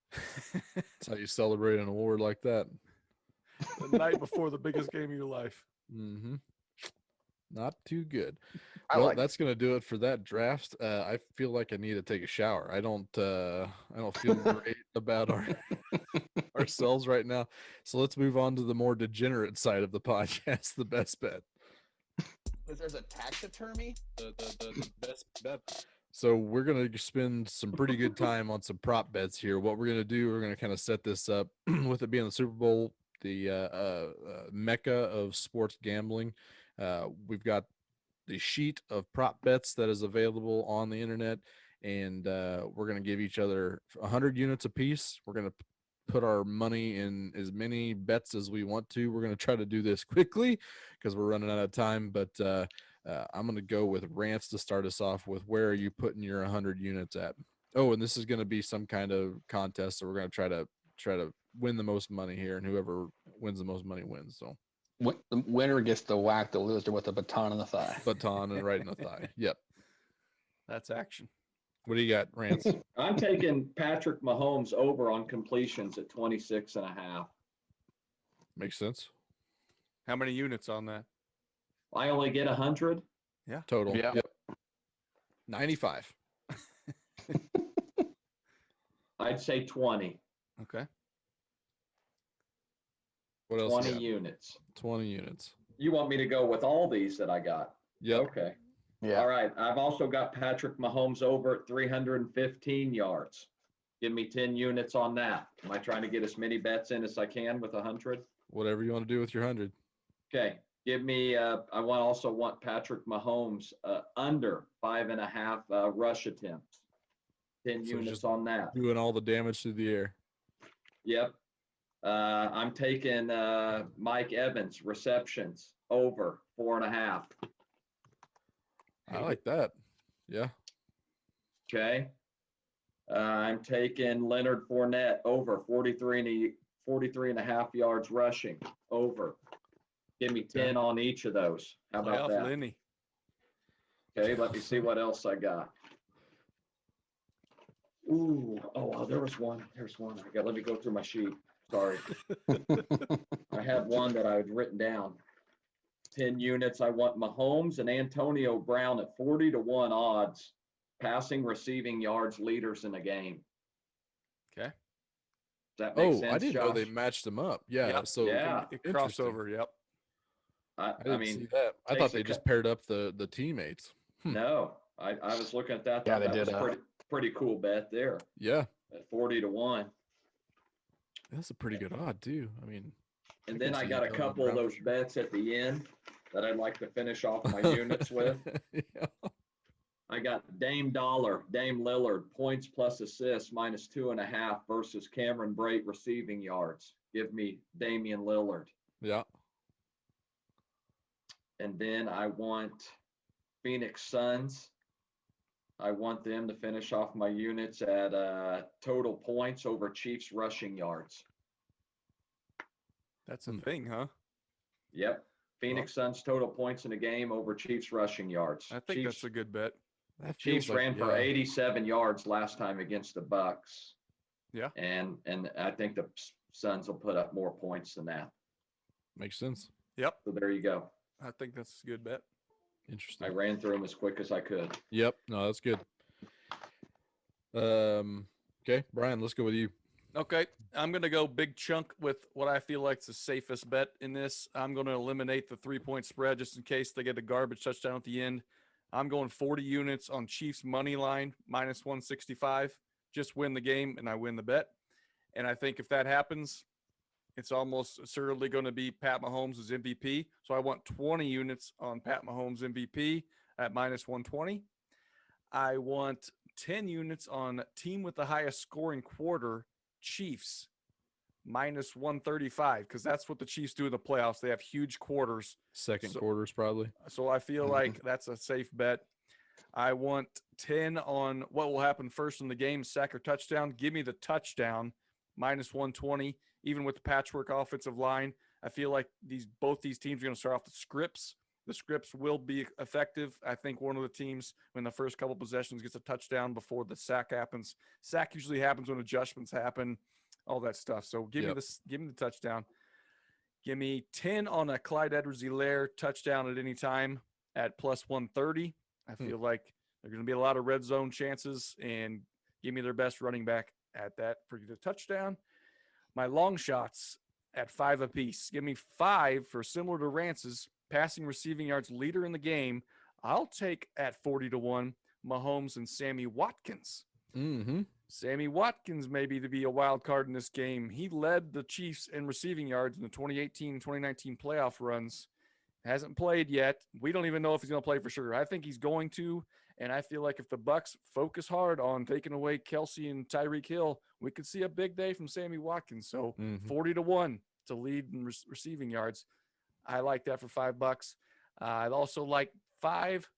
That's how you celebrate an award like that. The night before the biggest game of your life. Mm-hmm. Not too good. I Well, like that's gonna do it for that draft. I feel like I need to take a shower. I don't feel great about ourselves right now. So let's move on to the more degenerate side of the podcast, the best bet. There's a taxidermy. The best bet. So we're gonna spend some pretty good time on some prop bets here. What we're gonna do, we're gonna kind of set this up with it being the Super Bowl, the mecca of sports gambling. We've got the sheet of prop bets that is available on the internet, and we're going to give each other 100 units apiece. We're going to put our money in as many bets as we want to. We're going to try to do this quickly because we're running out of time, but I'm going to go with Rance to start us off with. Where are you putting your 100 units at? Oh, and this is going to be some kind of contest, so we're going to try to win the most money here, and whoever wins the most money wins. So The winner gets to whack the loser with a baton in the thigh. baton and right in the thigh. Yep. That's action. What do you got, Rance? I'm taking Patrick Mahomes over on completions at 26.5. Makes sense. How many units on that? I only get 100. Total. Yeah. Yep. 95. I'd say 20. Okay. What else? 20 you got? units. 20 units. You want me to go with all these that I got? Yep. Okay. Yeah. All right. I've also got Patrick Mahomes over at 315 yards. Give me 10 units on that. Am I trying to get as many bets in as I can with 100? Whatever you want to do with your 100. Okay. Give me, I also want Patrick Mahomes under 5.5 rush attempts. 10 So units just on that. Doing all the damage through the air. Yep. I'm taking Mike Evans receptions over 4.5. I like that. Yeah. Okay. I'm taking Leonard Fournette over 43.5 yards rushing over. Give me 10 on each of those. How about Playoff that? Lenny. Okay, let me see what else I got. Ooh, there was one. There's one. Let me go through my sheet. Sorry. I had one that I had written down. 10 units. I want Mahomes and Antonio Brown at 40-1 odds, passing, receiving yards, leaders in a game. Okay. Does that make sense, I didn't know they Josh? matched them up. Yeah. Yep. So Yeah. interesting. Crossover. Yep. I I didn't mean, see that. I thought they basically- just paired up the teammates. no, I was looking at that. Yeah, thought they that did, was pretty cool bet there Yeah. at 40-1. That's a pretty good odd too. I mean, And I then can I see got a you going couple of Brown for those sure. bets at the end that I'd like to finish off my units with. Yeah. I got Dame Dollar, Dame Lillard, points plus assists -2.5 versus Cameron Brate receiving yards. Give me Damian Lillard. Yeah. And then I want Phoenix Suns. I want them to finish off my units at total points over Chiefs rushing yards. That's a thing, huh? Yep. Phoenix Suns total points in a game over Chiefs rushing yards. I think Chiefs, that's a good bet. That feels Chiefs like- ran for yeah. 87 yards last time against the Bucks. Yeah. And I think the Suns will put up more points than that. Makes sense. Yep. So there you go. I think that's a good bet. Interesting. I ran through them as quick as I could. Yep. No, that's good. Okay, Brian, let's go with you. Okay, I'm going to go big chunk with what I feel like is the safest bet in this. I'm going to eliminate the 3-point spread just in case they get a garbage touchdown at the end. I'm going 40 units on Chiefs money line minus 165. Just win the game and I win the bet. And I think if that happens, it's almost certainly going to be Pat Mahomes' MVP. So I want 20 units on Pat Mahomes MVP at minus 120. I want 10 units on team with the highest scoring quarter, Chiefs, minus 135, because that's what the Chiefs do in the playoffs. They have huge quarters. Second quarters, probably. So I feel like that's a safe bet. I want 10 on what will happen first in the game, sack or touchdown. Give me the touchdown, minus 120, even with the patchwork offensive line. I feel like both these teams are going to start off the scripts. The scripts will be effective. I think one of the teams, when the first couple possessions, gets a touchdown before the sack happens. Sack usually happens when adjustments happen, all that stuff. So give me the touchdown. Give me 10 on a Clyde Edwards-Helaire touchdown at any time at plus 130. I feel like there are going to be a lot of red zone chances, and give me their best running back at that for the touchdown. My long shots at 5 apiece. Give me 5 for, similar to Rance's, passing receiving yards leader in the game. I'll take at 40-1 Mahomes and Sammy Watkins. Mm-hmm. Sammy Watkins maybe to be a wild card in this game. He led the Chiefs in receiving yards in the 2018-2019 playoff runs. Hasn't played yet. We don't even know if he's going to play for sure. I think he's going to, and I feel like if the Bucs focus hard on taking away Kelsey and Tyreek Hill, we could see a big day from Sammy Watkins. So 40-1 to lead in receiving yards. I like that for $5. I'd also like 5,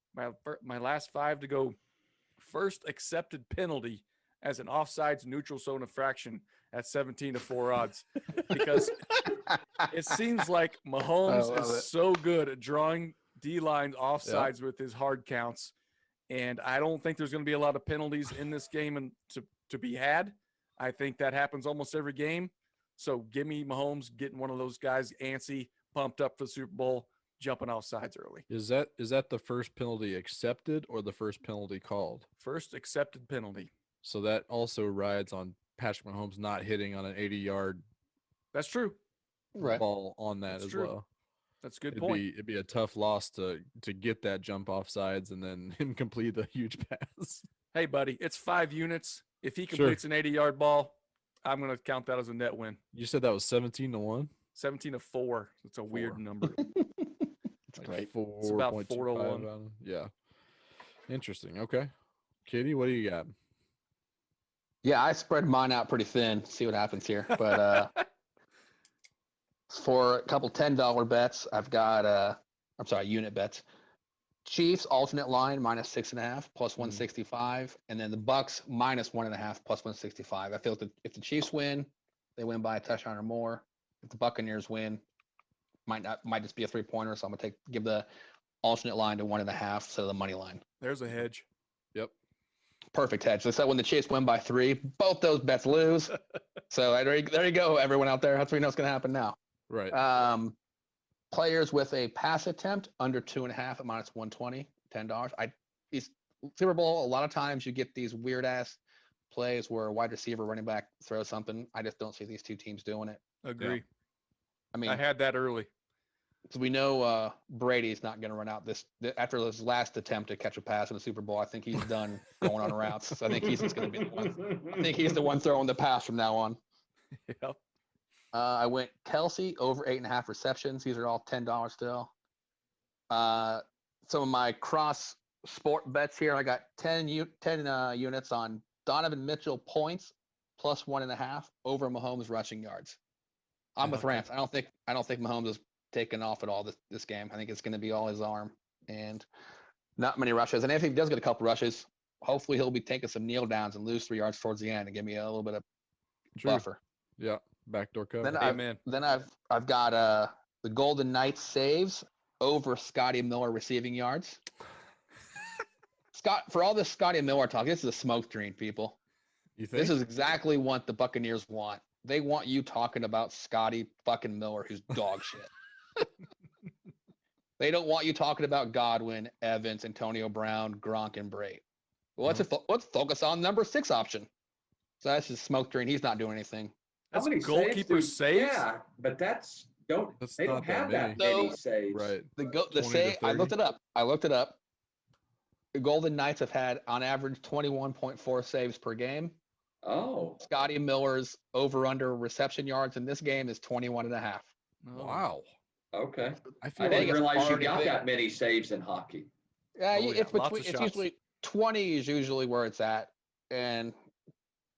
my last 5 to go first accepted penalty as an offsides neutral zone infraction at 17-4 odds, because it seems like Mahomes is so good at drawing D-lines offsides with his hard counts, and I don't think there's going to be a lot of penalties in this game and to be had. I think that happens almost every game. So give me Mahomes getting one of those guys antsy, pumped up for the Super Bowl, jumping off sides early. Is that the first penalty accepted or the first penalty called? First accepted penalty. So that also rides on Patrick Mahomes not hitting on an 80-yard That's true. ball on that as well. That's a good point. It'd be a tough loss to get that jump off sides and then him complete the huge pass. Hey, buddy, it's 5 units. If he completes an 80-yard ball, I'm going to count that as a net win. You said that was 17-1? 17-4. It's a weird number. It's great. It's about 4-1. Yeah. Interesting. Okay. Kitty, what do you got? Yeah, I spread mine out pretty thin. See what happens here. But for a couple $10 bets, I've got unit bets. Chiefs alternate line minus 6.5 plus 165, and then the Bucs minus 1.5 plus 165. I feel if the Chiefs win, they win by a touchdown or more. If the Buccaneers win, might just be a 3-pointer. So I'm gonna give the alternate line to 1.5 instead of the money line. There's a hedge. Yep. Perfect hedge. So when the Chiefs win by 3, both those bets lose. So there you go, everyone out there. That's what you know what's gonna happen now. Right. Players with a pass attempt under 2.5 at minus 120, $10. These Super Bowl, a lot of times you get these weird ass plays where a wide receiver, running back throws something. I just don't see these two teams doing it. Agree. Yeah. I mean, I had that early. So we know Brady's not going to run out after his last attempt to catch a pass in the Super Bowl. I think he's done going on routes. So I think he's just going to be the one. I think he's the one throwing the pass from now on. Yep. I went Kelsey over 8.5 receptions. These are all $10 still. Some of my cross sport bets here. I got 10 units on Donovan Mitchell points plus 1.5 over Mahomes rushing yards. I'm with Rance. I don't think Mahomes is taking off at all this game. I think it's going to be all his arm and not many rushes. And if he does get a couple rushes, hopefully he'll be taking some kneel downs and lose 3 yards towards the end and give me a little bit of buffer. Yeah. Backdoor cover. Then I've got the Golden Knights saves over Scotty Miller receiving yards. For all this Scotty Miller talk, this is a smoke screen, people. You think? This is exactly what the Buccaneers want. They want you talking about Scotty fucking Miller, who's dog shit. They don't want you talking about Godwin, Evans, Antonio Brown, Gronk, and Bray. Well, let's focus on number 6 option. So that's just smoke drain. He's not doing anything. That's How many goalkeeper saves. Yeah, but That's they don't not that have that many. many saves. Right. The 20 to save. I 30. looked it up. The Golden Knights have had on average 21.4 saves per game. Oh, Scotty Miller's over/under reception yards in this game is 21.5. Oh. Wow. okay. I I feel think didn't it's realize you already got big. that many saves in hockey. Yeah, Oh, yeah, it's lots of between. It's shots. usually 20 is usually where it's at, and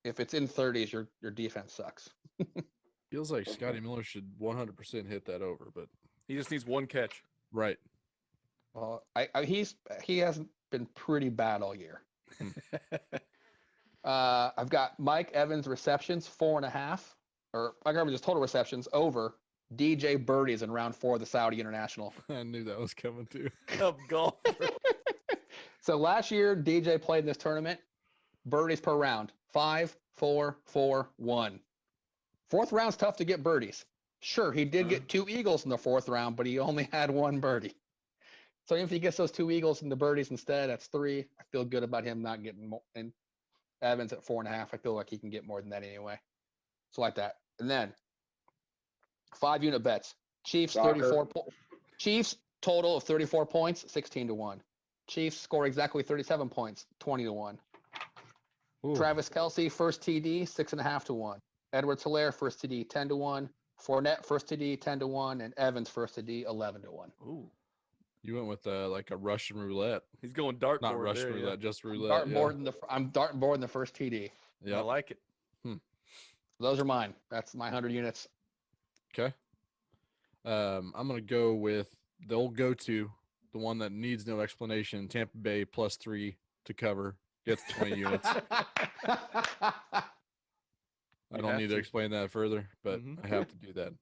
if it's in 30s, your defense sucks. feels like Scotty Miller should 100% hit that over, but He just needs one catch. right. Well, he hasn't been pretty bad all year. I've got Mike Evans receptions 4.5, or Mike Evans total receptions over DJ Birdies in round 4 of the Saudi International. I knew that was coming too. Of golf. So last year DJ played in this tournament, birdies per round 5, 4, 4, 1. Fourth round's tough to get birdies. Sure, he did get 2 eagles in the 4th round, but he only had 1 birdie. So if he gets those 2 eagles and the birdies instead, that's 3. I feel good about him not getting more. And Evans at 4.5. I feel like he can get more than that anyway. So like that. And then 5 unit bets. Chiefs Shocker. 34. Chiefs total of 34 points, 16-1. Chiefs score exactly 37 points, 20-1. Ooh. Travis Kelce first TD, 6.5-1. Edwards-Helaire first TD, 10-1. Fournette first TD, 10-1, and Evans first TD, 11-1. Ooh. You went with like a Russian roulette. He's going dartboard. Not Russian there, roulette, just roulette. I'm dartboarding the first TD. Yeah. I like it. Those are mine. That's my 100 units. Okay. I'm going to go with the old go-to, the one that needs no explanation, Tampa Bay +3 to cover. Gets 20 units. I don't need to explain that further, but I have to do that.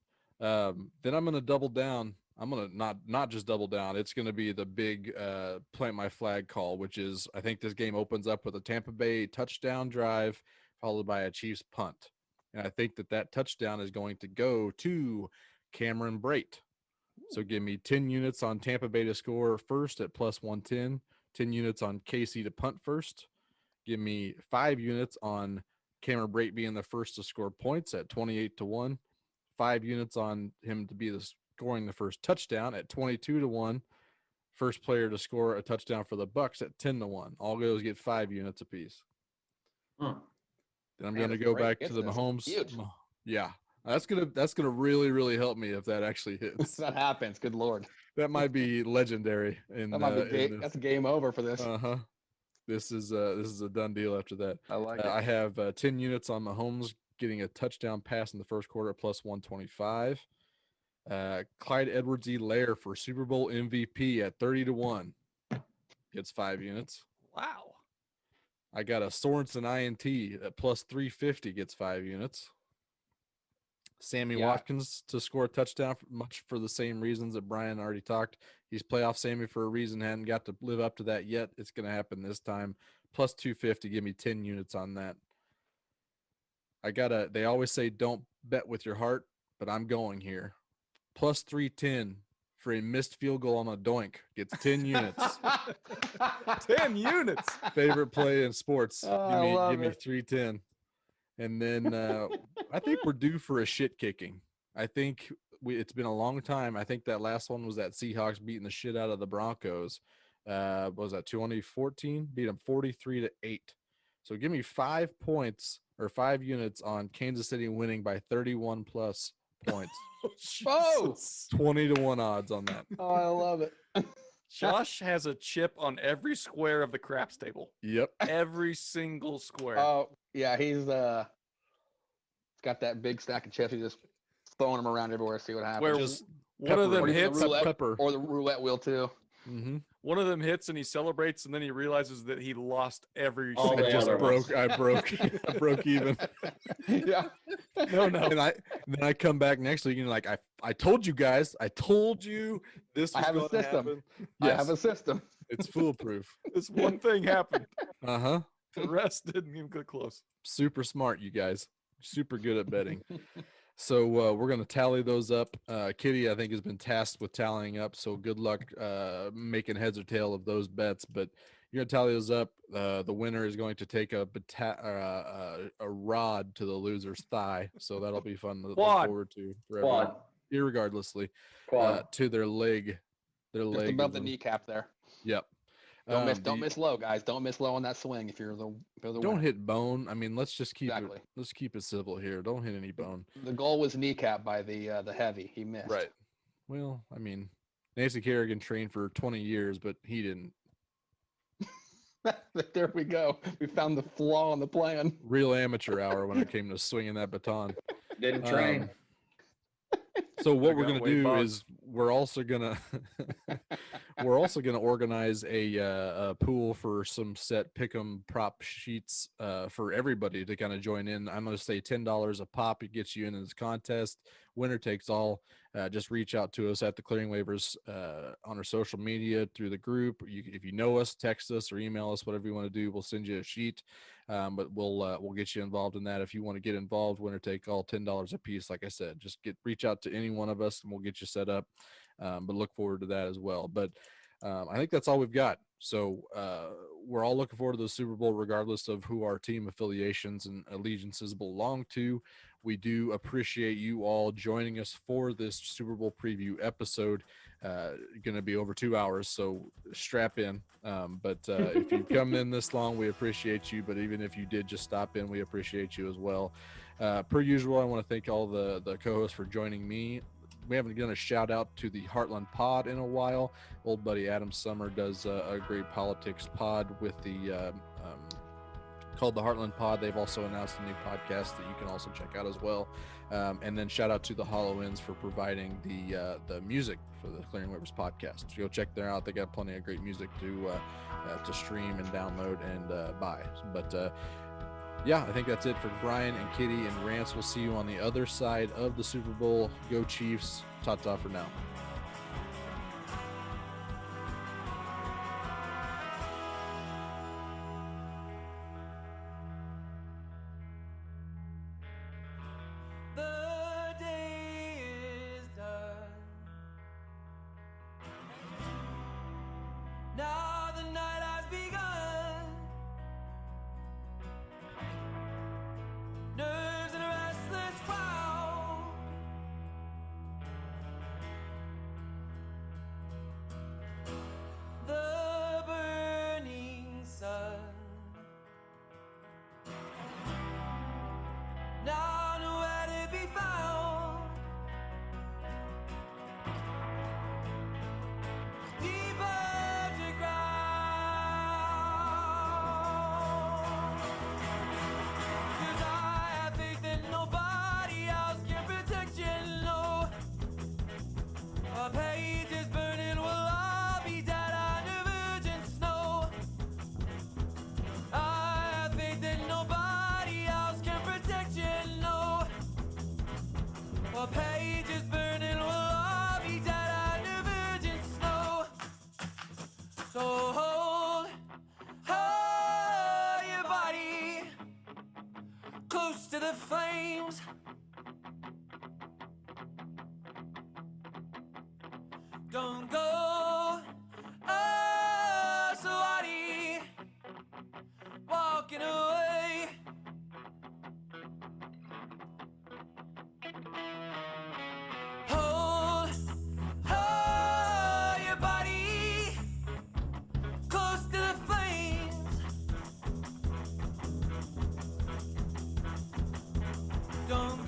Then I'm going to double down. I'm going to not just double down. It's going to be the big plant my flag call, which is I think this game opens up with a Tampa Bay touchdown drive followed by a Chiefs punt. And I think that touchdown is going to go to Cameron Brate. So give me 10 units on Tampa Bay to score first at +110, 10 units on KC to punt first. Give me 5 units on Cameron Brate being the first to score points at 28-1, 5 units on him to be scoring the first touchdown at 22-1, first player to score a touchdown for the Bucs at 10-1. All those get 5 units apiece. Huh. Then I'm going to go back to the Mahomes. Yeah, that's gonna really, really help me if that actually hits. That happens. Good Lord. That might be legendary. That's game over for this. This is a done deal after that. I like it. I have 10 units on Mahomes getting a touchdown pass in the first quarter at +125. Clyde Edwards-Helaire for Super Bowl MVP at 30-1 gets 5 units. Wow. I got a Sorensen INT at +350 gets 5 units. Sammy Watkins to score a touchdown, much for the same reasons that Brian already talked. He's playoff Sammy for a reason, hadn't got to live up to that yet. It's going to happen this time. +250, give me 10 units on that. They always say don't bet with your heart, but I'm going here. +310 for a missed field goal on a doink gets 10 units. 10 units. Favorite play in sports. Oh, give me 310. And then I think we're due for a shit kicking. I think it's been a long time. I think that last one was that Seahawks beating the shit out of the Broncos. What was that 2014? Beat them 43-8. So give me 5 points or 5 units on Kansas City winning by 31+ points. Oh, 20-1 odds on that. Oh, I love it. Josh has a chip on every square of the craps table. Yep. Every single square. Oh, yeah, he's got that big stack of chips. He's just throwing them around everywhere, see what happens. Where Just one of them Or the hits, roulette- pepper. or the roulette wheel too. Mm-hmm. one of them hits, and he celebrates, and then he realizes that he lost every All single the I just other ones. broke. I broke even. Yeah. No. And then I come back next week and like I told you guys, I told you this was I have a going to system. happen. I Yes, have a system. it's foolproof. This one thing happened. Uh-huh. The rest didn't even get close. Super smart, you guys. Super good at betting. So we're going to tally those up. Kitty, I think, has been tasked with tallying up. So good luck making heads or tail of those bets. But you're going to tally those up. The winner is going to take a rod to the loser's thigh. So that'll be fun to look Quad. forward to for everyone, Quad. irregardlessly, Quad. to their leg. Their Just leg above of the kneecap there. Yep. Don't miss low, guys. Don't miss low on that swing if you're the Don't winner. hit bone. I mean, let's just keep Exactly. it. Let's keep it civil here. Don't hit any bone. The goal was kneecap by the heavy. He missed. Right. Well, I mean, Nancy Kerrigan trained for 20 years, but he didn't. There we go. We found the flaw in the plan. Real amateur hour when it came to swinging that baton. Didn't train. So what I we're got gonna way do bugged. is we're also gonna organize a pool for some set pick'em prop sheets for everybody to kind of join in. I'm gonna say $10 a pop. It gets you in this contest. Winner takes all. Just reach out to us at the Clearing Waivers on our social media through the group. If you know us, text us or email us, whatever you want to do. We'll send you a sheet, but we'll get you involved in that. If you want to get involved, winner take all, $10 a piece. Like I said, just reach out to any one of us and we'll get you set up. But look forward to that as well. But I think that's all we've got. So we're all looking forward to the Super Bowl, regardless of who our team affiliations and allegiances belong to. We do appreciate you all joining us for this Super Bowl preview episode. Going to be over 2 hours, so strap in. But if you've come in this long, we appreciate you. But even if you did just stop in, we appreciate you as well. Per usual, I want to thank all the co-hosts for joining me. We haven't done a shout out to the Heartland Pod in a while. Old buddy Adam Summer does a great politics pod with the called the Heartland Pod. They've also announced a new podcast that you can also check out as well. And then shout out to the Hollow Ends for providing the music for the Clearing Waivers podcast. So go check them out. They got plenty of great music to stream and download and buy. But yeah, I think that's it for Brian and Kitty and Rance. We'll see you on the other side of the Super Bowl. Go Chiefs. Ta-ta for now. The day is done. Now the night has begun. Nerves in a restless crowd. The burning sun. Now nowhere to be found. Deep underground. 'Cause I have faith that nobody else can protect you, no. A page is burning, we'll all be dead under virgin snow. I have faith that nobody else can protect you, no. A page is burning, we'll all be dead under virgin snow. So hold your body close to the flames. Don't go so haughty, walking away. Hold your body close to the flames. Don't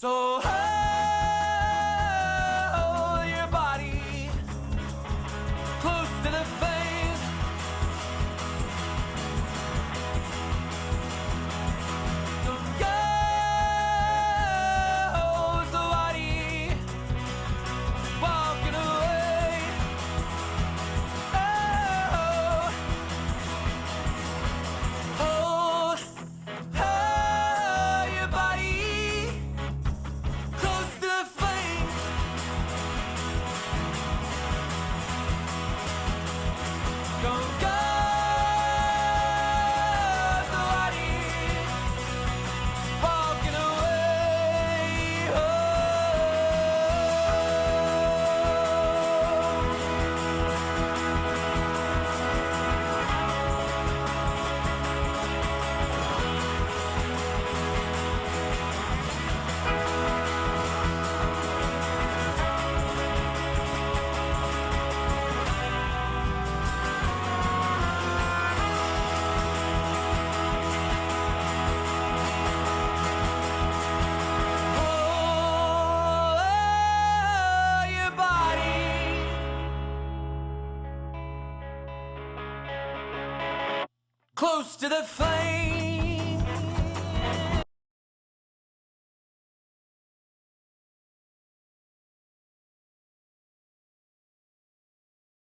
So hold your body close to the flames. Don't go so wide, walking away. Oh, hold your body close to the flames. Don't go so wide, walking away. Oh. Hold your body close to the flame.